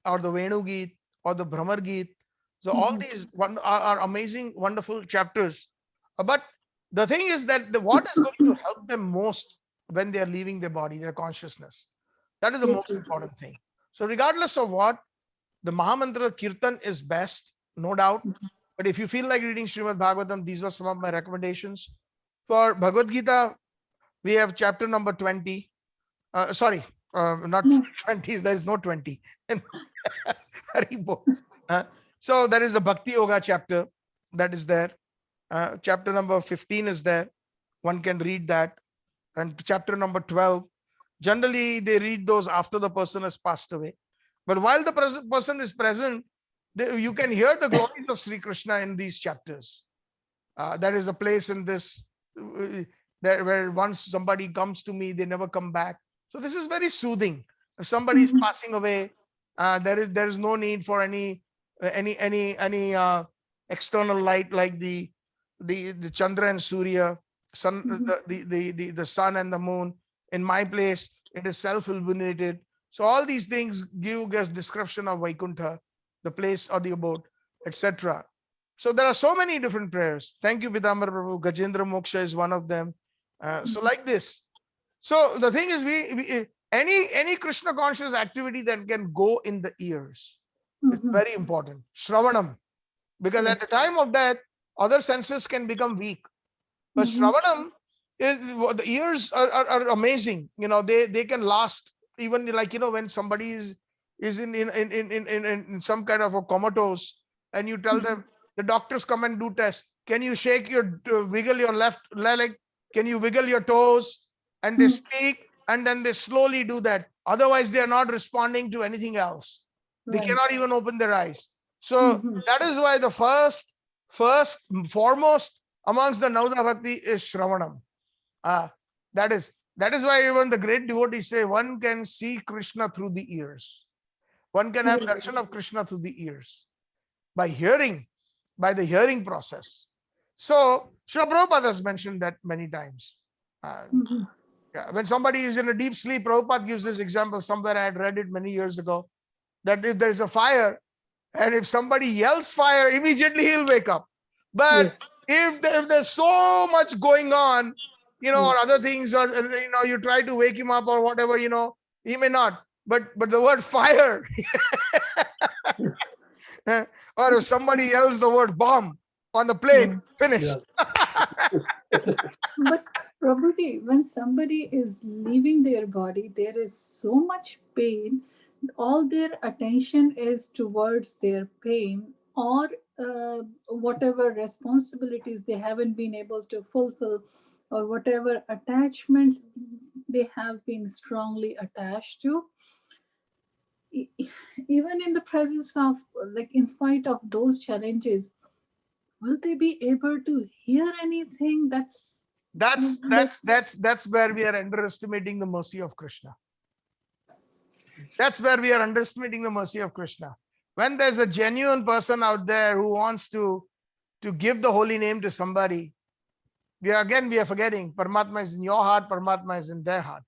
or the Venu Geet or the Brahmar Geet. So all these are amazing, wonderful chapters. But the thing is that what is going to help them most when they are leaving their body, their consciousness, that is the most important thing. So regardless of what, the Mahamantra Kirtan is best, no doubt. But if you feel like reading Srimad Bhagavatam, these were some of my recommendations. For Bhagavad Gita, we have chapter number 20. Not 20, there is no 20. So there is the Bhakti Yoga chapter that is there. Chapter number 15 is there. One can read that. And chapter number 12. Generally, they read those after the person has passed away. But while the person is present, you can hear the glories of Sri Krishna in these chapters. There is a place in this where once somebody comes to me, they never come back. So this is very soothing. If somebody is passing away, there is no need for any external light like the Chandra and Surya, the sun and the moon. In my place, it is self-illuminated. So all these things give us description of Vaikuntha, the place or the abode, etc. So there are so many different prayers. Thank you, Pidambar Prabhu. Gajendra Moksha is one of them. So like this. So the thing is, any Krishna conscious activity that can go in the ears is very important. Shravanam. Because at the time of death, other senses can become weak. But Shravanam, the ears are amazing. They can last even like when somebody is in some kind of a comatose, and you tell them, the doctors come and do tests. Can you wiggle your left leg? Can you wiggle your toes? And they speak, and then they slowly do that. Otherwise, they are not responding to anything else. They cannot even open their eyes. So that is why the foremost amongst the Nauda Bhakti is Shravanam. That is why even the great devotees say one can see Krishna through the ears. One can have darshan of Krishna through the ears by hearing, by the hearing process. So Srila Prabhupada has mentioned that many times. When somebody is in a deep sleep, Prabhupada gives this example somewhere. I had read it many years ago, that if there is a fire and if somebody yells fire, immediately he'll wake up. But if there's so much going on, or other things, or you try to wake him up or whatever, he may not. But the word fire, or if somebody yells the word bomb on the plane, finished. But Prabhuji, when somebody is leaving their body, there is so much pain. All their attention is towards their pain. or whatever responsibilities they haven't been able to fulfill, or whatever attachments they have been strongly attached to, even in the presence of, like, in spite of those challenges, will they be able to hear anything? That's where we are underestimating the mercy of Krishna. That's where we are underestimating the mercy of Krishna. When there's a genuine person out there who wants to give the holy name to somebody, we are forgetting Paramatma is in your heart, Paramatma is in their heart.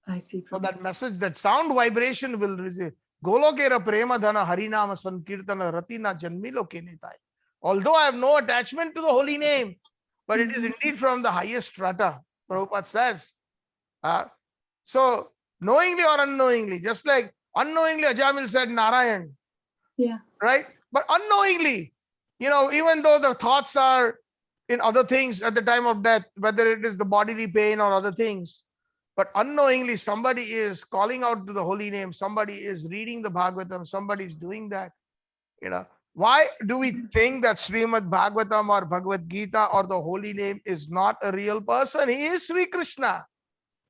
I see. So that message, that sound vibration will receive. Golokera prema dhana harinama sankirtana ratina janmilo ke netai. Although I have no attachment to the holy name, but it is indeed from the highest strata, Prabhupada says. So knowingly or unknowingly, just like unknowingly Ajamil said Narayan. Yeah. Right? But unknowingly, even though the thoughts are in other things at the time of death, whether it is the bodily pain or other things, but unknowingly somebody is calling out to the holy name, somebody is reading the Bhagavatam, somebody is doing that. Why do we think that Srimad Bhagavatam or Bhagavad Gita or the holy name is not a real person? He is Sri Krishna.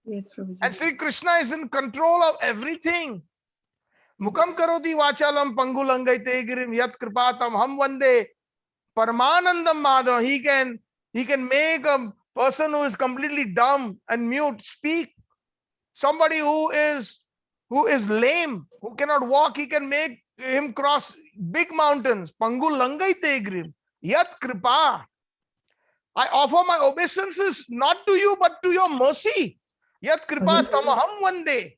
Yes, Prabhuji. And Sri Krishna is in control of everything. Mukam karoti vachalam pangulangai tegirim yat kripatam ham vande Paramanandam Madhav. He can make a person who is completely dumb and mute speak. Somebody who is lame, who cannot walk, he can make him cross big mountains. Pangulangai tegrim yat kripa. I offer my obeisances not to you but to your mercy. Yat kripa tamaham vande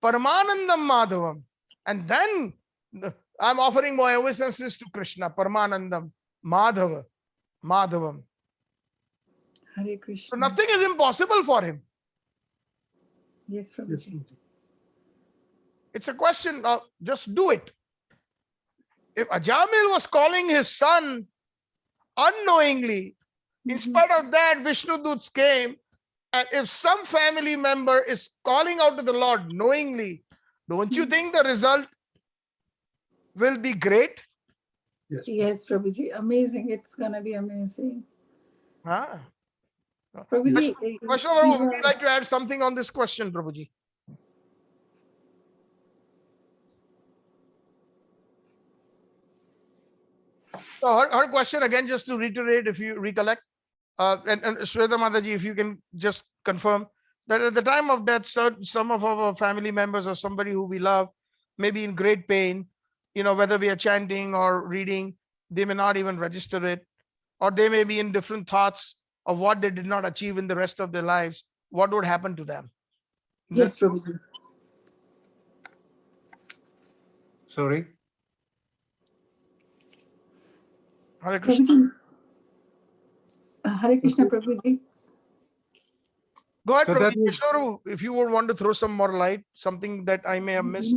Paramanandam Madhavam. And then I'm offering my obeisances to Krishna, Paramanandam, Madhavam. Hare Krishna. So nothing is impossible for him. Yes, Prabhuji. It's a question of just do it. If Ajamil was calling his son unknowingly, in spite of that, Vishnu Doots came. And if some family member is calling out to the Lord knowingly, don't you think the result will be great? Yes, Prabhuji. Amazing. It's going to be amazing. Prabhuji, would you like to add something on this question, Prabhuji? So her question again, just to reiterate, if you recollect, and Shweta Mataji, if you can just confirm that at the time of death, some of our family members or somebody who we love may be in great pain, whether we are chanting or reading, they may not even register it, or they may be in different thoughts of what they did not achieve in the rest of their lives. What would happen to them? Yes, Prabhuji. Sorry? Hare Krishna. Hare Krishna, Prabhuji. Go ahead, Prabhuji. If you would want to throw some more light, something that I may have missed.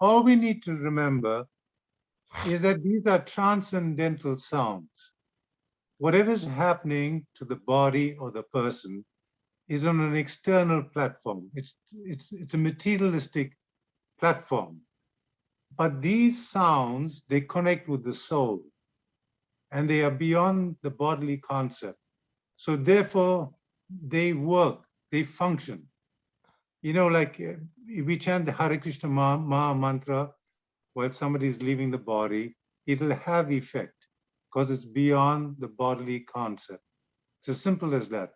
All we need to remember is that these are transcendental sounds. Whatever is happening to the body or the person is on an external platform. It's a materialistic platform. But these sounds, they connect with the soul, and they are beyond the bodily concept. So therefore, they work, they function. Like if we chant the Hare Krishna Maha Mantra while somebody is leaving the body, it'll have effect because it's beyond the bodily concept. It's as simple as that.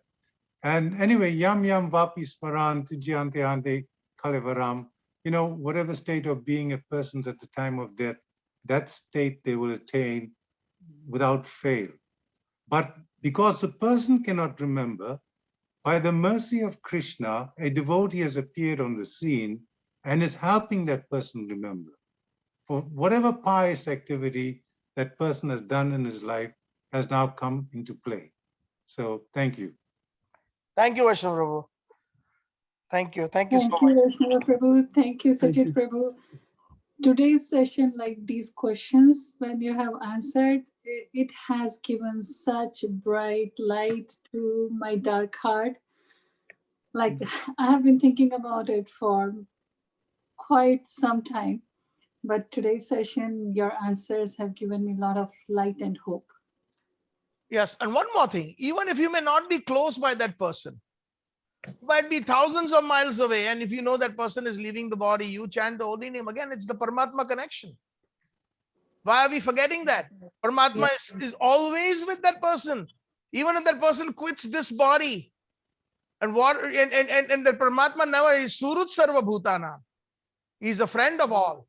And anyway, yam yam vapi smaran tujyante ante kalevaram, whatever state of being a person's at the time of death, that state they will attain without fail. But because the person cannot remember, by the mercy of Krishna, a devotee has appeared on the scene and is helping that person remember. For whatever pious activity that person has done in his life has now come into play. So thank you. Thank you, Vaishnava Prabhu. Thank you. Thank you so much. Thank you, Vaishnava Prabhu. Thank you, Satchit Prabhu. Today's session, like these questions, when you have answered, it has given such bright light to my dark heart. Like I have been thinking about it for quite some time, But today's session, your answers have given me a lot of light and hope. Yes, and one more thing, even if you may not be close by that person, you might be thousands of miles away, and if you know that person is leaving the body, you chant the holy name. Again, it's the Paramatma connection. Why are we forgetting that? Paramatma is always with that person. Even if that person quits this body, and the Paramatma never is Surut Sarva Bhutana. He's a friend of all.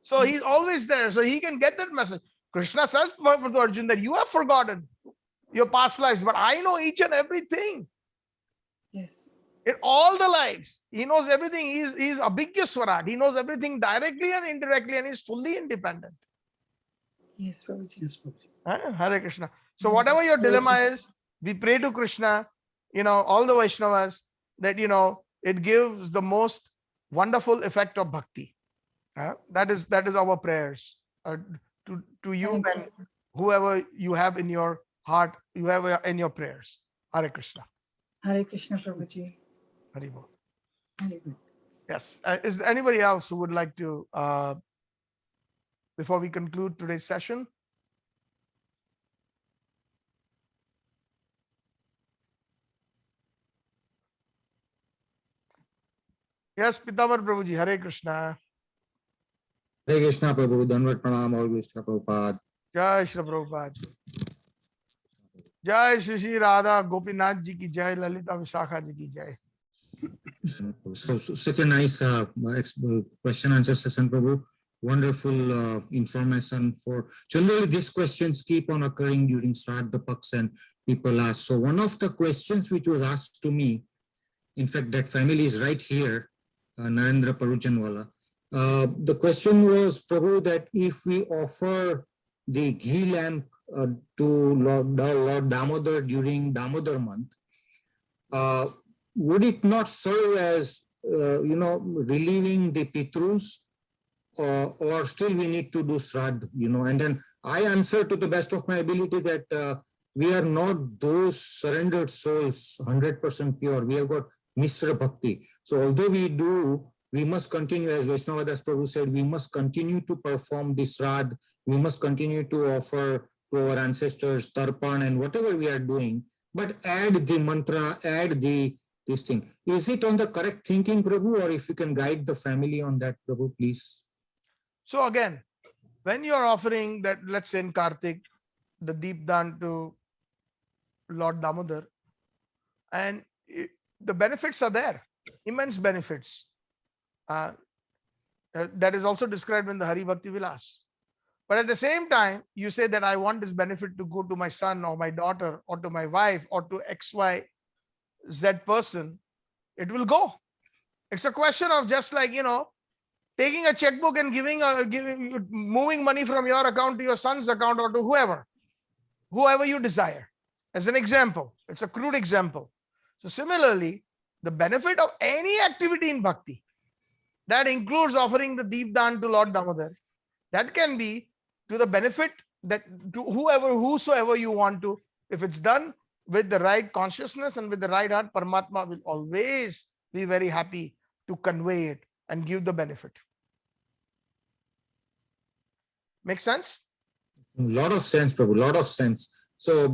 So he's always there. So he can get that message. Krishna says to Arjuna that you have forgotten your past lives, but I know each and everything. Yes. In all the lives, he knows everything. He's Abhigya Swarat. He knows everything directly and indirectly, and he's fully independent. Yes, Prabhuji. Yes, Prabhuji. Hare Krishna. So whatever your dilemma is, we pray to Krishna, all the Vaishnavas, that, it gives the most wonderful effect of bhakti. That is our prayers to you and whoever you have in your heart, you have in your prayers. Hare Krishna. Hare Krishna, Prabhuji. Hare Bol. Hare Bol. Yes. Is there anybody else who would like to, before we conclude today's session? Yes, Pitamar Prabhuji. Hare Krishna. Hare Krishna, Prabhu. Danvat Pranam, all Krishna Prabhupada. Jai Shri Prabhupada. Jai Shri Radha Gopinath Ji ki Jai, Lalita Vishakha Ji ki Jai. So such a nice question answer session, Prabhu. Wonderful information for generally these questions keep on occurring during Shraddha Paks and people ask. So one of the questions which was asked to me, in fact, that family is right here, Narendra Paruchanwala. The question was, Prabhu, that if we offer the ghee lamp to Lord Damodar during Damodar month, would it not serve as, relieving the Pitrus, or still we need to do Shraddha, And then I answer to the best of my ability that we are not those surrendered souls, 100% pure. We have got Mishra Bhakti. So although we do, we must continue, as Vaishnava Das Prabhu said, we must continue to perform the Shraddha. We must continue to offer to our ancestors Tarpan and whatever we are doing, but add the mantra, add this thing. Is it on the correct thinking, Prabhu, or if you can guide the family on that, Prabhu, please? So again, when you're offering that, let's say in Kartik, the Deep Dan to Lord Damodar, and the benefits are there, immense benefits. That is also described in the Hari Bhakti Vilas. But at the same time, you say that I want this benefit to go to my son or my daughter or to my wife or to XYZ person, it will go. It's a question of just like, taking a checkbook and moving money from your account to your son's account or to whoever you desire. As an example, it's a crude example. So similarly, the benefit of any activity in bhakti, that includes offering the Deep Dan to Lord Damodar, that can be to the benefit that to whosoever you want to. If it's done with the right consciousness and with the right heart, Paramatma will always be very happy to convey it and give the benefit. Make sense? Lot of sense, Prabhu, lot of sense. So,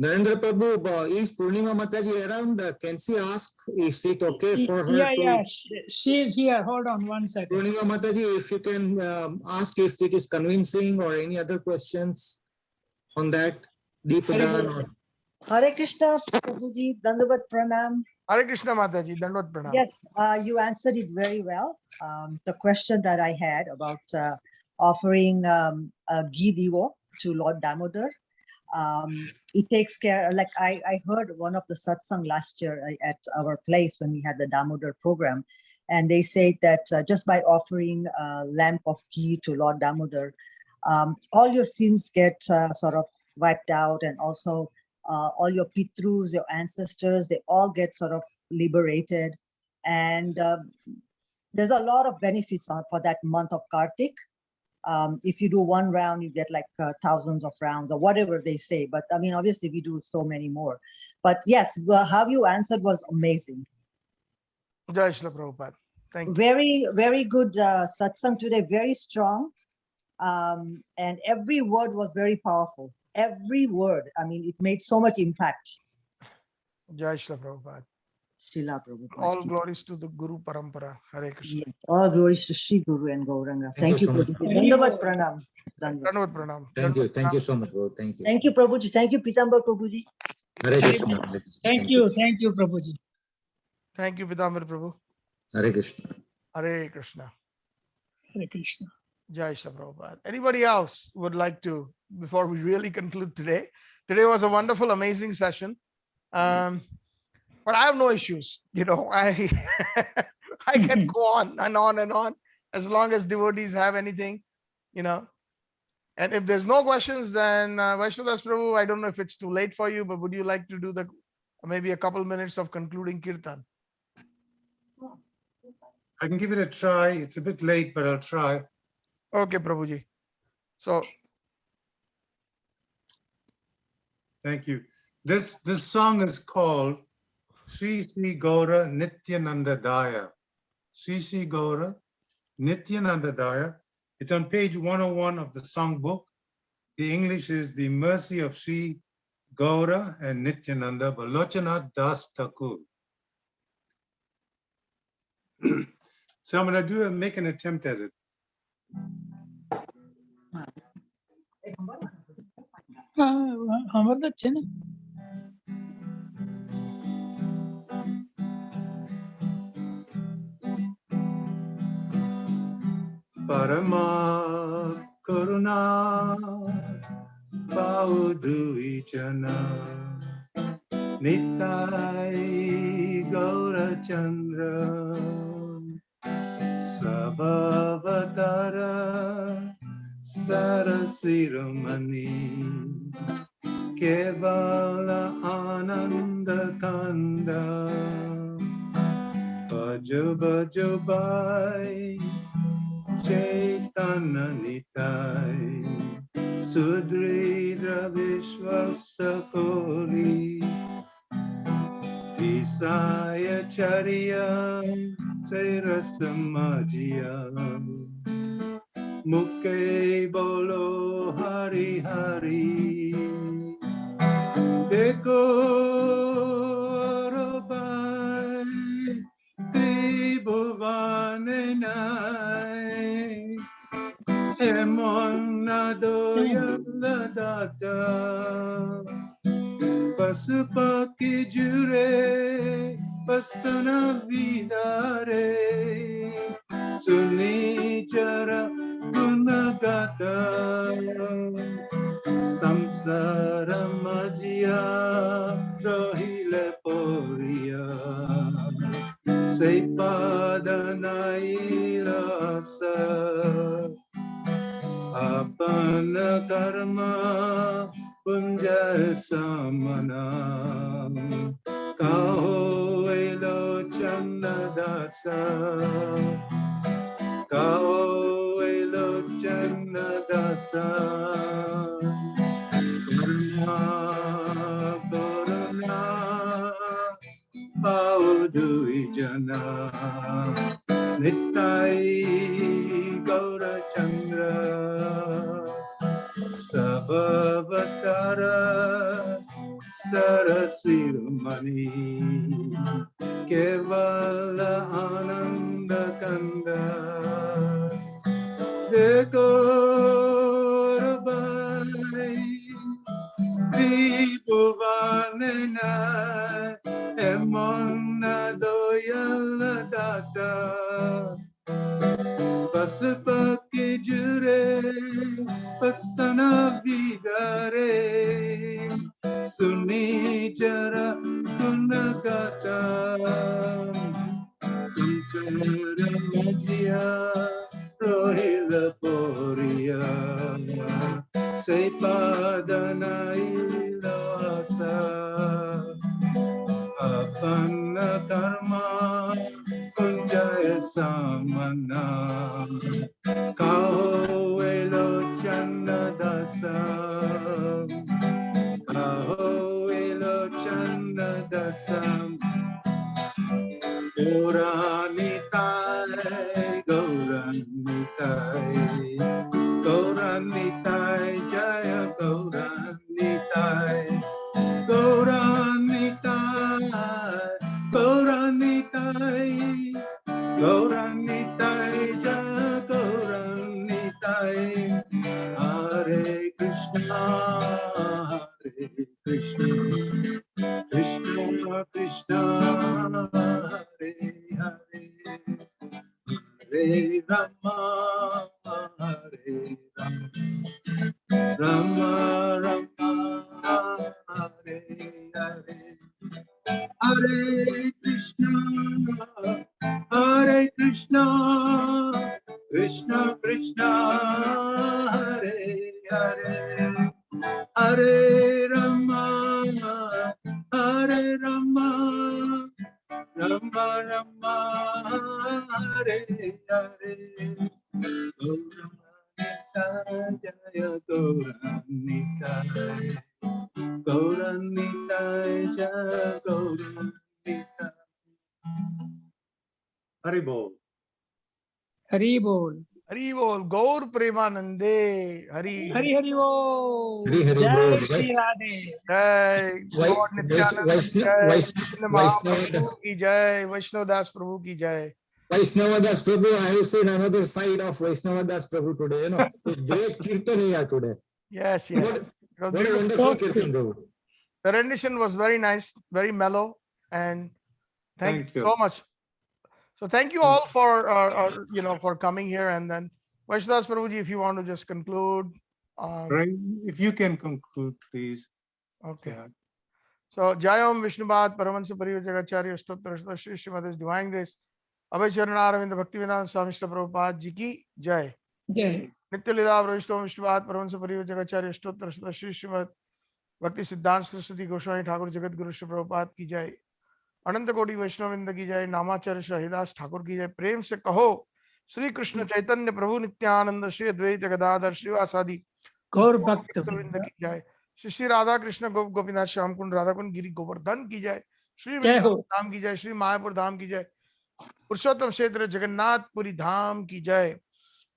Narendra Prabhu, is Purnima Mataji around? Can she ask, is it okay for her to... Yeah, she is here. Hold on one second. Purnima Mataji, if you can ask if it is convincing or any other questions on that. Deepadan or... Hare Krishna, Prabhuji, Dandavat Pranam. Hare Krishna Mataji, Dandavat Pranam. Yes, you answered it very well. The question that I had about offering a ghee divo to Lord Damodar, it takes care, like I heard one of the satsang last year at our place when we had the Damodar program, and they said that just by offering a lamp of ghee to Lord Damodar, all your sins get sort of wiped out, and also all your pitrus, your ancestors, they all get sort of liberated. And there's a lot of benefits for that month of Kartik. If you do one round, you get like thousands of rounds or whatever they say. But I mean, obviously we do so many more. But yes, how you answered was amazing. Jai Shri Prabhupada. Thank you. Very good satsang today, very strong. And every word was very powerful. Every word. I mean, it made so much impact. Jai Shri Prabhupada. Srila Prabhupada. All glories to the Guru Parampara. Hare Krishna. Yes, all glories to Sri Guru and Gauranga. Thank you, so much. Prabhuji. Dandavat pranam. Dandavat. Dandavat pranam. Thank you so much, bro. Thank you. Thank you, Prabhuji. Thank you, Pitambar Prabhuji. Hare Krishna. Hare Krishna. Thank you, Prabhuji. Thank you, Pitambar Prabhu. Hare Krishna. Hare Krishna. Hare Krishna. Jai Shri Prabhupada. Anybody else would like to, before we really conclude today? Today was a wonderful, amazing session. But I have no issues. You know, I can go on and on and on as long as devotees have anything, you know. And if there's no questions, then Vaishnava Prabhu, I don't know if it's too late for you, but would you like to do the maybe a couple minutes of concluding kirtan? I can give it a try. It's a bit late, but I'll try. Okay, Prabhuji. So Thank you. This song is called Sri Sri Gaura Nityananda Daya. Sri Sri Gaura Nityananda Daya. It's on page 101 of the songbook. The English is The Mercy of Sri Gaura and Nityananda by Lochanath Das Thakur. So I'm going to make an attempt at it. हमारे अच्छे ना Parama Karuna Paudui Jana Nitai Gaura Chandra Sabhavatara Sarasiramani Kevala Ananda Kanda Bhajo Bhajo Bhai Chaitanya Nitai Sudridra Vishwasakoli Visaya Charya Sairasamajya Mukhe Bolo Hari Hari Deko Robai Tribhuvane Nai Emon Nadoya Ladata Pasupaki Jure Pasana Vidare Sunijara Gunagata Samsara Majya Rohile Poria Seipadanaila Asa Apana Karma Punja Samana Kaho Elo Chanadasa Kaho Elo Chanadasa Karma Korana Paudui Jana Nitai Gaura Chandra Sabhavatara Sarasirmani Kevala Ananda Kanda Dekorabai Tribhuvanena Emonna Doyala Data Pasupaki Jure Pasana Vidare Sunijara Gunagata Samsara Majya Rohila Poria Seipadana Ilasa Apana Karma Kunjaya Samana Kaho Elo Chanadasa Kaho Elo Chanadasa Puranitai Rama, Hare Rama, Rama, Hare Hare, Hare Krishna, Hare Krishna, Krishna Krishna, Hare Hare, Hare Rama, Hare Rama, Rama Rama, Hare Hare, Gauranita Jaya Gauranita, Gauranita Jaya Gauranita. Hari Bol. Hari Bol. Hari Bol, Gaur Premanande, Hari. Hari Hari Bol. Hari Hari Jai Bol. Shri Radhe. Jai Lord Nityananda, Jai Krishna Mahaprabhu ki Jai, Vaishnava Das Prabhu ki Jai. Vaishnava Das Prabhu, I have seen another side of Vaishnava Das Prabhu today. A great kirtan here today. Yes, yes. What a wonderful kirtan, Prabhu. The rendition was very nice, very mellow, and thank you so much. So thank you all for for coming here, and then Vaishnava Prabhuji, if you want to just conclude. Right, if you can conclude, please. Okay. So Jayam Vishnubhat Paramahansa Parivajagacharya Stotra Shri Srimad Divine Grace Abhay Charanaravindra Bhaktivedanta Swami Srila Prabhupada Ji ki Jai. Jai. Nitya Lila Vaishnava Vishnubhat Paramahansa Parivajagacharya Stotra Shri Srimad Bhakti Siddhanta Saraswati Goswami Thakur Jagat Guru Srila Prabhupada ki Jai. अनंत कोटि वैष्णववृंद की जय, नामाचार्य श्री हरिदास ठाकुर की जय। प्रेम से कहो श्री कृष्ण चैतन्य प्रभु नित्यानंद श्री अद्वैत गदाधर श्रीवासादि गौर भक्त वृंद की जय। श्री श्री राधा कृष्ण गोप गोपीनाथ श्याम कुंड राधा कुंड गिरी गोवर्धन की जय। श्री वृंदावन धाम की जय, श्री मायापुर धाम की जय, पुरुषोत्तम क्षेत्र जगन्नाथपुरी धाम की जय,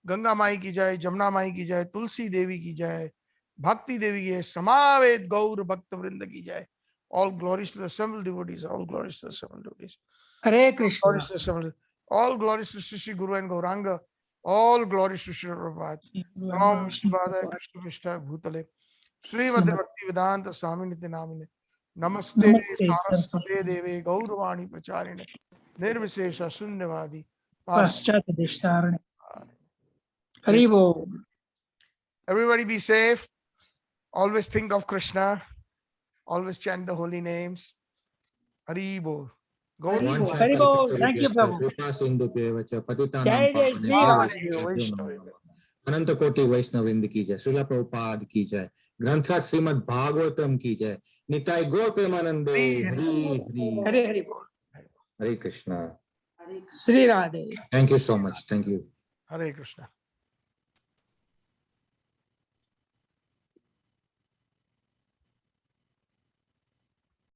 गंगा माई की जय, जमुना माई की जय, तुलसी देवी की जय, भक्ति देवी की जय, समावेत गौर भक्त वृंद की जय। All glories to the assembled devotees. All glories to the assembled devotees. Hare Krishna. All glories to Sri Guru and Gauranga. All glories to Sri Prabhupada. Om Shivadaya Krishna Vishta Bhutale. Sri Madhya Bhakti Vedanta Swami Nityanamine. Namaste Saraswate Deve Gauravani Pracharine. Nirvishesha Sunyavadi. Paschat Deshtarane. Hari Bol. Everybody be safe. Always think of Krishna. Always chant the holy names. Hari Bol. Hari Bol. Thank you, Prabhu. Jai Jai Shri Radhe. अनंत कोटि वैष्णववृंद की जय, श्रील प्रभुपाद की जय, ग्रंथ श्रीमद् भागवतम की जय, निताय गौर प्रेमानंदे। हरि हरि हरे हरि बोल। हरे Krishna. Shri Radhe. Thank you so much. Thank you. Hare Krishna.